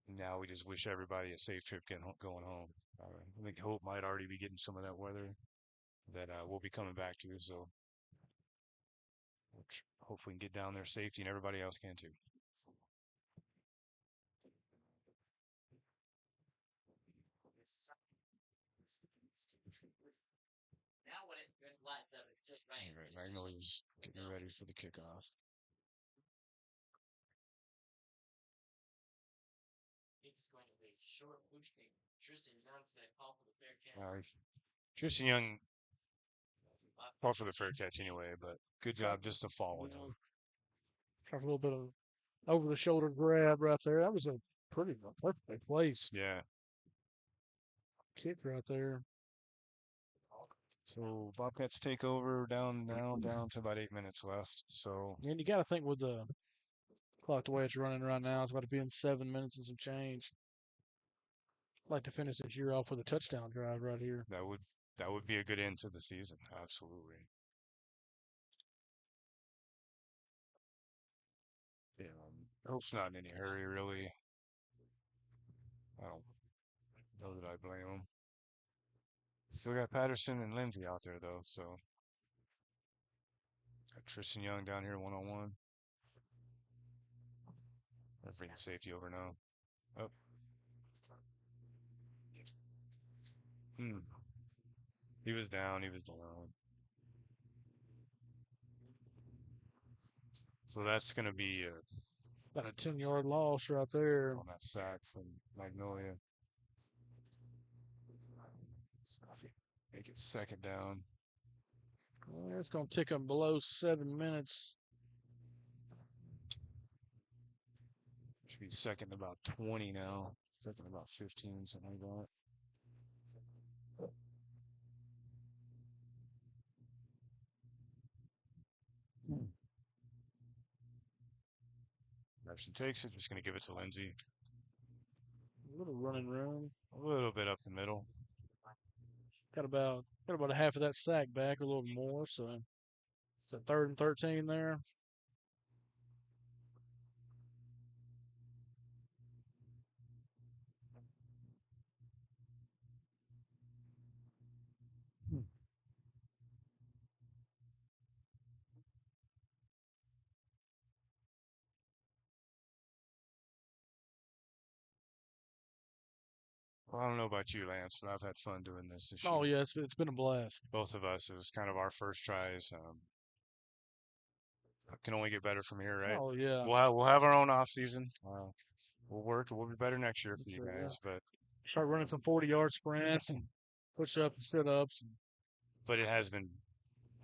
Now we just wish everybody a safe trip going home. I think Hope might already be getting some of that weather that we'll be coming back to. So hopefully we can get down there safety and everybody else can too. All right, Magnolia's getting ready for the kickoff. All right. Tristan Young called for the fair catch anyway, but good job just to follow him. Try for a little bit of over the shoulder grab right there. That was a pretty perfectly placed Yeah. kick right there. So Bobcats take over down to about 8 minutes left. So And you got to think with the clock the way it's running right now, it's about to be in 7 minutes and some change. I'd like to finish this year off with a touchdown drive right here. that would be a good end to the season. Absolutely. Yeah, Hope's not in any hurry really. I don't know that I blame him. Still got Patterson and Lindsay out there though, so got Tristan Young down here 1-on-1. They're bringing safety over now. Oh. He was down. So that's going to be About a 10-yard loss right there. on that sack from Magnolia. So if you make it second down. Well, it's going to tick them below 7 minutes. Should be second and about 20 now. Second and about 15, something like that. Jefferson takes it. Just going to give it to Lindsey. A little running room. A little bit up the middle. Got about a half of that sack back, or a little more. So it's a 3rd and 13 there. Well, I don't know about you, Lance, but I've had fun doing this Oh year. yeah, it's been a blast. Both of us. It was kind of our first tries. Can only get better from here, right? Oh yeah. We'll have our own off season. We'll work. We'll be better next year for you So, yeah. guys. But Start running some 40-yard sprints and push ups and sit ups. it has been.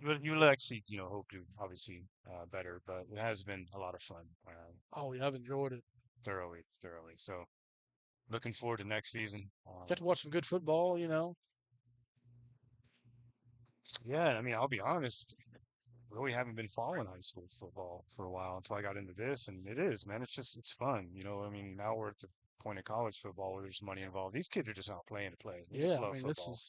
You would actually, hope to obviously better, but it has been a lot of fun. Oh yeah, I've enjoyed it. Thoroughly. So looking forward to next season. Got to watch some good football. Yeah, I mean, I'll be honest. Really haven't been following high school football for a while until I got into this, and it is, man. It's fun. I mean, now we're at the point of college football where there's money involved. These kids are just out playing to play. They just Yeah, I love mean football.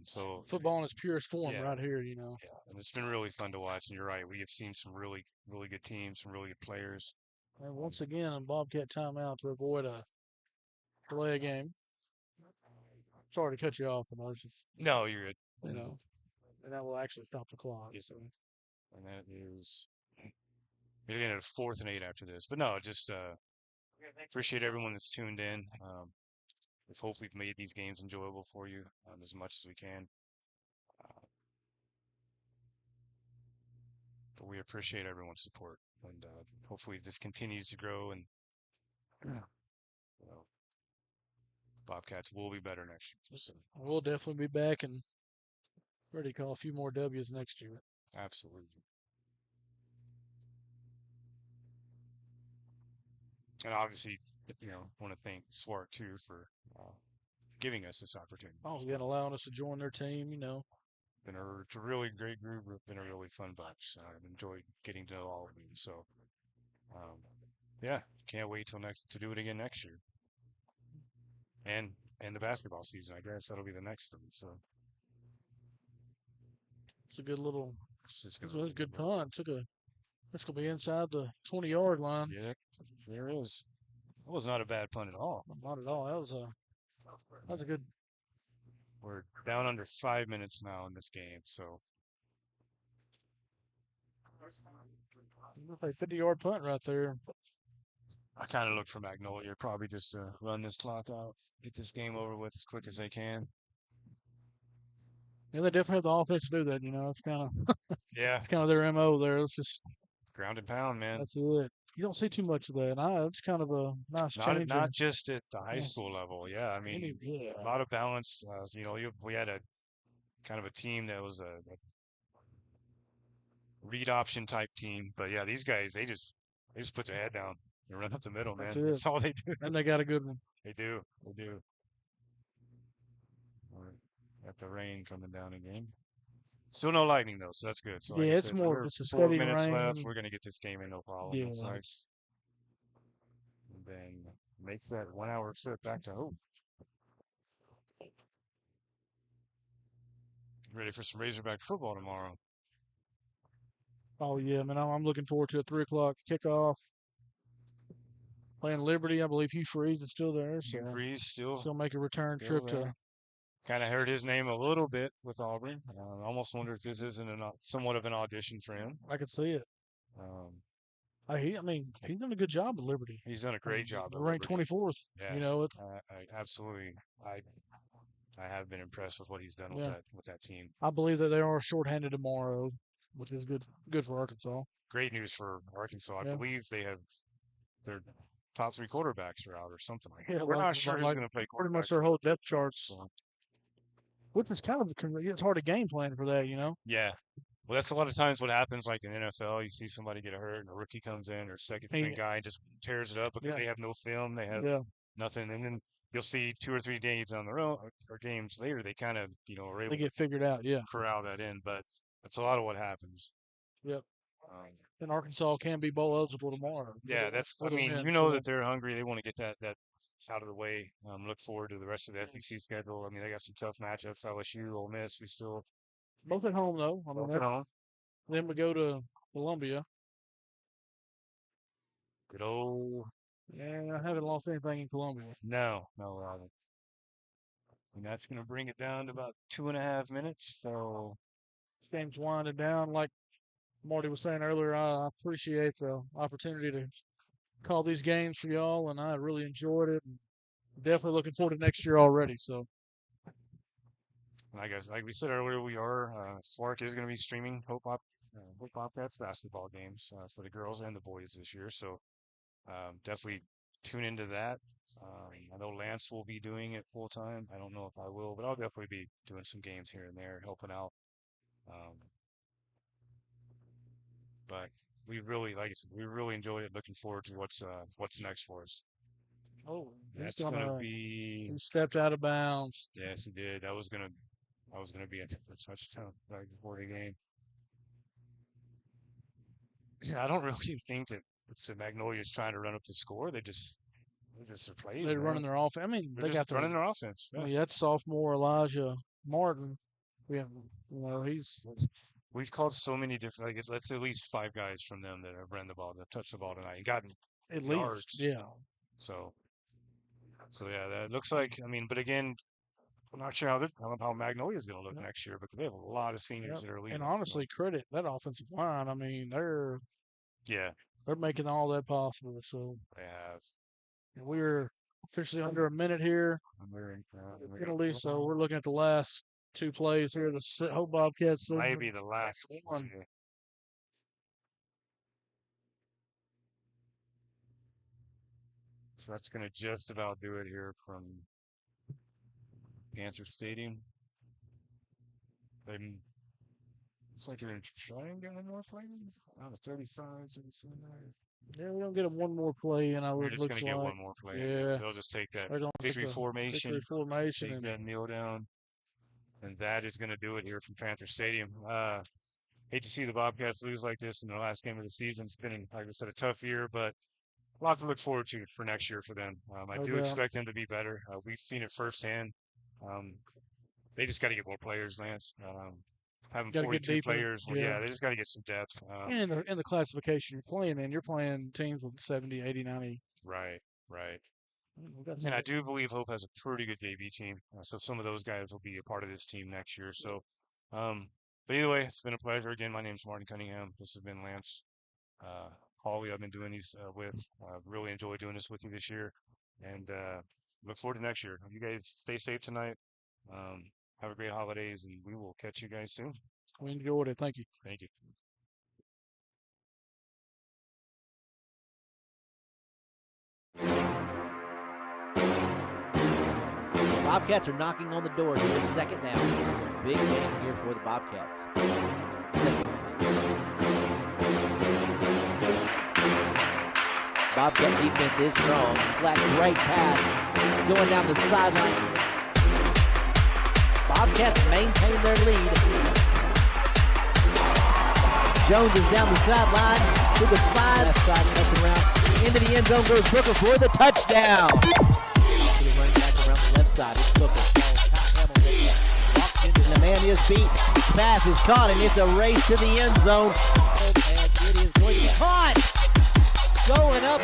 So football in its purest form yeah, right here. yeah, and it's been really fun to watch. And you're right, we have seen some really, really good teams, some really good players. And once again, a Bobcat timeout to avoid a delay a game. Sorry to cut you off, but I was just No, you're good. and that will actually stop the clock. Yes, sir. And that is we're looking at a 4th and 8 after this. But no, just appreciate everyone that's tuned in. We've hopefully made these games enjoyable for you as much as we can. But we appreciate everyone's support, and hopefully this continues to grow. And Bobcats will be better next year. So. We'll definitely be back and ready to call a few more W's next year. Absolutely. And obviously, want to thank Swart too for giving us this opportunity. Oh, again, allowing us to join their team. It's a really great group. It's been a really fun bunch. I've enjoyed getting to know all of you. So, yeah, can't wait till to do it again next year. And the basketball season, I guess that'll be the next thing. So it's a good little. This was a good punt. That's gonna be inside the 20-yard line. Yeah, there is. That was not a bad punt at all. Not at all. That was a good. We're down under 5 minutes now in this game, so. That's a 50-yard punt right there. I kind of look for Magnolia, probably just to run this clock out, get this game over with as quick as they can. Yeah, they definitely have the offense to do that. It's kind of yeah, it's kind of their MO there. It's just ground and pound, man. That's it. You don't see too much of that. It's kind of a nice change. Not just at the high school level. Yeah, I mean, a lot of balance. We had a kind of a team that was a read option type team, but yeah, these guys they just put their head down and run up the middle, man. That's all they do. And they got a good one. They do. Got the rain coming down again. Still no lightning though, so that's good. So yeah, it's more just a steady 4 minutes rain. left. We're gonna get this game in no problem. Yeah. Nice. And then make that 1 hour trip back to home. Ready for some Razorback football tomorrow. Oh yeah, man! I'm looking forward to a 3 o'clock kickoff. Playing Liberty, I believe Hugh Freeze is still there. So Freeze still make a return trip to. Kind of heard his name a little bit with Auburn. Almost wonder if this isn't somewhat of an audition for him. I could see it. He's done a good job at Liberty. He's done a great job. Ranked 24th. Yeah. Absolutely. I have been impressed with what he's done with that team. I believe that they are shorthanded tomorrow, which is good for Arkansas. Great news for Arkansas. I believe they have their top 3 quarterbacks are out or something like that. Yeah, we're not sure who's going to play quarterback. Pretty much their whole depth charts. Which is kind of it's hard to game plan for that, Yeah. Well, that's a lot of times what happens, like in NFL. You see somebody get hurt, and a rookie comes in, or second string He- guy just tears it up because Yeah. they have no film, they have Yeah. nothing, and then you'll see 2 or 3 games on the road or games later, they kind of are They able to get figured out. Yeah. corral that in. But that's a lot of what happens. Yep. Um, And Arkansas can be bowl eligible tomorrow. yeah, that's. I with a mean, win, you know so- that they're hungry. They want to get that out of the way. Look forward to the rest of the SEC schedule. I mean, they got some tough matchups. LSU, Ole Miss. We still Both at home though. I mean, both at home. then we go to Columbia. Good old Yeah, I haven't lost anything in Columbia. no. And that's going to bring it down to about 2.5 minutes. So This game's winding down. Like Marty was saying earlier, I appreciate the opportunity to call these games for y'all, and I really enjoyed it. And definitely looking forward to next year already. So like we said earlier, we are Slark is going to be streaming Hope Bobcats basketball games for the girls and the boys this year. So definitely tune into that. I know Lance will be doing it full time. I don't know if I will, but I'll definitely be doing some games here and there, helping out. But we really, like I said, we really enjoyed it. Looking forward to what's next for us. he's That's gonna gonna be. he stepped out of bounds. Yes, he did. That was gonna be a touchdown right before the game. I don't really think that Magnolia is trying to run up the score. They're just their plays. They're man. running their offense. I mean, They're they just got running their offense. I Yeah. mean, that's sophomore Elijah Martin. Yeah, he's We've called so many different. Like, let's at least 5 guys from them that have ran the ball, that have touched the ball tonight, and gotten at yards. least, yeah. So yeah, that looks like. I mean, but again, I'm not sure how Magnolia is going to look Yeah. next year because they have a lot of seniors Yep. that are leaving. And so- honestly, credit that offensive line. I mean, they're yeah, making all that possible. So they have. and we're officially under a minute here. And we're in, we got Penalty, so we're looking at the last 2 plays here. The Hope Bobcats. maybe the last one. play. So that's going to just about do it here from Panther Stadium. It's like they're trying to get more plays. Out of 35, 37. Yeah, we're gonna get one more play, and I We're would just look going to like get one more play. yeah. They'll just take that they're gonna take victory the formation, victory formation, take and that kneel down, and that is going to do it here from Panther Stadium. Hate to see the Bobcats lose like this in their last game of the season. It's been, like I said, a tough year, but a lot to look forward to for next year for them. I No do doubt. expect them to be better. We've seen it firsthand. They just got to get more players, Lance. Having Gotta get 42 deeper, players, well, yeah. they just got to get some depth. and in the classification you're playing in, you're playing teams with 70, 80, 90. Right. That's And I do believe Hope has a pretty good JV team, so some of those guys will be a part of this team next year. So, but either way, it's been a pleasure. Again, my name is Martin Cunningham. This has been Lance Hawley. I've been doing these with. Really enjoyed doing this with you this year, and look forward to next year. You guys stay safe tonight. Have a great holidays, and we will catch you guys soon. we enjoyed it. Thank you. Thank you. Bobcats are knocking on the door here. Second down. Big game here for the Bobcats. Bobcat defense is strong. Flat right pass going down the sideline. Bobcats maintain their lead. Jones is down the sideline to the 5. Left side cuts around. Into the end zone goes Booker for the touchdown. Running back around the left side. It's Booker. Walks into Nemania's feet. Pass is caught, and it's a race to the end zone. And it is going to be caught. Going up.